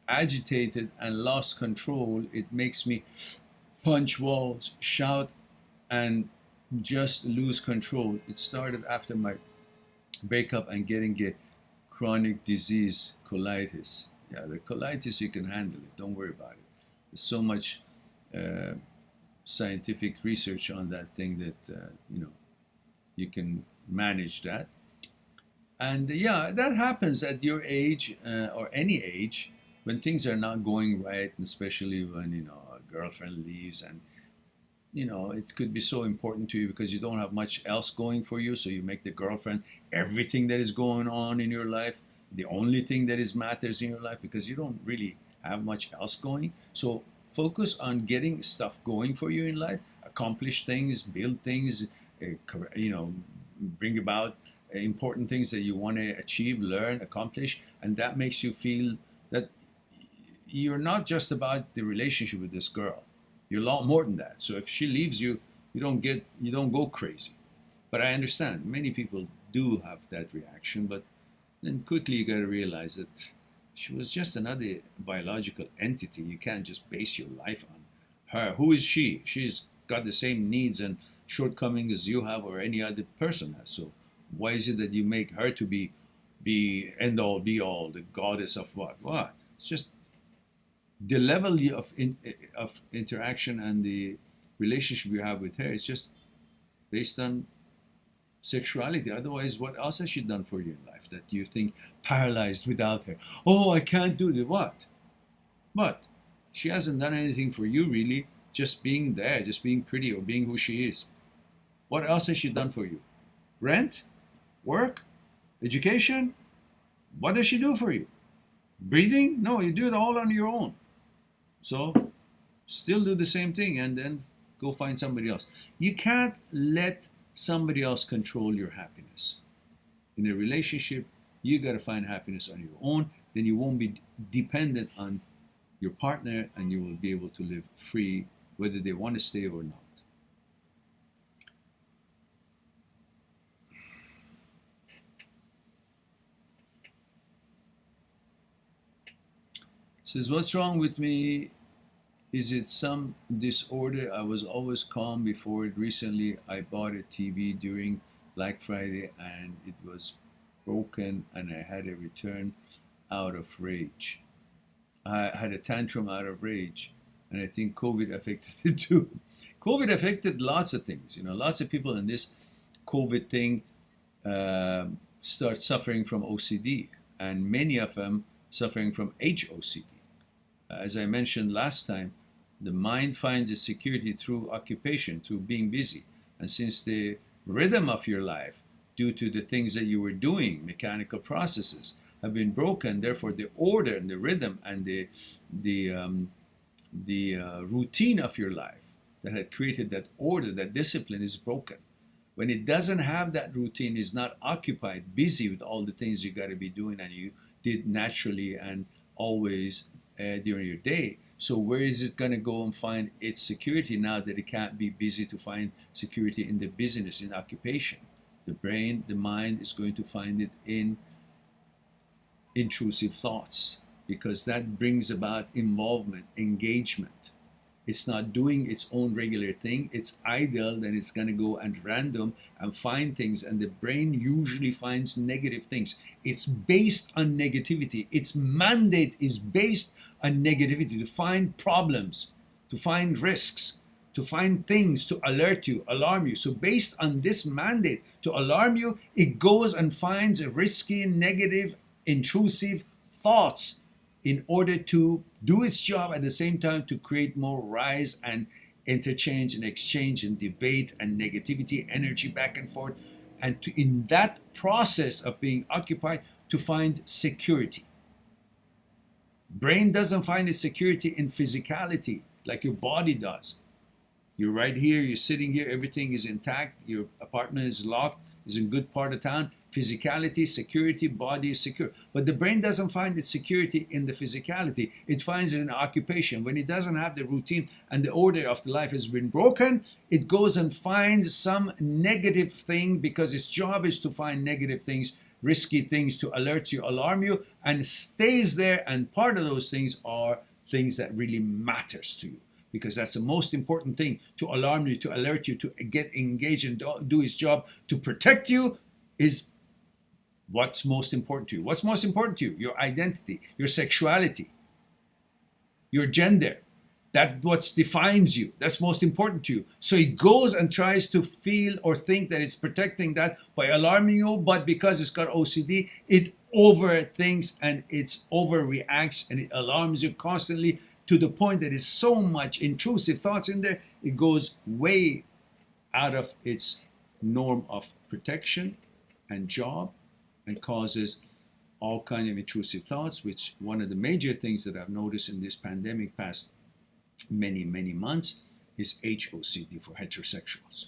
agitated and lost control. It makes me punch walls, shout, and just lose control. It started after my breakup and getting a chronic disease, colitis. Yeah, the colitis, you can handle it. Don't worry about it. There's so much scientific research on that thing that, you can manage that. And yeah, that happens at your age or any age when things are not going right, and especially when, a girlfriend leaves, and, it could be so important to you because you don't have much else going for you. So you make the girlfriend everything that is going on in your life, the only thing that is matters in your life, because you don't really have much else going. So focus on getting stuff going for you in life, accomplish things, build things, bring about important things that you want to achieve, learn, accomplish, and that makes you feel that you're not just about the relationship with this girl. You're a lot more than that. So if she leaves you, you don't go crazy. But I understand many people do have that reaction, but then quickly you got to realize that she was just another biological entity. You can't just base your life on her. Who is she? She's got the same needs and shortcomings as you have or any other person has. So why is it that you make her to be end all be all, the goddess of what? What? It's just the level of interaction and the relationship you have with her is just based on sexuality. Otherwise, what else has she done for you in life that you think paralyzed without her? Oh, I can't do the what? But she hasn't done anything for you really, just being there, just being pretty or being who she is. What else has she done for you? Rent? Work? Education? What does she do for you? Breathing? No, you do it all on your own. So still do the same thing and then go find somebody else. You can't let somebody else control your happiness. In a relationship, you got to find happiness on your own. Then you won't be dependent on your partner, and you will be able to live free whether they want to stay or not. Says, what's wrong with me? Is it some disorder? I was always calm before it. Recently, I bought a TV during Black Friday and it was broken and I had a return out of rage. I had a tantrum out of rage, and I think COVID affected it too. COVID affected lots of things. Lots of people in this COVID thing start suffering from OCD, and many of them suffering from HOCD. As I mentioned last time, the mind finds its security through occupation, through being busy. And since the rhythm of your life, due to the things that you were doing, mechanical processes, have been broken, therefore the order and the rhythm and the routine of your life that had created that order, that discipline, is broken. When it doesn't have that routine, is not occupied, busy with all the things you got to be doing and you did naturally and always during your day. So where is it going to go and find its security now that it can't be busy to find security in the business, in occupation? The brain, the mind is going to find it in intrusive thoughts, because that brings about involvement, engagement. It's not doing its own regular thing. It's idle, then it's going to go and random and find things. And the brain usually finds negative things. It's based on negativity. Its mandate is based on negativity, to find problems, to find risks, to find things to alert you, alarm you. So based on this mandate to alarm you, it goes and finds risky, negative, intrusive thoughts in order to do its job, at the same time to create more rise and interchange and exchange and debate and negativity, energy back and forth, and to, in that process of being occupied, to find security. Brain doesn't find its security in physicality like your body does. You're right here, you're sitting here, everything is intact, your apartment is locked, is in good part of town. Physicality, security, body is secure. But the brain doesn't find its security in the physicality. It finds it in occupation. When it doesn't have the routine and the order of the life has been broken, it goes and finds some negative thing, because its job is to find negative things, risky things to alert you, alarm you, and stays there. And part of those things are things that really matters to you, because that's the most important thing, to alarm you, to alert you, to get engaged and do its job, to protect you, is what's most important to you. What's most important to you? Your identity, your sexuality, your gender. That's what defines you. That's most important to you. So it goes and tries to feel or think that it's protecting that by alarming you, but because it's got OCD, it overthinks and it overreacts and it alarms you constantly, to the point that it's so much intrusive thoughts in there, it goes way out of its norm of protection and job, and causes all kinds of intrusive thoughts, which one of the major things that I've noticed in this pandemic past many months is HOCD for heterosexuals.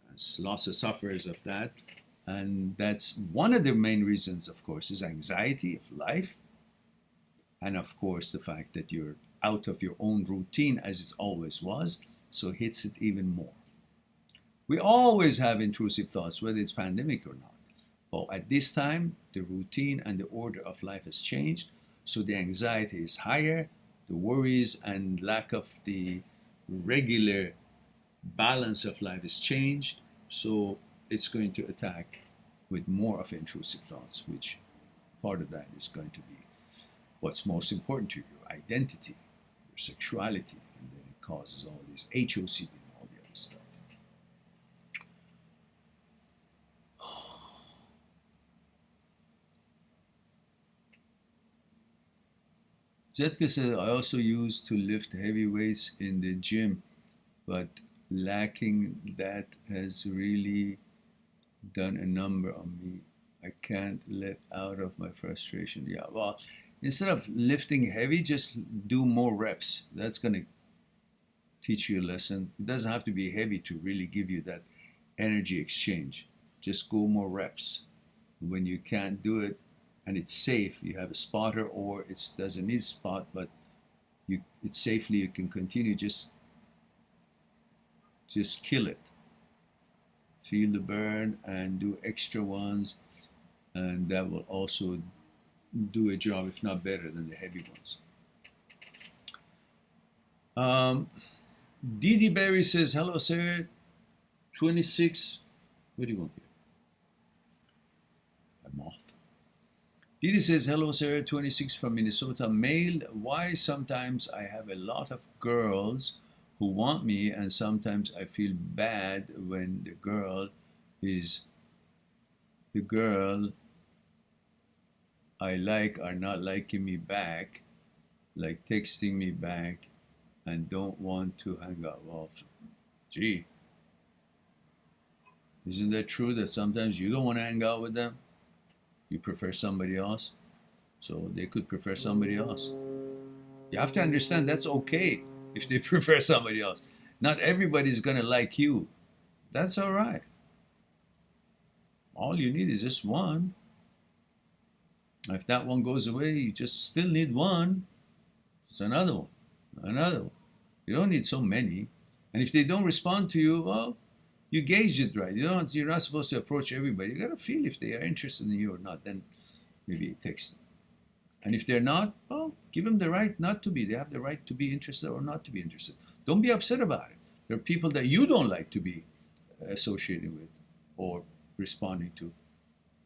There's lots of sufferers of that, and that's one of the main reasons, of course, is anxiety of life, and of course the fact that you're out of your own routine as it always was, so it hits it even more. We always have intrusive thoughts, whether it's pandemic or not. But at this time, the routine and the order of life has changed, so the anxiety is higher, the worries and lack of the regular balance of life is changed, so it's going to attack with more of intrusive thoughts, which part of that is going to be what's most important to you, your identity, your sexuality, and then it causes all these HOCD and all the other stuff. Zetka said, I also used to lift heavy weights in the gym, but lacking that has really done a number on me. I can't let out of my frustration. Yeah, well, instead of lifting heavy, just do more reps. That's going to teach you a lesson. It doesn't have to be heavy to really give you that energy exchange. Just go more reps. When you can't do it, and it's safe, you have a spotter, or it doesn't need spot, but it's safely, you can continue, just kill it. Feel the burn and do extra ones, and that will also do a job, if not better than the heavy ones. Didi Berry says, hello sir, 26, what do you want here? A moth. Didi says, hello sir, 26 from Minnesota, male. Why sometimes I have a lot of girls who want me, and sometimes I feel bad when the girl I like are not liking me back, like texting me back and don't want to hang out. Well, gee, isn't that true that sometimes you don't want to hang out with them? You prefer somebody else, so they could prefer somebody else. You have to understand that's okay if they prefer somebody else. Not everybody's gonna like you. That's all right. All you need is just one. If that one goes away, you just still need one. It's another one, another one. You don't need so many. And if they don't respond to you, well, you gauge it right. You're not supposed to approach everybody. You gotta feel if they are interested in you or not. Then maybe text them. And if they're not, well, give them the right not to be. They have the right to be interested or not to be interested. Don't be upset about it. There are people that you don't like to be associated with or responding to.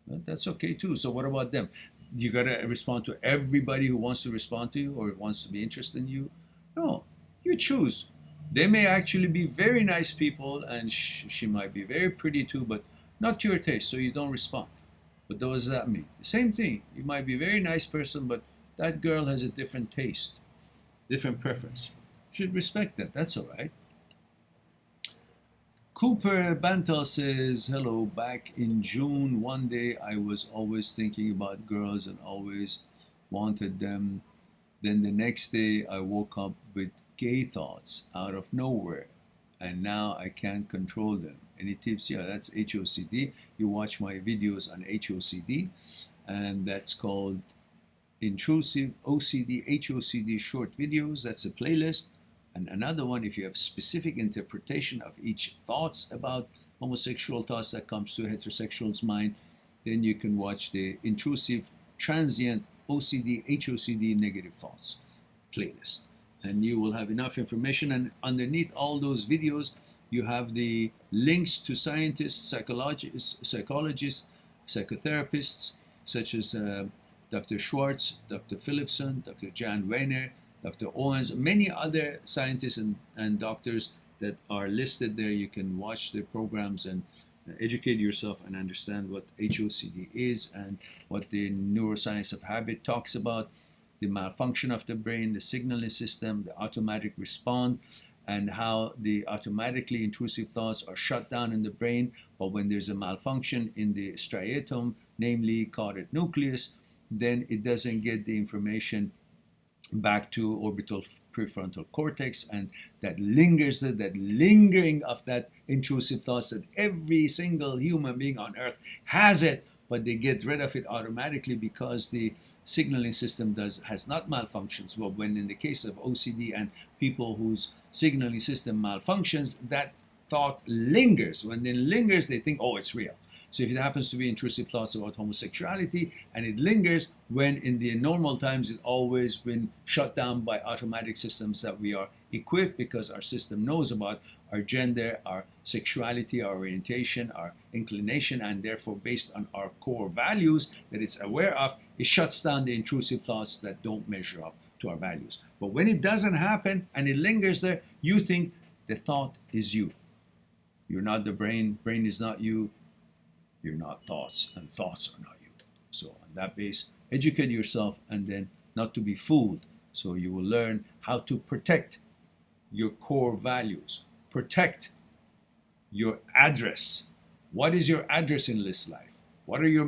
Well, that's okay too. So what about them? You got to respond to everybody who wants to respond to you or wants to be interested in you? No, you choose. They may actually be very nice people, and she might be very pretty too, but not to your taste, so you don't respond. But what does that mean? The same thing. You might be a very nice person, but that girl has a different taste, different preference. You should respect that. That's all right. Cooper Bantal says, hello, back in June, one day I was always thinking about girls and always wanted them. Then the next day I woke up with gay thoughts out of nowhere, and now I can't control them. Any tips? Yeah, that's HOCD. You watch my videos on HOCD, and that's called Intrusive OCD, HOCD short videos. That's a playlist. And another one, if you have specific interpretation of each thoughts about homosexual thoughts that comes to a heterosexual's mind, then you can watch the Intrusive Transient OCD, HOCD negative thoughts playlist. And you will have enough information. And underneath all those videos, you have the links to scientists, psychologists, psychotherapists, such as Dr. Schwartz, Dr. Philipson, Dr. Jan Weiner, Dr. Owens, many other scientists and doctors that are listed there. You can watch their programs and educate yourself and understand what HOCD is and what the neuroscience of habit talks about, the malfunction of the brain, the signaling system, the automatic response, and how the automatically intrusive thoughts are shut down in the brain. But when there's a malfunction in the striatum, namely caudate nucleus, then it doesn't get the information back to orbital prefrontal cortex, and that lingers, that lingering of that intrusive thoughts that every single human being on earth has it, but they get rid of it automatically because the signaling system has not malfunctions. Well, when in the case of OCD and people whose signaling system malfunctions, that thought lingers. When it lingers, they think, oh, it's real. So if it happens to be intrusive thoughts about homosexuality and it lingers, when in the normal times it's always been shut down by automatic systems that we are equipped, because our system knows about our gender, our sexuality, our orientation, our inclination, and therefore based on our core values that it's aware of, it shuts down the intrusive thoughts that don't measure up to our values. But when it doesn't happen and it lingers there, you think the thought is you. You're not the brain, brain is not you. You're not thoughts, and thoughts are not you. So on that base, educate yourself and then not to be fooled. So you will learn how to protect your core values, protect your address. What is your address in this life? What are your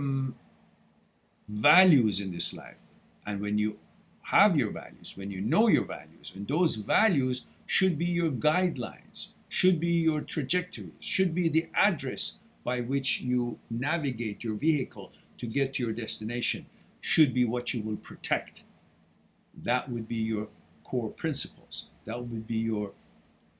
values in this life? And when you have your values, when you know your values, and those values should be your guidelines, should be your trajectories, should be the address by which you navigate your vehicle to get to your destination, should be what you will protect. That would be your core principles. That would be your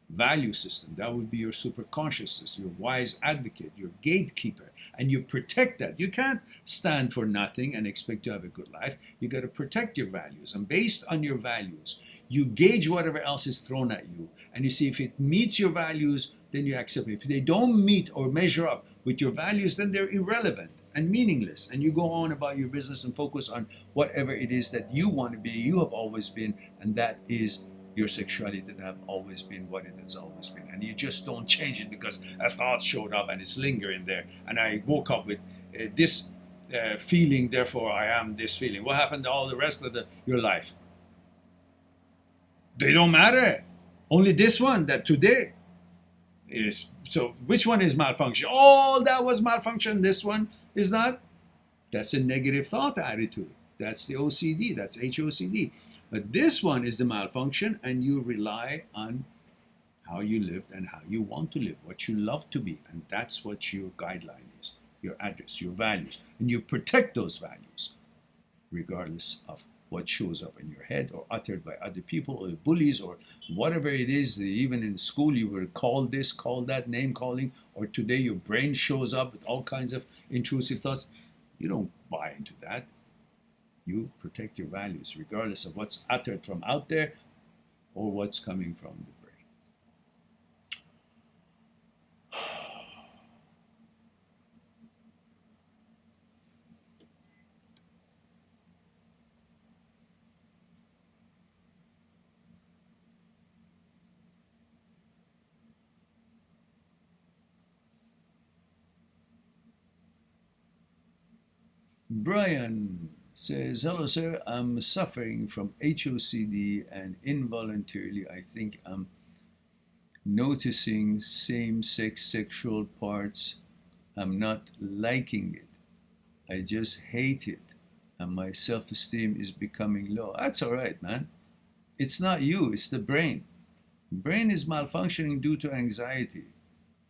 value system. That would be your superconsciousness, your wise advocate, your gatekeeper. And you protect that. You can't stand for nothing and expect to have a good life. You got to protect your values. And based on your values, you gauge whatever else is thrown at you. And you see if it meets your values, then you accept it. If they don't meet or measure up with your values, then they're irrelevant and meaningless. And you go on about your business and focus on whatever it is that you want to be, you have always been, and that is your sexuality that have always been what it has always been. And you just don't change it because a thought showed up and it's lingering there. And I woke up with this feeling, therefore I am this feeling. What happened to all the rest of your life? They don't matter. Only this one that today is. So which one is malfunction? Oh, that was malfunction. This one is not. That's a negative thought attitude. That's the OCD. That's HOCD. But this one is the malfunction, and you rely on how you lived and how you want to live, what you love to be. And that's what your guideline is, your address, your values. And you protect those values regardless of what shows up in your head or uttered by other people or bullies or whatever it is. Even in school you were called this, called that, name calling, or today your brain shows up with all kinds of intrusive thoughts. You don't buy into that. You protect your values regardless of what's uttered from out there or what's coming from the brain. Brian says, hello, sir. I'm suffering from HOCD and involuntarily I think I'm noticing same-sex sexual parts. I'm not liking it. I just hate it. And my self-esteem is becoming low. That's all right, man. It's not you, it's the brain. Brain is malfunctioning due to anxiety.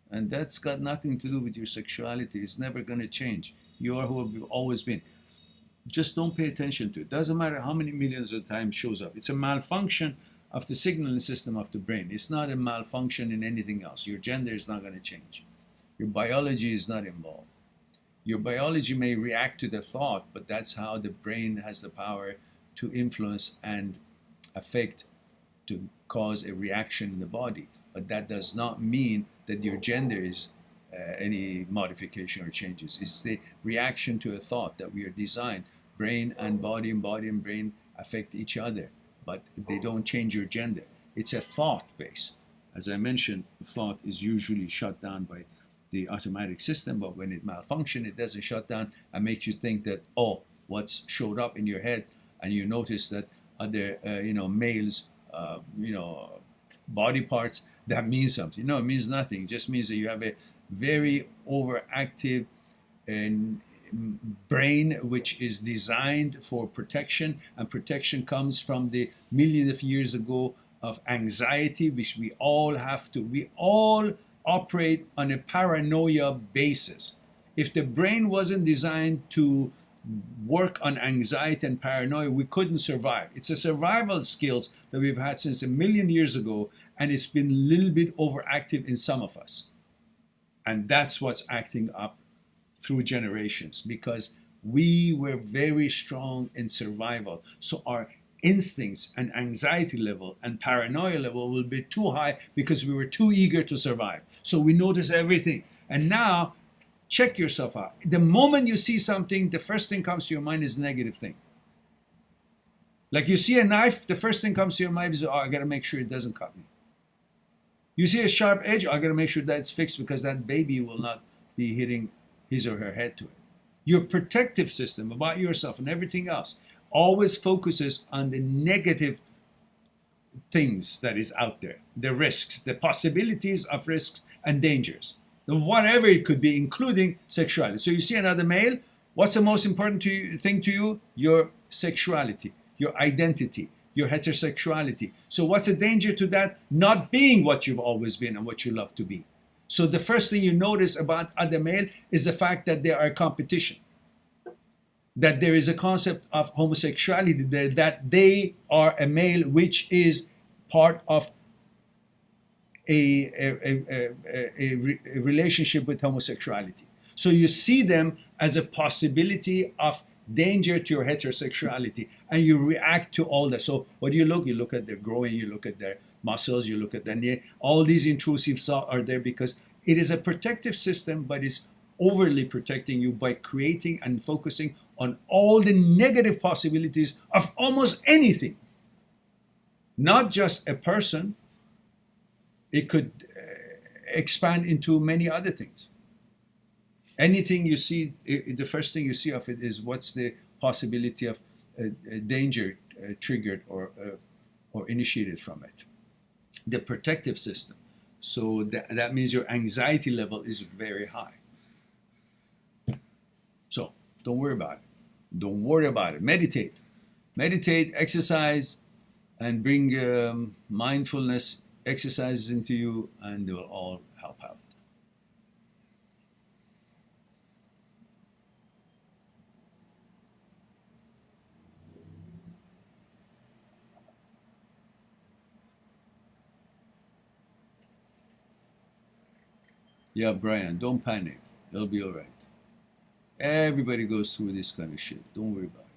And that's got nothing to do with your sexuality. It's never going to change. You are who you've always been. Just don't pay attention to it. Doesn't matter how many millions of times it shows up. It's a malfunction of the signaling system of the brain. It's not a malfunction in anything else. Your gender is not going to change. Your biology is not involved. Your biology may react to the thought, but that's how the brain has the power to influence and affect, to cause a reaction in the body. But that does not mean that your gender is any modification or changes. It's the reaction to a thought that we are designed. Brain and body and brain affect each other, but they don't change your gender. It's a thought base. As I mentioned, thought is usually shut down by the automatic system, but when it malfunctions, it doesn't shut down and makes you think that, oh, what's showed up in your head, and you notice that other, males, body parts, that means something. No, it means nothing. It just means that you have a very overactive and brain which is designed for protection, and protection comes from the millions of years ago of anxiety, which we all operate on a paranoia basis. If the brain wasn't designed to work on anxiety and paranoia, we couldn't survive. It's a survival skills that we've had since a million years ago, and it's been a little bit overactive in some of us. And that's what's acting up through generations, because we were very strong in survival. So our instincts and anxiety level and paranoia level will be too high because we were too eager to survive. So we notice everything. And now, check yourself out. The moment you see something, the first thing comes to your mind is a negative thing. Like you see a knife, the first thing comes to your mind is, oh, I gotta make sure it doesn't cut me. You see a sharp edge, I gotta make sure that's fixed because that baby will not be hitting his or her head to it. Your protective system about yourself and everything else always focuses on the negative things that is out there, the risks, the possibilities of risks and dangers, whatever it could be, including sexuality. So you see another male, what's the most important thing to you? Your sexuality, your identity, your heterosexuality. So what's the danger to that? Not being what you've always been and what you love to be. So the first thing you notice about other male is the fact that they are a competition, that there is a concept of homosexuality there, that they are a male which is part of a relationship with homosexuality. So you see them as a possibility of danger to your heterosexuality, and you react to all that. So what do you look? You look at their growing, you look at their muscles, you look at their knee. All these intrusive thoughts are there because it is a protective system, but it's overly protecting you by creating and focusing on all the negative possibilities of almost anything. Not just a person, it could expand into many other things. Anything you see, the first thing you see of it is what's the possibility of danger triggered or initiated from it. The protective system. So that means your anxiety level is very high. So don't worry about it. Don't worry about it. Meditate. Meditate, exercise, and bring mindfulness exercises into you, and they will all help out. Yeah, Brian, don't panic. It'll be all right. Everybody goes through this kind of shit. Don't worry about it.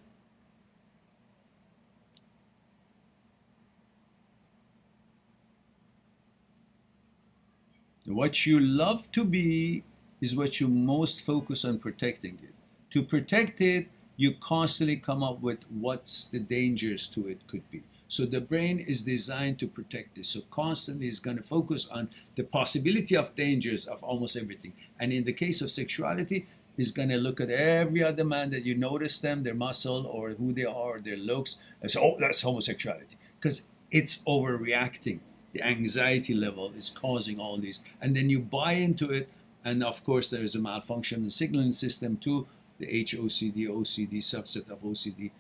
What you love to be is what you most focus on protecting it. To protect it, you constantly come up with what's the dangers to it could be. So the brain is designed to protect this. So constantly is going to focus on the possibility of dangers of almost everything. And in the case of sexuality, is going to look at every other man that you notice them, their muscle or who they are, their looks, and say, oh, that's homosexuality. Because it's overreacting. The anxiety level is causing all these. And then you buy into it. And of course, there is a malfunction in the signaling system too. The HOCD, OCD, subset of OCD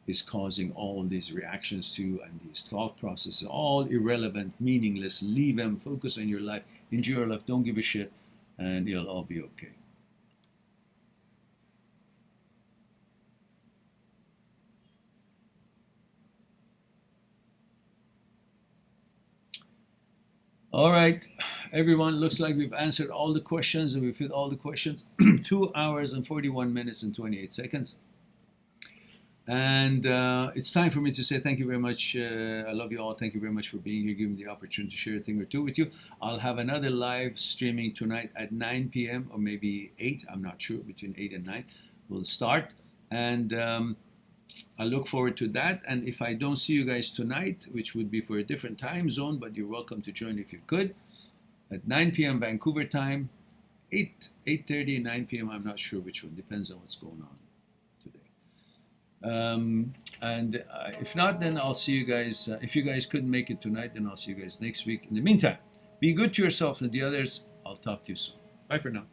is causing all these reactions to and these thought processes, all irrelevant, meaningless. Leave them, focus on your life, enjoy your life, don't give a shit, and it'll all be okay. All right, everyone, looks like we've answered all the questions and we've hit all the questions. 2 hours and 41 minutes and 28 seconds. And it's time for me to say thank you very much. I love you all. Thank you very much for being here, giving me the opportunity to share a thing or two with you. I'll have another live streaming tonight at 9 p.m. or maybe 8. I'm not sure. Between 8 and 9 we'll start. And I look forward to that. And if I don't see you guys tonight, which would be for a different time zone, but you're welcome to join if you could, at 9 p.m. Vancouver time, 8:30, 9 p.m. I'm not sure which one. Depends on what's going on today. And if not, then I'll see you guys. If you guys couldn't make it tonight, then I'll see you guys next week. In the meantime, be good to yourself and the others. I'll talk to you soon. Bye for now.